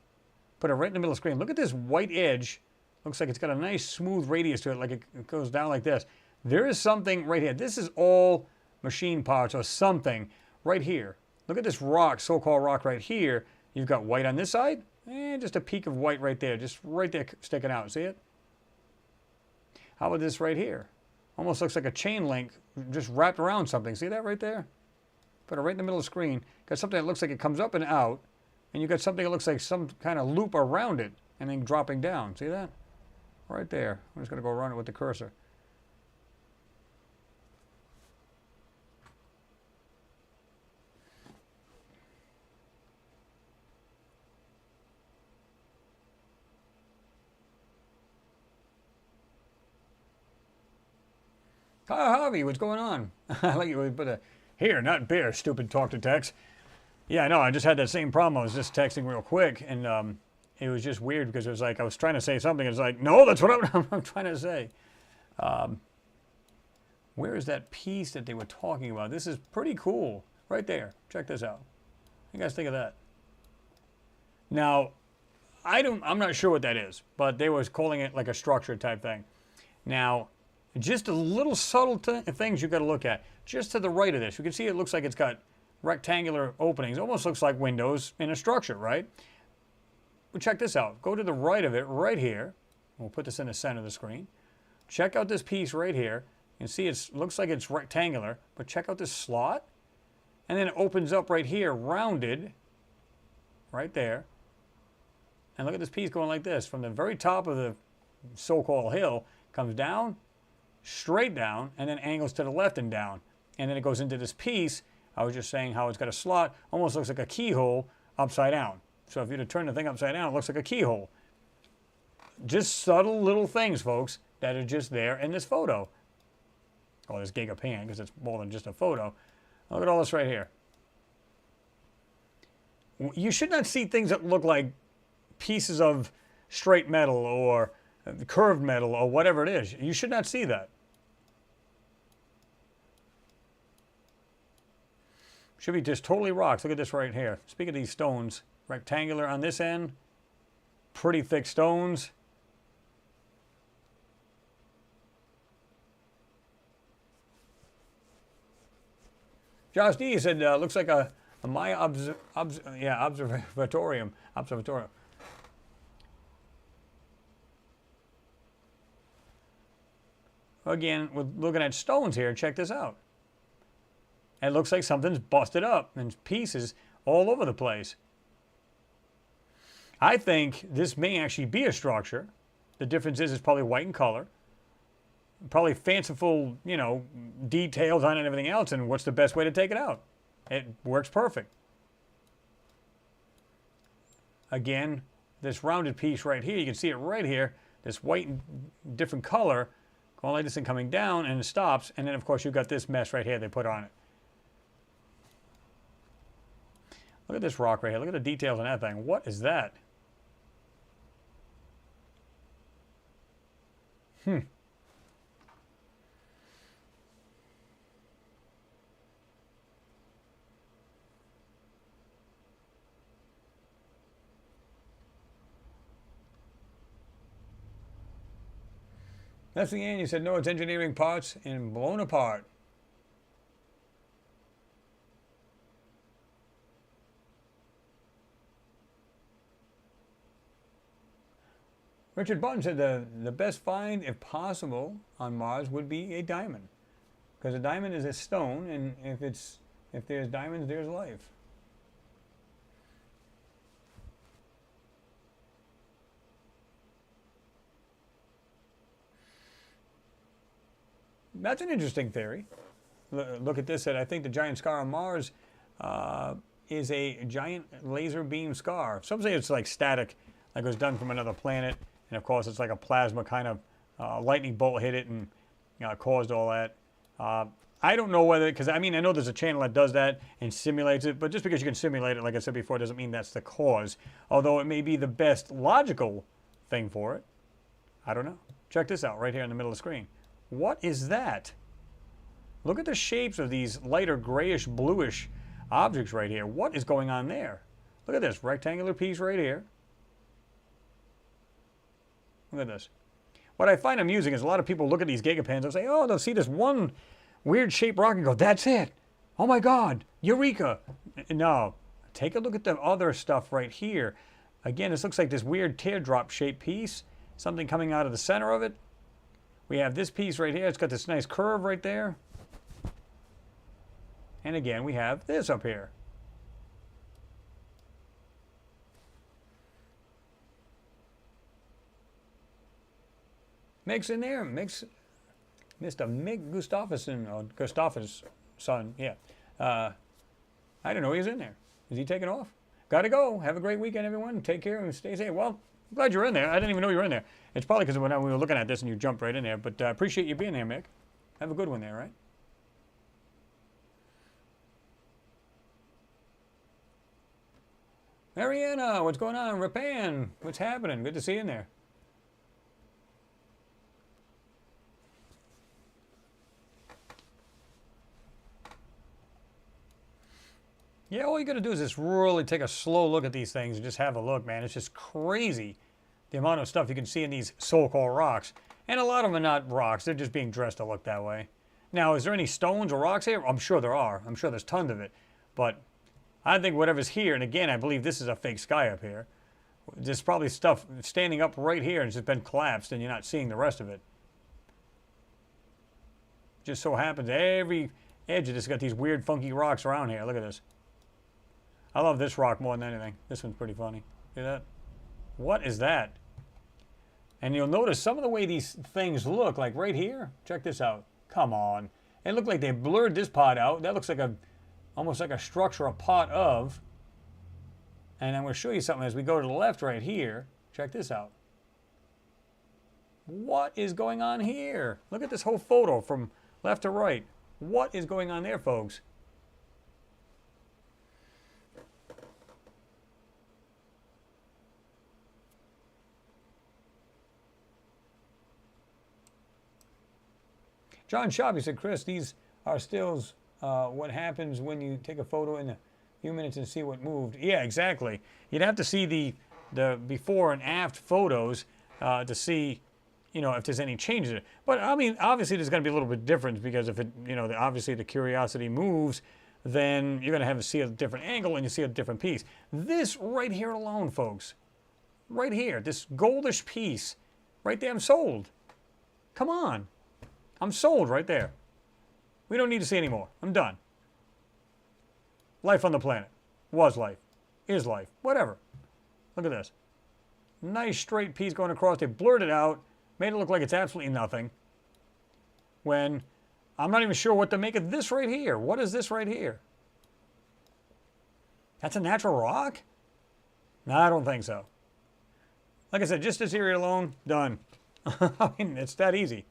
A: Put it right in the middle of the screen. Look at this white edge. Looks like it's got a nice smooth radius to it, like it goes down like this. There is something right here. This is all machine parts or something right here. Look at this rock, so-called rock right here. You've got white on this side, and just a peak of white right there, just right there sticking out. See it? How about this right here? Almost looks like a chain link just wrapped around something. See that right there? Put it right in the middle of the screen. Got something that looks like it comes up and out, and you've got something that looks like some kind of loop around it, and then dropping down. See that? Right there. I'm just going to go around it with the cursor. Hi, Harvey, what's going on? I like you put a here, not beer, stupid talk to text. Yeah, I know, I just had that same problem. I was just texting real quick, and it was just weird because it was like I was trying to say something. It's like, no, that's what I'm trying to say. Where is that piece that they were talking about? This is pretty cool. Right there. Check this out. You guys think of that? Now, I'm not sure what that is, but they was calling it like a structure type thing. Now, just a little subtle things you got to look at. Just to the right of this, you can see it looks like it's got rectangular openings. Almost looks like windows in a structure, right? But check this out. Go to the right of it, right here. We'll put this in the center of the screen. Check out this piece right here. You can see it looks like it's rectangular, but check out this slot. And then it opens up right here, rounded, right there. And look at this piece going like this. From the very top of the so-called hill, comes down, straight down, and then angles to the left and down. And then it goes into this piece. I was just saying how it's got a slot, almost looks like a keyhole upside down. So if you were to turn the thing upside down, it looks like a keyhole. Just subtle little things, folks, that are just there in this photo. Or this gigapan, because it's more than just a photo. Look at all this right here. You should not see things that look like pieces of straight metal or curved metal or whatever it is. You should not see that. Should be just totally rocks. Look at this right here. Speaking of these stones, rectangular on this end, pretty thick stones. Josh D said, looks like a Maya observatorium. Again, we're looking at stones here. Check this out. It looks like something's busted up in pieces all over the place. I think this may actually be a structure. The difference is it's probably white in color. Probably fanciful, you know, details on it and everything else, and what's the best way to take it out? It works perfect. Again, this rounded piece right here, you can see it right here, this white and different color, going like this and coming down, and it stops, and then of course you've got this mesh right here they put on it. Look at this rock right here. Look at the details on that thing. What is that? That's the end. You said, no, it's engineering parts and blown apart. Richard Button said the best find, if possible, on Mars would be a diamond. Because a diamond is a stone, and if there's diamonds, there's life. That's an interesting theory. Look at this. I think the giant scar on Mars is a giant laser beam scar. Some say it's like static, like it was done from another planet. And of course, it's like a plasma kind of lightning bolt hit it and caused all that. I don't know whether, because I mean, I know there's a channel that does that and simulates it, but just because you can simulate it, like I said before, doesn't mean that's the cause. Although it may be the best logical thing for it. I don't know. Check this out right here in the middle of the screen. What is that? Look at the shapes of these lighter grayish, bluish objects right here. What is going on there? Look at this rectangular piece right here. Look at this. What I find amusing is a lot of people look at these gigapans and say, oh, they'll see this one weird shaped rock and go, that's it. Oh my God, Eureka. No, take a look at the other stuff right here. Again, this looks like this weird teardrop shaped piece. Something coming out of the center of it. We have this piece right here. It's got this nice curve right there. And again, we have this up here. Mick's in there. Mr. Mick Gustafsson, or Gustafs's son, yeah. I didn't know he was in there. Is he taking off? Gotta go. Have a great weekend, everyone. Take care and stay safe. Well, I'm glad you're in there. I didn't even know you were in there. It's probably because when we were looking at this and you jumped right in there, but I appreciate you being there, Mick. Have a good one there, right? Mariana, what's going on? Rapan, what's happening? Good to see you in there. Yeah, all you got to do is just really take a slow look at these things and just have a look, man. It's just crazy the amount of stuff you can see in these so-called rocks. And a lot of them are not rocks. They're just being dressed to look that way. Now, is there any stones or rocks here? I'm sure there are. I'm sure there's tons of it. But I think whatever's here, and again, I believe this is a fake sky up here. There's probably stuff standing up right here and it's just been collapsed and you're not seeing the rest of it. Just so happens every edge of this got these weird, funky rocks around here. Look at this. I love this rock more than anything. This one's pretty funny. See that? What is that? And you'll notice some of the way these things look, like right here. Check this out. Come on. It looked like they blurred this part out. That looks like almost like a structure, a part of. And I'm going to show you something as we go to the left right here. Check this out. What is going on here? Look at this whole photo from left to right. What is going on there, folks? John Schaub, said, Chris, these are stills. What happens when you take a photo in a few minutes and see what moved? Yeah, exactly. You'd have to see the before and after photos to see, you know, if there's any changes. But I mean, obviously there's going to be a little bit different because if it, you know, obviously the Curiosity moves, then you're going to have to see a different angle and you see a different piece. This right here alone, folks, right here, this goldish piece, right there, I'm sold. Come on. I'm sold right there. We don't need to see any more. I'm done. Life on the planet. Was life. Is life. Whatever. Look at this. Nice straight piece going across. They blurred it out. Made it look like it's absolutely nothing. When I'm not even sure what to make of this right here. What is this right here? That's a natural rock? No, I don't think so. Like I said, just this area alone, done. I mean, it's that easy.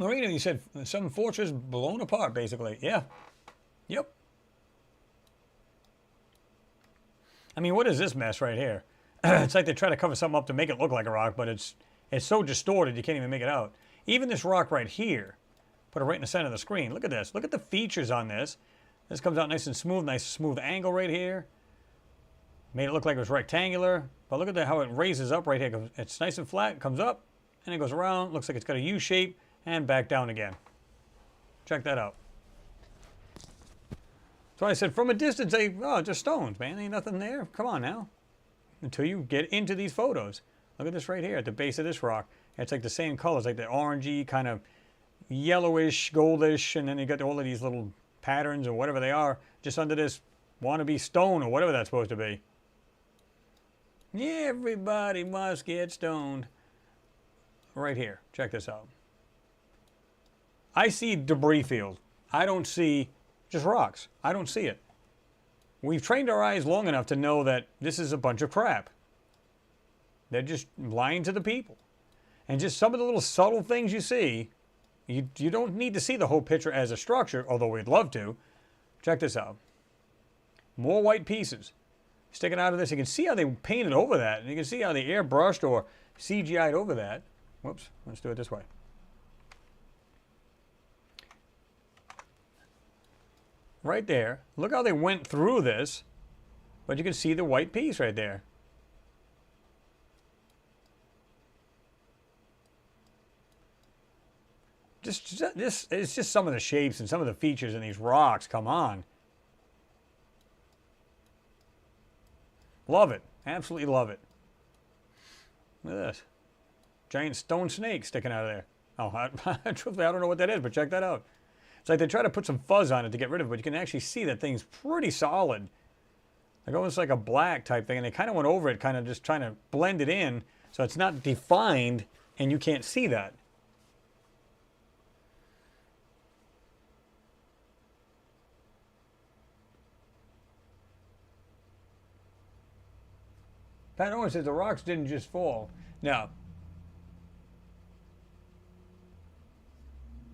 A: Marina, you said some fortress blown apart, basically. Yeah. Yep. I mean, what is this mess right here? It's like they try to cover something up to make it look like a rock, but it's so distorted you can't even make it out. Even this rock right here, put it right in the center of the screen. Look at this. Look at the features on this. This comes out nice and smooth, nice smooth angle right here. Made it look like it was rectangular, but look at how it raises up right here. It's nice and flat, it comes up, and it goes around. Looks like it's got a U shape. And back down again. Check that out. So I said, from a distance, oh, just stones, man. Ain't nothing there. Come on now. Until you get into these photos. Look at this right here at the base of this rock. It's like the same colors, like the orangey, kind of yellowish, goldish, and then you got all of these little patterns or whatever they are just under this wannabe stone or whatever that's supposed to be. Everybody must get stoned. Right here. Check this out. I see debris field. I don't see just rocks. I don't see it. We've trained our eyes long enough to know that this is a bunch of crap. They're just lying to the people. And just some of the little subtle things you see, you don't need to see the whole picture as a structure, although we'd love to. Check this out. More white pieces sticking out of this. You can see how they painted over that. And you can see how they airbrushed or CGI'd over that. Whoops, let's do it this way. Right there. Look how they went through this, but you can see the white piece right there. It's just some of the shapes and some of the features in these rocks. Come on. Love it. Absolutely love it. Look at this. Giant stone snake sticking out of there. Oh, truthfully, I don't know what that is, but check that out. It's like they try to put some fuzz on it to get rid of it, but you can actually see that thing's pretty solid. Like almost like a black type thing, and they kind of went over it, kind of just trying to blend it in so it's not defined and you can't see that. Pat Owen says the rocks didn't just fall. Now,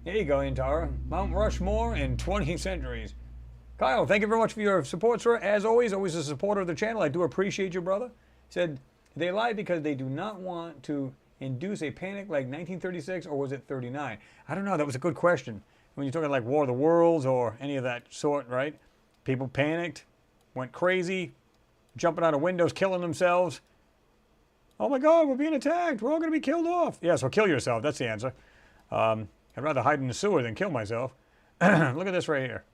A: there you go, Intara. Mount Rushmore in 20 centuries. Kyle, thank you very much for your support, sir. As always a supporter of the channel. I do appreciate you, brother. Said, they lied because they do not want to induce a panic like 1936, or was it 39? I don't know. That was a good question. When you're talking like War of the Worlds or any of that sort, right? People panicked, went crazy, jumping out of windows, killing themselves. Oh my God, we're being attacked. We're all going to be killed off. Yeah, so kill yourself. That's the answer. I'd rather hide in the sewer than kill myself. Look at this right here.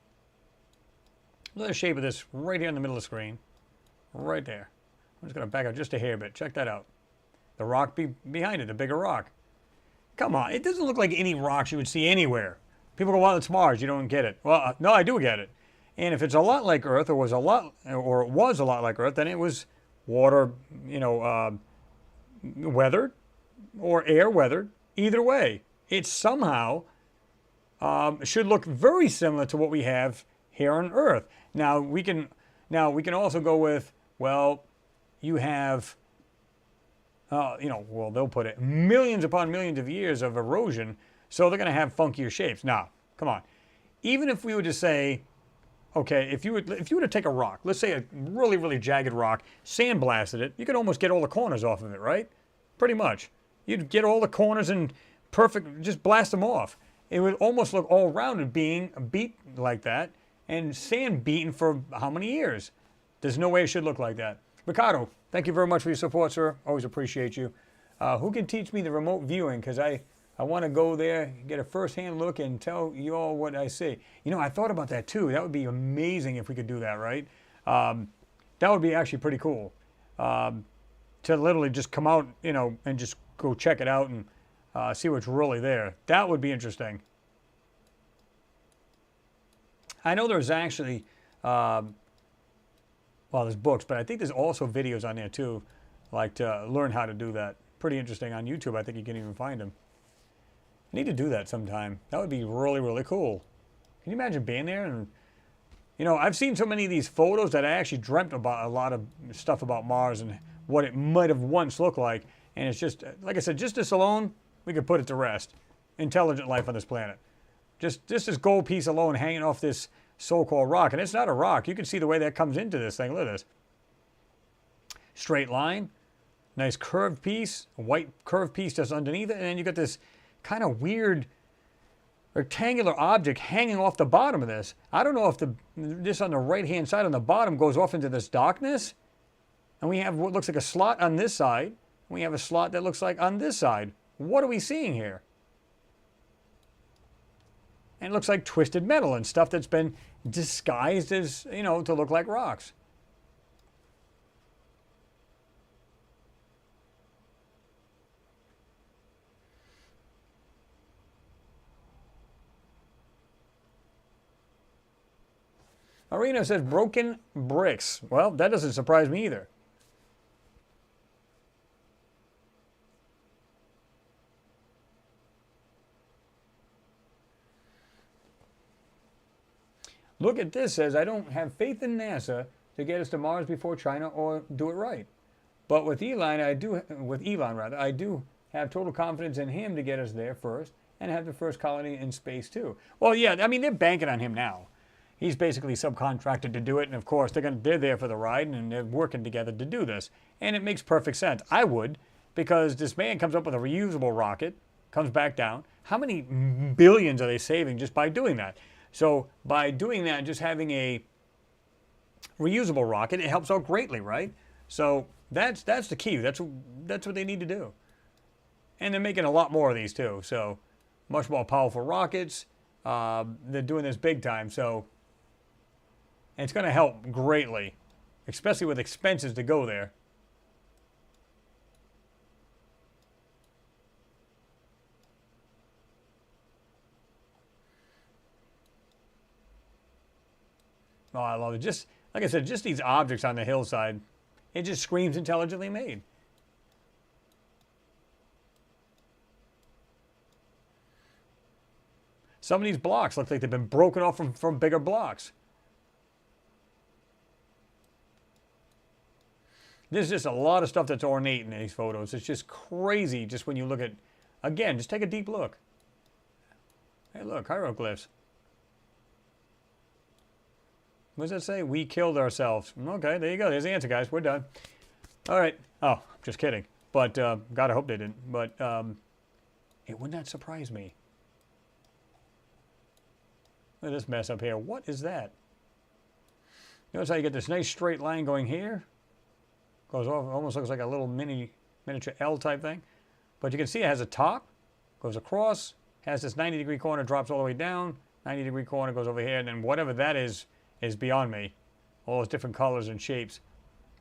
A: Look at the shape of this right here in the middle of the screen. Right there. I'm just going to back up just a hair bit. Check that out. The rock behind it, the bigger rock. Come on. It doesn't look like any rocks you would see anywhere. People go, well, it's Mars. You don't get it. Well, no, I do get it. And if it's a lot like Earth, or was a lot like Earth, then it was water, weathered, or air weathered. Either way, it somehow should look very similar to what we have here on Earth. Now we can also go with, well, you have, well, they'll put it millions upon millions of years of erosion, so they're going to have funkier shapes. Now, come on, even if we were to say, okay, if you were to take a rock, let's say a really, really jagged rock, sandblasted it, you could almost get all the corners off of it, right? Pretty much. You'd get all the corners and just blast them off. It would almost look all rounded being beat like that, and sand beaten for how many years? There's no way it should look like that. Ricardo, thank you very much for your support, sir. Always appreciate you. Who can teach me the remote viewing? Because I want to go there, get a first-hand look, and tell you all what I see. I thought about that too. That would be amazing if we could do that, right? That would be actually pretty cool. To literally just come out, and just go check it out and see what's really there. That would be interesting. I know there's actually, well, there's books, but I think there's also videos on there too, like to learn how to do that. Pretty interesting on YouTube. I think you can even find them. I need to do that sometime. That would be really, really cool. Can you imagine being there? And, I've seen so many of these photos that I actually dreamt about a lot of stuff about Mars and what it might have once looked like. And it's just, like I said, just this alone, we could put it to rest. Intelligent life on this planet. Just this gold piece alone hanging off this so-called rock. And it's not a rock. You can see the way that comes into this thing. Look at this. Straight line. Nice curved piece. A white curved piece just underneath it. And then you got this kind of weird rectangular object hanging off the bottom of this. I don't know if this on the right-hand side on the bottom goes off into this darkness. And we have what looks like a slot on this side. We have a slot that looks like on this side. What are we seeing here? And it looks like twisted metal and stuff that's been disguised as, to look like rocks. Arena says broken bricks. Well, that doesn't surprise me either. Look at this, says, I don't have faith in NASA to get us to Mars before China or do it right. But with Elon, I do have total confidence in him to get us there first and have the first colony in space too. Well, yeah, I mean, they're banking on him now. He's basically subcontracted to do it, and of course, they're there for the ride, and they're working together to do this. And it makes perfect sense. I would, because this man comes up with a reusable rocket, comes back down. How many billions are they saving just by doing that? So by doing that, just having a reusable rocket, it helps out greatly, right? So that's the key. That's what they need to do. And they're making a lot more of these too. So much more powerful rockets. They're doing this big time. So and it's going to help greatly, especially with expenses to go there. Oh, I love it. Just like I said, just these objects on the hillside, it just screams intelligently made. Some of these blocks look like they've been broken off from bigger blocks. There's just a lot of stuff that's ornate in these photos. It's just crazy just when you look at, again, just take a deep look. Hey, look, hieroglyphs. What does that say? We killed ourselves. Okay, there you go. There's the answer, guys. We're done. All right. Oh, just kidding. But, God, I hope they didn't. But it would not surprise me. Look at this mess up here. What is that? Notice how you get this nice straight line going here? Goes off, almost looks like a little miniature L type thing. But you can see it has a top, goes across, has this 90-degree corner, drops all the way down, 90-degree corner goes over here, and then whatever that is beyond me. All those different colors and shapes.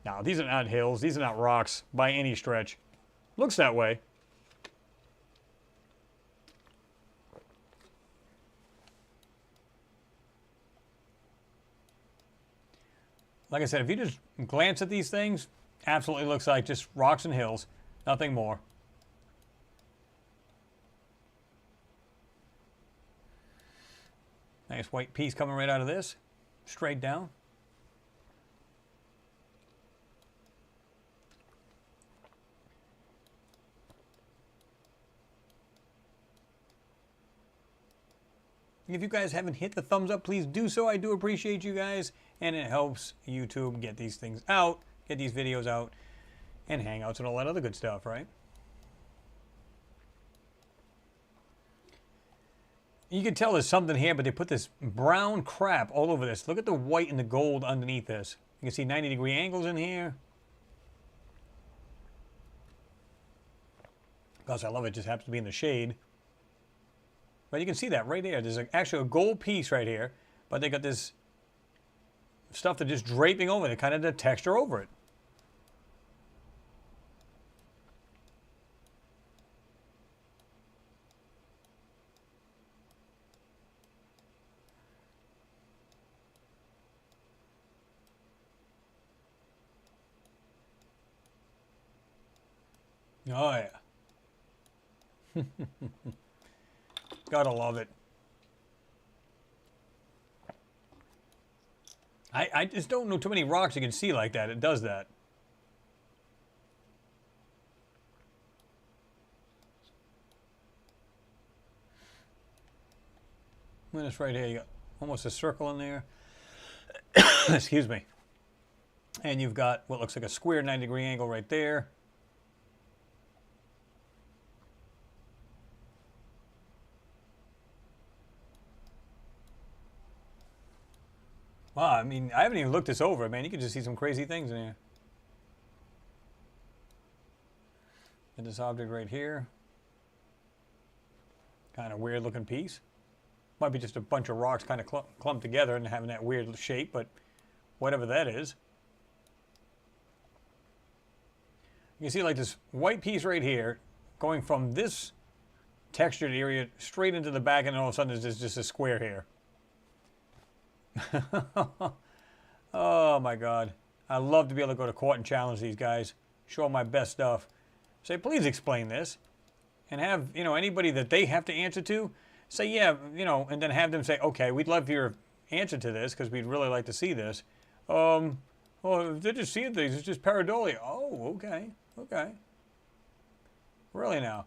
A: Now, these are not hills, these are not rocks by any stretch. Looks that way. Like I said, if you just glance at these things, absolutely looks like just rocks and hills, nothing more. Nice white piece coming right out of this, straight down. If you guys haven't hit the thumbs up, please do so. I do appreciate you guys, and it helps YouTube get these things out, get these videos out, and Hangouts and all that other good stuff, right? You can tell there's something here, but they put this brown crap all over this. Look at the white and the gold underneath this. You can see 90-degree angles in here. Gosh, I love it. It just happens to be in the shade. But you can see that right there. There's actually a gold piece right here, but they got this stuff that's just draping over it, kind of the texture over it. Oh, yeah. Gotta love it. I just don't know too many rocks you can see like that. It does that. And this right here, you got almost a circle in there. Excuse me. And you've got what looks like a square 90-degree angle right there. Wow, I mean, I haven't even looked this over, man. You can just see some crazy things in here. And this object right here. Kind of weird looking piece. Might be just a bunch of rocks kind of clumped together and having that weird shape, but whatever that is. You can see like this white piece right here going from this textured area straight into the back, and then all of a sudden there's just a square here. Oh my God. I love to be able to go to court and challenge these guys. Show them my best stuff. Say, please explain this. And have, you know, anybody that they have to answer to, say, yeah, you know, and then have them say, okay, we'd love your answer to this because we'd really like to see this. Well, they're just seeing things. It's just pareidolia. Oh, okay. Okay. Really now?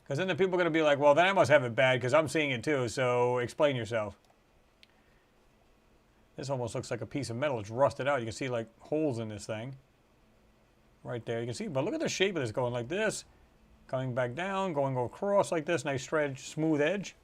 A: Because then the people are going to be like, well, then I must have it bad because I'm seeing it too, so explain yourself. This almost looks like a piece of metal. It's rusted out. You can see like holes in this thing. right there. You can see, but look at the shape of this going like this, coming back down, going across like this, nice stretch, smooth edge.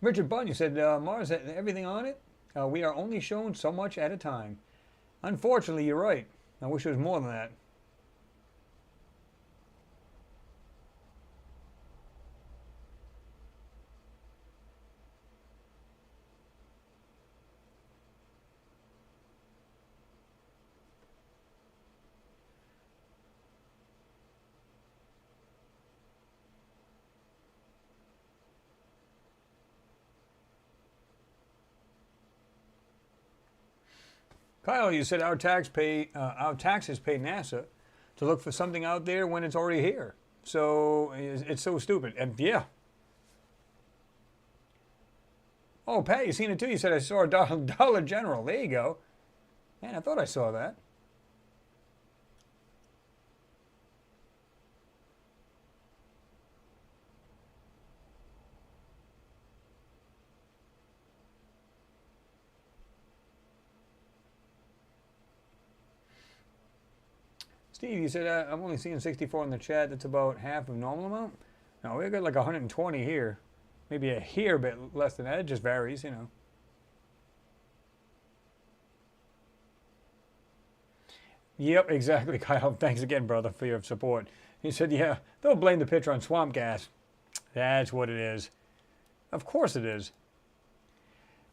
A: Richard Bunn, you said Mars had everything on it. We are only shown so much at a time. Unfortunately, you're right. I wish it was more than that. Kyle, you said our taxes pay NASA to look for something out there when it's already here. So it's so stupid. And yeah. Oh, Pat, you seen it too? You said I saw a Dollar General. There you go. Man, I thought I saw that. Steve, you said I'm only seeing 64 in the chat. That's about half of normal amount. No, we got like 120 here. Maybe a hair bit less than that. It just varies, you know. Yep, exactly, Kyle. Thanks again, brother, for your support. He said, yeah, they'll blame the picture on swamp gas. That's what it is. Of course it is.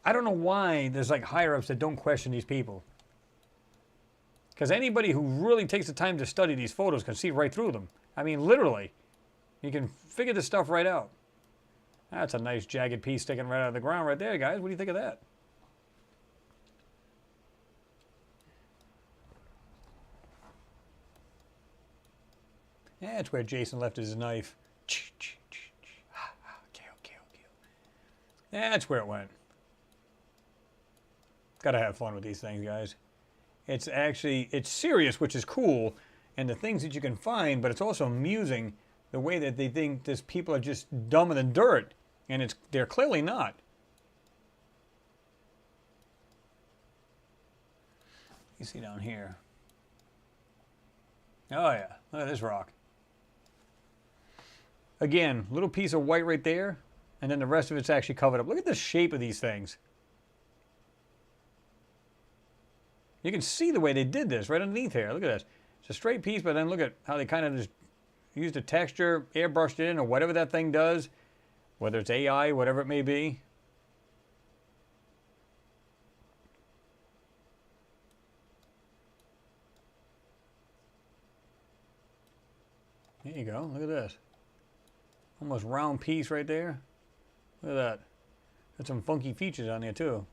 A: I don't know why there's like higher-ups that don't question these people. Because anybody who really takes the time to study these photos can see right through them. I mean, literally. You can figure this stuff right out. That's a nice jagged piece sticking right out of the ground right there, guys. What do you think of that? Yeah, that's where Jason left his knife. Okay. That's where it went. Gotta have fun with these things, guys. It's serious, which is cool, and the things that you can find, but it's also amusing the way that they think these people are just dumber than dirt, and they're clearly not. You see down here. Oh yeah, look at this rock. Again, little piece of white right there, and then the rest of it's actually covered up. Look at the shape of these things. You can see the way they did this right underneath here. Look at this. It's a straight piece, but then look at how they kind of just used a texture, airbrushed it in, or whatever that thing does, whether it's AI, whatever it may be. There you go. Look at this. Almost round piece right there. Look at that. Got some funky features on there too.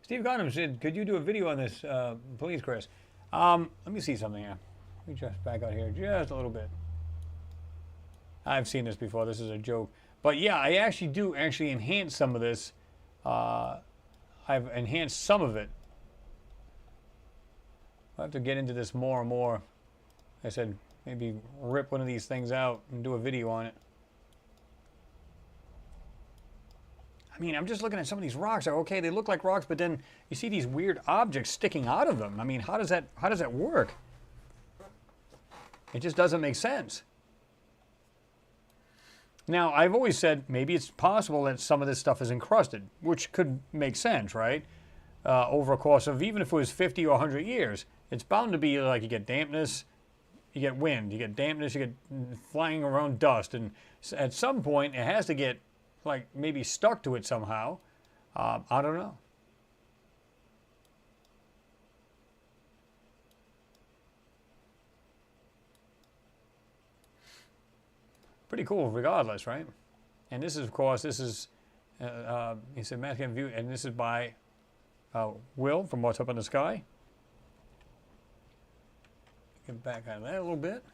A: Steve Gardner said, could you do a video on this, please, Chris? Let me see something here. Let me just back out here just a little bit. I've seen this before. This is a joke. But yeah, I actually do enhance some of this. I've enhanced some of it. I'll have to get into this more and more. I said, maybe rip one of these things out and do a video on it. I mean, I'm just looking at some of these rocks. Okay, they look like rocks, but then you see these weird objects sticking out of them. I mean, how does that work? It just doesn't make sense. Now, I've always said maybe it's possible that some of this stuff is encrusted, which could make sense, right? Over a course of, even if it was 50 or 100 years, it's bound to be like you get dampness, you get wind, you get dampness, you get flying around dust, and at some point it has to get like maybe stuck to it somehow. I don't know. Pretty cool regardless, right? And this is, of course, this is He said, mass game view, and this is by Will from What's Up in the Sky. Get back out of that a little bit.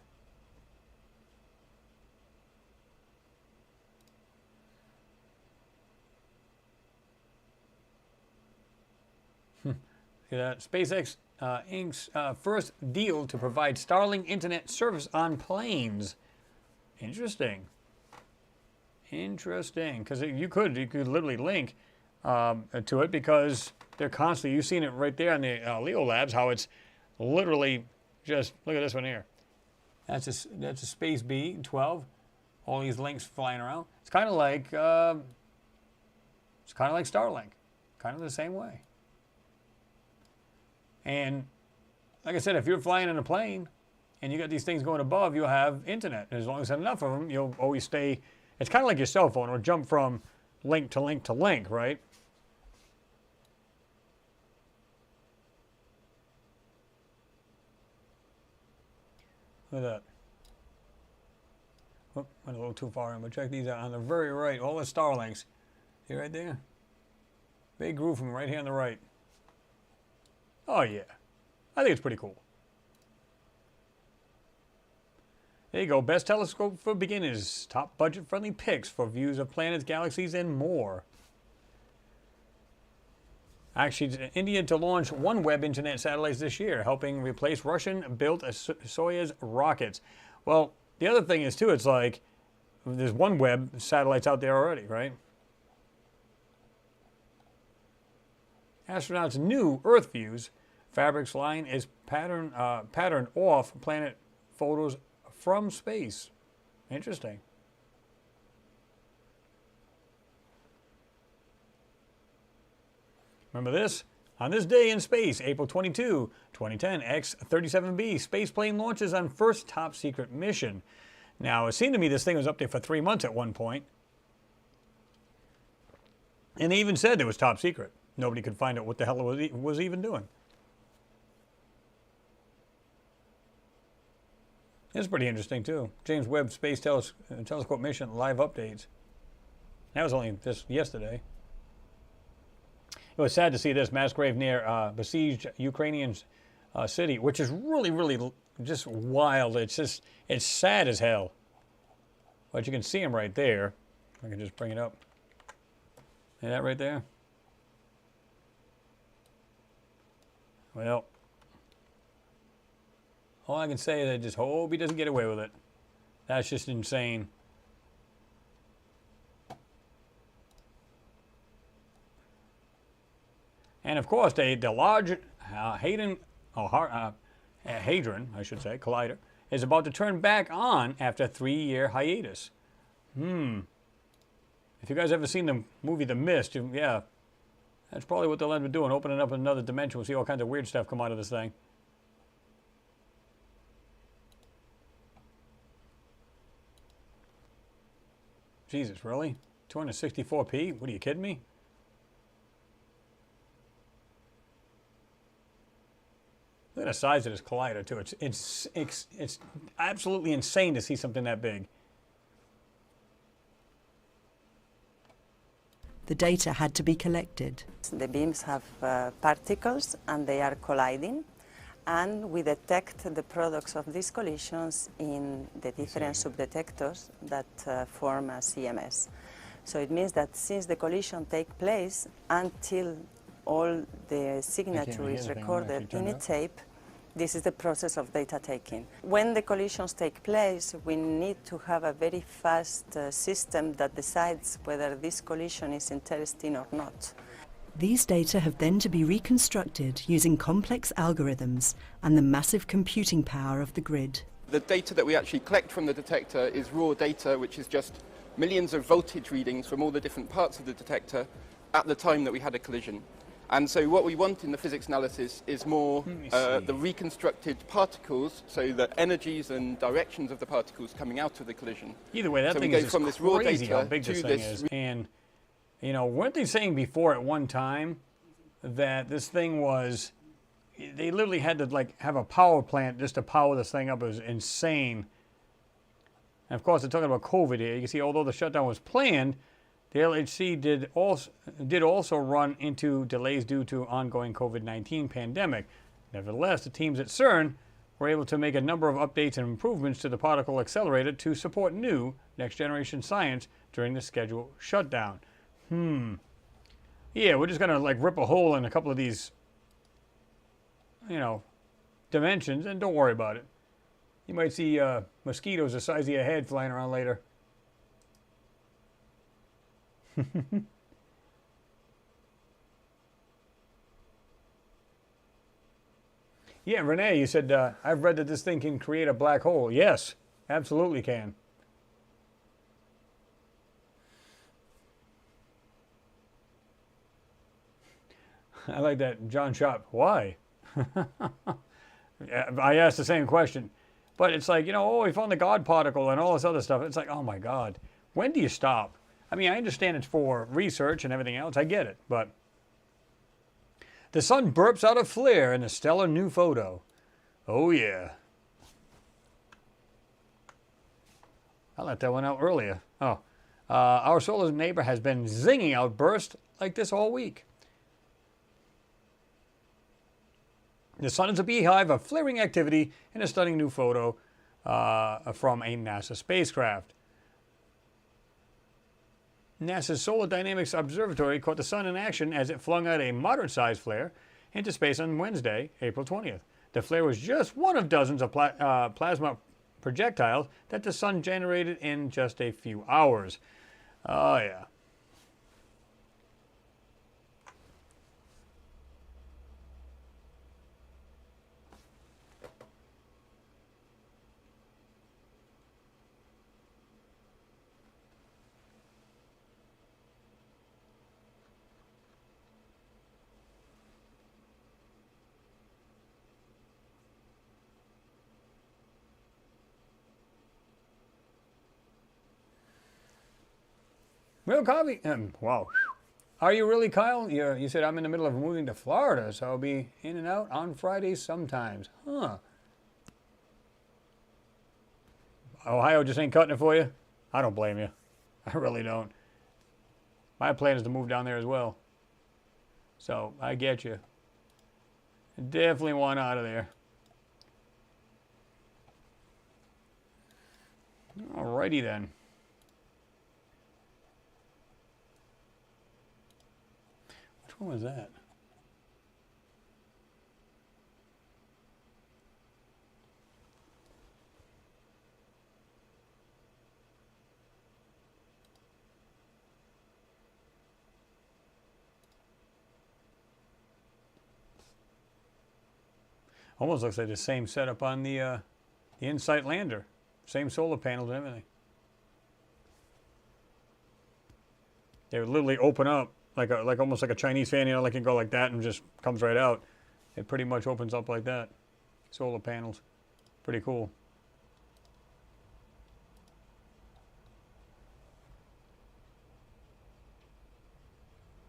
A: SpaceX Inc.'s first deal to provide Starlink internet service on planes. Interesting. Interesting, because you could literally link to it, because they're constantly, you've seen it right there on the Leo Labs, how it's literally just, look at this one here. That's a Space B 12. All these links flying around. It's kind of like Starlink, kind of the same way. And like I said, if you're flying in a plane and you got these things going above, you'll have internet. And as long as there's enough of them, you'll always stay. It's kind of like your cell phone. It'll jump from link to link to link, right? Look at that. Oh, went a little too far in, but check these out. On the very right, all the Starlinks. See right there? Big groove from right here on the right. Oh, yeah. I think it's pretty cool. There you go. Best telescope for beginners. Top budget-friendly picks for views of planets, galaxies, and more. Actually, India to launch OneWeb internet satellites this year, helping replace Russian-built Soyuz rockets. Well, the other thing is, too, it's like there's OneWeb satellites out there already, right? Astronauts' new Earth views. Fabrics line is patterned off planet photos from space. Interesting. Remember this? On this day in space, April 22, 2010, X-37B spaceplane launches on first top secret mission. Now, it seemed to me this thing was up there for 3 months at one point. And they even said it was top secret. Nobody could find out what the hell it was even doing. It's pretty interesting, too. James Webb Space Telescope mission live updates. That was only just yesterday. It was sad to see this mass grave near besieged Ukrainian city, which is really, really just wild. It's sad as hell. But you can see him right there. I can just bring it up. See that right there? Well, all I can say is I just hope he doesn't get away with it. That's just insane. And of course, the large Hadron, I should say, collider, is about to turn back on after a 3-year hiatus. If you guys ever seen the movie The Mist, yeah, that's probably what they'll end up doing, opening up another dimension. We'll see all kinds of weird stuff come out of this thing. Jesus, really? 264p? What are you kidding me? Look at the size of this collider, too. It's absolutely insane to see something that big.
B: The data had to be collected.
C: The beams have particles and they are colliding, and we detect the products of these collisions in the different subdetectors that form a CMS. So it means that since the collision takes place until all the signature is recorded in a tape, this is the process of data taking. When the collisions take place, we need to have a very fast system that decides whether this collision is interesting or not.
B: These data have then to be reconstructed using complex algorithms and the massive computing power of the grid.
D: The data that we actually collect from the detector is raw data, which is just millions of voltage readings from all the different parts of the detector at the time that we had a collision. And so what we want in the physics analysis is more the reconstructed particles, so the energies and directions of the particles coming out of the collision.
A: Either way, that thing is from this raw data how big this thing is. And, you know, weren't they saying before at one time that this thing was, they literally had to like have a power plant just to power this thing up? It was insane. And of course, they're talking about COVID here. You can see, although the shutdown was planned, The LHC did also run into delays due to ongoing COVID-19 pandemic. Nevertheless, the teams at CERN were able to make a number of updates and improvements to the particle accelerator to support new next-generation science during the scheduled shutdown. Yeah, we're just going to like rip a hole in a couple of these, you know, dimensions, and don't worry about it. You might see mosquitoes the size of your head flying around later. Yeah, Renee, you said, I've read that this thing can create a black hole. Yes, absolutely can. I like that, John Shop. Why? I asked the same question. But it's like, you know, oh, we found the God particle and all this other stuff. It's like, oh my God, when do you stop? I mean, I understand it's for research and everything else. I get it. But the sun burps out a flare in a stellar new photo. Oh, yeah. I let that one out earlier. Oh. Our solar neighbor has been zinging outbursts like this all week. The sun is a beehive of flaring activity in a stunning new photo from a NASA spacecraft. NASA's Solar Dynamics Observatory caught the sun in action as it flung out a moderate-sized flare into space on Wednesday, April 20th. The flare was just one of dozens of plasma projectiles that the sun generated in just a few hours. Oh, yeah. Real coffee. Wow. Are you really, Kyle? You said I'm in the middle of moving to Florida, so I'll be in and out on Fridays sometimes. Huh. Ohio just ain't cutting it for you? I don't blame you. I really don't. My plan is to move down there as well. So, I get you. I definitely want out of there. Alrighty then. What was that? Almost looks like the same setup on the InSight lander. Same solar panels and everything. They would literally open up. Like almost like a Chinese fan, you know, like you go like that and just comes right out. It pretty much opens up like that. Solar panels. Pretty cool.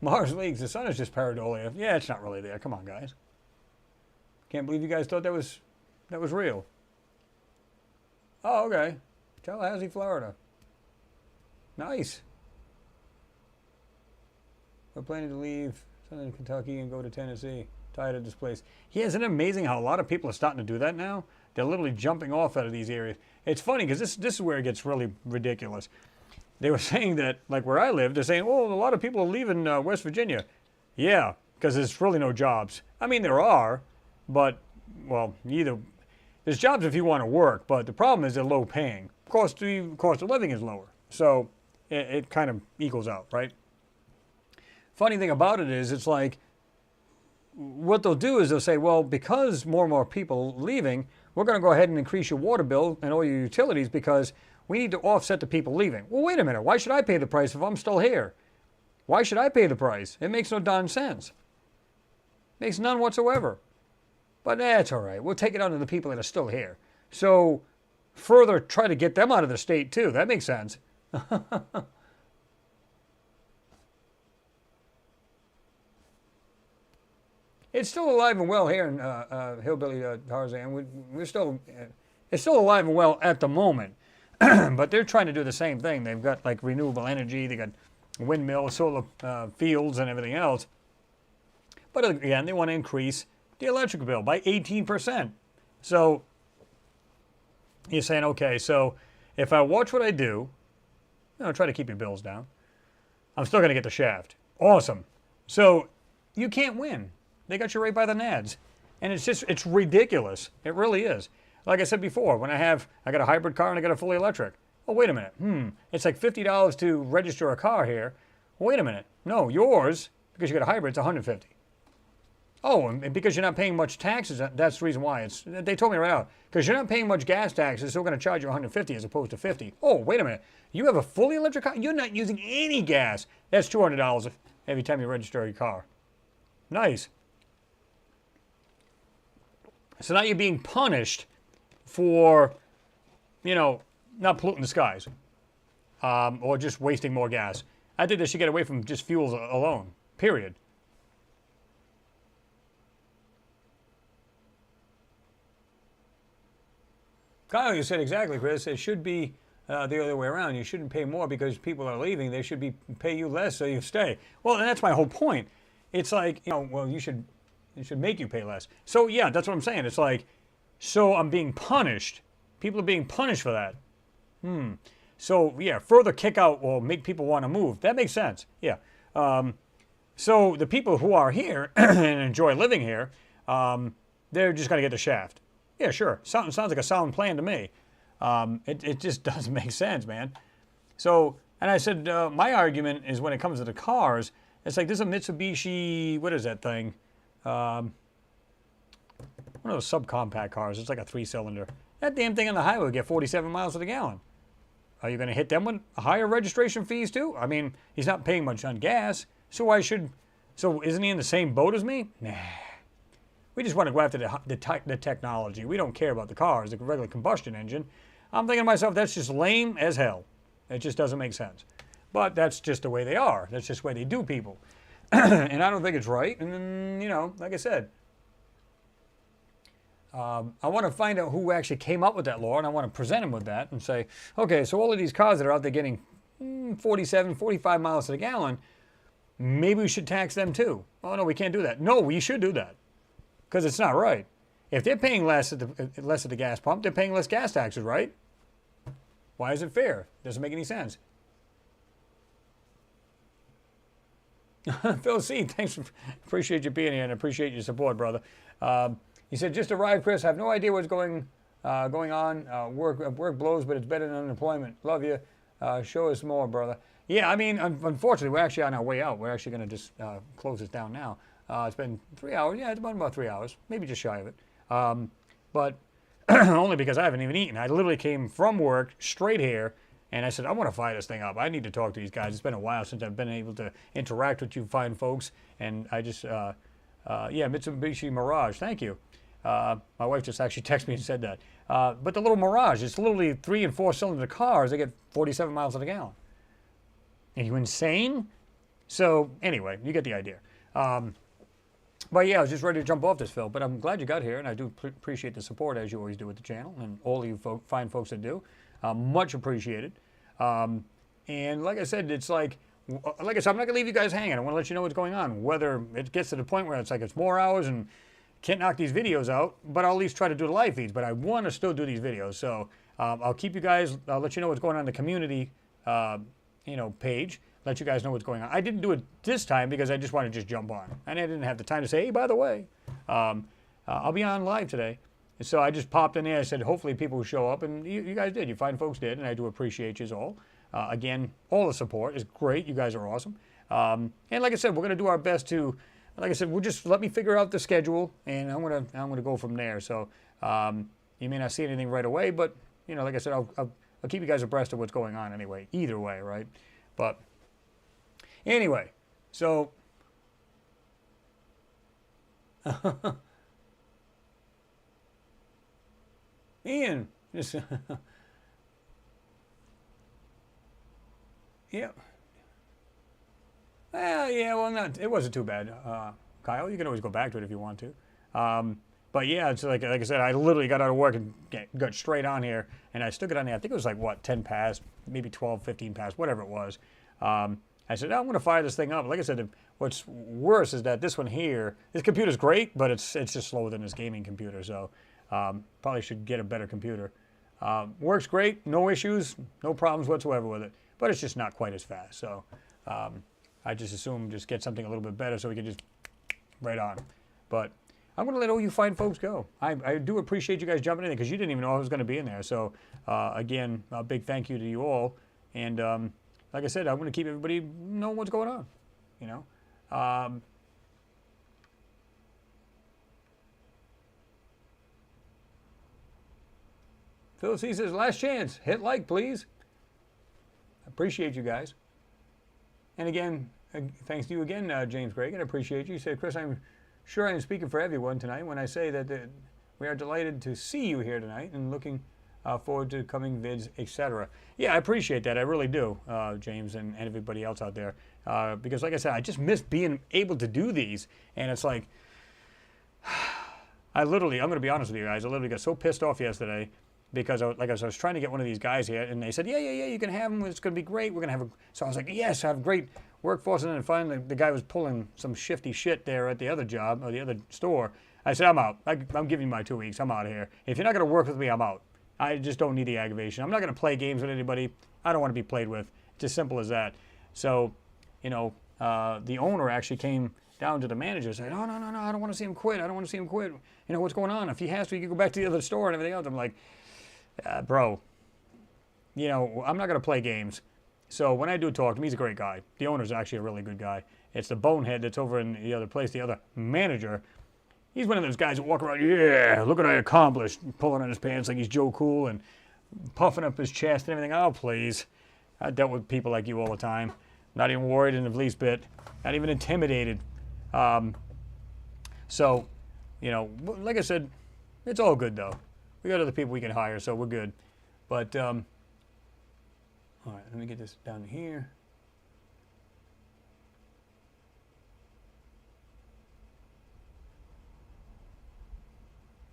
A: Mars leaks. The sun is just pareidolia. Yeah, it's not really there. Come on, guys. Can't believe you guys thought that was real. Oh, okay. Tallahassee, Florida. Nice. We're planning to leave Southern Kentucky and go to Tennessee. Tired of this place. Yeah, isn't it amazing how a lot of people are starting to do that now? They're literally jumping off out of these areas. It's funny because this is where it gets really ridiculous. They were saying that, like where I live, they're saying, well, a lot of people are leaving West Virginia. Yeah, because there's really no jobs. I mean, there are, but, well, there's jobs if you want to work, but the problem is they're low paying. Cost of living is lower. So it kind of equals out, right? Funny thing about it is, it's like, what they'll do is they'll say, well, because more and more people leaving, we're going to go ahead and increase your water bill and all your utilities because we need to offset the people leaving. Well, wait a minute. Why should I pay the price if I'm still here? Why should I pay the price? It makes no darn sense. Makes none whatsoever. But that's all right. We'll take it out of the people that are still here. So further try to get them out of the state too. That makes sense. It's still alive and well here in Hillbilly Tarzan. We're still, it's still alive and well at the moment. But they're trying to do the same thing. They've got like renewable energy. They got windmill, solar fields, and everything else. But again, they want to increase the electric bill by 18%. So you're saying, okay, so if I watch what I do, try to keep your bills down, I'm still going to get the shaft. Awesome. So you can't win. They got you right by the nads. And it's ridiculous. It really is. Like I said before, when I got a hybrid car and I got a fully electric. Oh, wait a minute. It's like $50 to register a car here. Wait a minute. No, yours, because you got a hybrid, it's $150. Oh, and because you're not paying much taxes, that's the reason why. They told me right out. Because you're not paying much gas taxes, so we're going to charge you $150 as opposed to $50. Oh, wait a minute. You have a fully electric car? You're not using any gas. That's $200 every time you register your car. Nice. So now you're being punished for, not polluting the skies or just wasting more gas. I think they should get away from just fuels alone, period. Kyle, you said exactly, Chris. It should be the other way around. You shouldn't pay more because people are leaving. They should pay you less so you stay. Well, and that's my whole point. It's like, well, it should make you pay less. So, yeah, that's what I'm saying. It's like, so I'm being punished. People are being punished for that. So, yeah, further kick out will make people want to move. That makes sense. Yeah. So the people who are here and enjoy living here, they're just going to get the shaft. Yeah, sure. Sounds like a sound plan to me. It just doesn't make sense, man. So, and I said, my argument is when it comes to the cars, it's like this is a Mitsubishi, what is that thing? One of those subcompact cars. It's like a 3-cylinder. That damn thing on the highway will get 47 miles to the gallon. Are you going to hit them with higher registration fees too? I mean, he's not paying much on gas, so isn't he in the same boat as me? Nah. We just want to go after the technology. We don't care about the cars, the regular combustion engine. I'm thinking to myself, that's just lame as hell. It just doesn't make sense. But that's just the way they are. That's just the way they do people. And I don't think it's right. And, like I said, I want to find out who actually came up with that law, and I want to present him with that and say, okay, so all of these cars that are out there getting 47, 45 miles to the gallon, maybe we should tax them too. Oh, no, we can't do that. No, we should do that. Because it's not right. If they're paying less at the gas pump, they're paying less gas taxes, right? Why is it fair? Doesn't make any sense. Phil C., thanks. Appreciate you being here and appreciate your support, brother. He said, just arrived, Chris. I have no idea what's going on. Work blows, but it's better than unemployment. Love you. Show us more, brother. Yeah, I mean, unfortunately, we're actually on our way out. We're actually going to just close this down now. It's been 3 hours. Yeah, it's been about 3 hours, maybe just shy of it. But only because I haven't even eaten. I literally came from work straight here, and I said, I want to fire this thing up. I need to talk to these guys. It's been a while since I've been able to interact with you fine folks, and I just, Mitsubishi Mirage, thank you. My wife just actually texted me and said that. But the little Mirage, it's literally 3- and 4-cylinder cars. They get 47 miles to the gallon. Are you insane? So anyway, you get the idea. But yeah, I was just ready to jump off this, Phil. But I'm glad you got here, and I do appreciate the support, as you always do with the channel, and all of you fine folks that do. Much appreciated. And like I said, it's like I said, I'm not going to leave you guys hanging. I want to let you know what's going on. Whether it gets to the point where it's more hours and can't knock these videos out, but I'll at least try to do the live feeds. But I want to still do these videos. So I'll keep you guys, I'll let you know what's going on in the community page. Let you guys know what's going on. I didn't do it this time because I just wanted to just jump on. And I didn't have the time to say, hey, by the way, I'll be on live today. And so I just popped in there. I said, hopefully people will show up. And you guys did. You fine folks did. And I do appreciate you all. Again, all the support is great. You guys are awesome. And like I said, we're going to do our best to, like I said, we'll just let me figure out the schedule. And I'm gonna go from there. So you may not see anything right away. But, like I said, I'll keep you guys abreast of what's going on anyway. Either way, right? But anyway, so Ian, just yeah. Well, it wasn't too bad, Kyle. You can always go back to it if you want to. But yeah, it's like I said, I literally got out of work and got straight on here, and I still got on there. I think it was like, 10 past, maybe 12, 15 past, whatever it was. I said, I'm going to fire this thing up. Like I said, what's worse is that this one here, this computer's great, but it's just slower than this gaming computer. So probably should get a better computer. Works great, no issues, no problems whatsoever with it. But it's just not quite as fast. So I just assume just get something a little bit better so we can just right on. But I'm going to let all you fine folks go. I do appreciate you guys jumping in because you didn't even know I was going to be in there. So again, a big thank you to you all. And like I said, I'm going to keep everybody knowing what's going on, you know. Phil C says, last chance, hit like, please. I appreciate you guys. And again, thanks to you again, James Gregg, and I appreciate you. You said, Chris, I'm sure I am speaking for everyone tonight when I say that we are delighted to see you here tonight and looking forward to coming vids, etc. Yeah, I appreciate that. I really do, James and everybody else out there. Because like I said, I just miss being able to do these. And it's like, I'm going to be honest with you guys, I literally got so pissed off yesterday because I was trying to get one of these guys here, and they said, yeah, you can have him. It's going to be great. We're going to have So I was like, yes, I have a great workforce. And then finally, the guy was pulling some shifty shit there at the other job, or the other store. I said, I'm out. I'm giving you my 2 weeks. I'm out of here. If you're not going to work with me, I'm out. I just don't need the aggravation. I'm not going to play games with anybody. I don't want to be played with. It's as simple as that. So, you know, the owner actually came down to the manager and said, no, I don't want to see him quit. I don't want to see him quit. You know, what's going on? If he has to, he can go back to the other store and everything else. I'm like, bro, you know, I'm not going to play games. So when I do talk to him, he's a great guy. The owner's actually a really good guy. It's the bonehead that's over in the other place, the other manager. He's one of those guys that walk around, yeah, look what I accomplished, pulling on his pants like he's Joe Cool and puffing up his chest and everything. Oh, please. I dealt with people like you all the time. Not even worried in the least bit. Not even intimidated. So, you know, like I said, it's all good, though. We got other people we can hire, so we're good. But, all right, let me get this down here.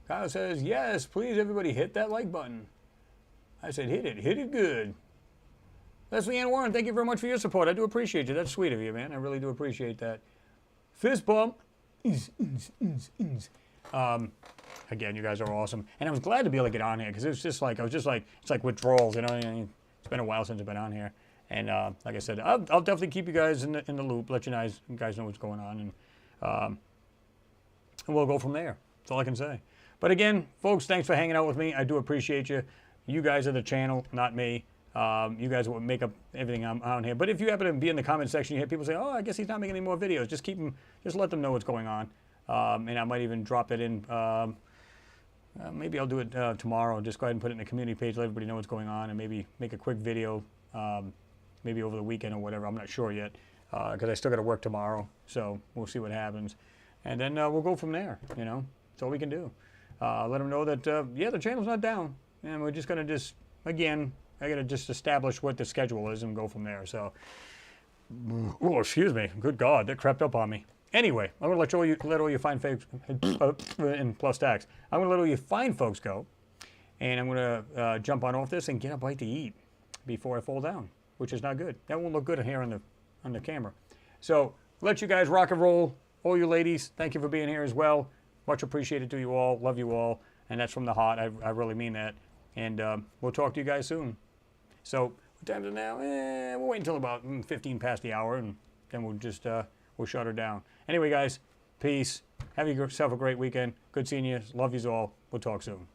A: Kyle says, yes, please, everybody, hit that like button. I said, hit it good. Leslie Ann Warren, thank you very much for your support. I do appreciate you. That's sweet of you, man. I really do appreciate that. Fist bump. Again, you guys are awesome. And I was glad to be able to get on here because it's like withdrawals, you know. It's been a while since I've been on here. And like I said, I'll definitely keep you guys in the loop, let you guys know what's going on. And we'll go from there. That's all I can say. But again, folks, thanks for hanging out with me. I do appreciate you. You guys are the channel, not me. You guys will make up everything I'm on here. But if you happen to be in the comment section, you hear people say, oh, I guess he's not making any more videos. Just let them know what's going on. And I might even drop that in. Maybe I'll do it tomorrow. Just go ahead and put it in the community page, let everybody know what's going on, and maybe make a quick video, maybe over the weekend or whatever. I'm not sure yet, because I still got to work tomorrow. So we'll see what happens. And then we'll go from there, you know. That's all we can do. Let them know that, yeah, the channel's not down. And we're just going to again, I got to just establish what the schedule is and go from there. So, oh, excuse me. Good God, that crept up on me. Anyway, I'm going to let all you fine folks, and plus tax, I'm going to let all you fine folks go. And I'm going to jump on off this and get a bite to eat before I fall down, which is not good. That won't look good here on the camera. So, let you guys rock and roll. All you ladies, thank you for being here as well. Much appreciated to you all. Love you all. And that's from the heart. I really mean that. And we'll talk to you guys soon. So, what time is it now? We'll wait until about 15 past the hour, and then we'll just we'll shut her down. Anyway, guys, peace. Have yourself a great weekend. Good seeing you. Love yous all. We'll talk soon.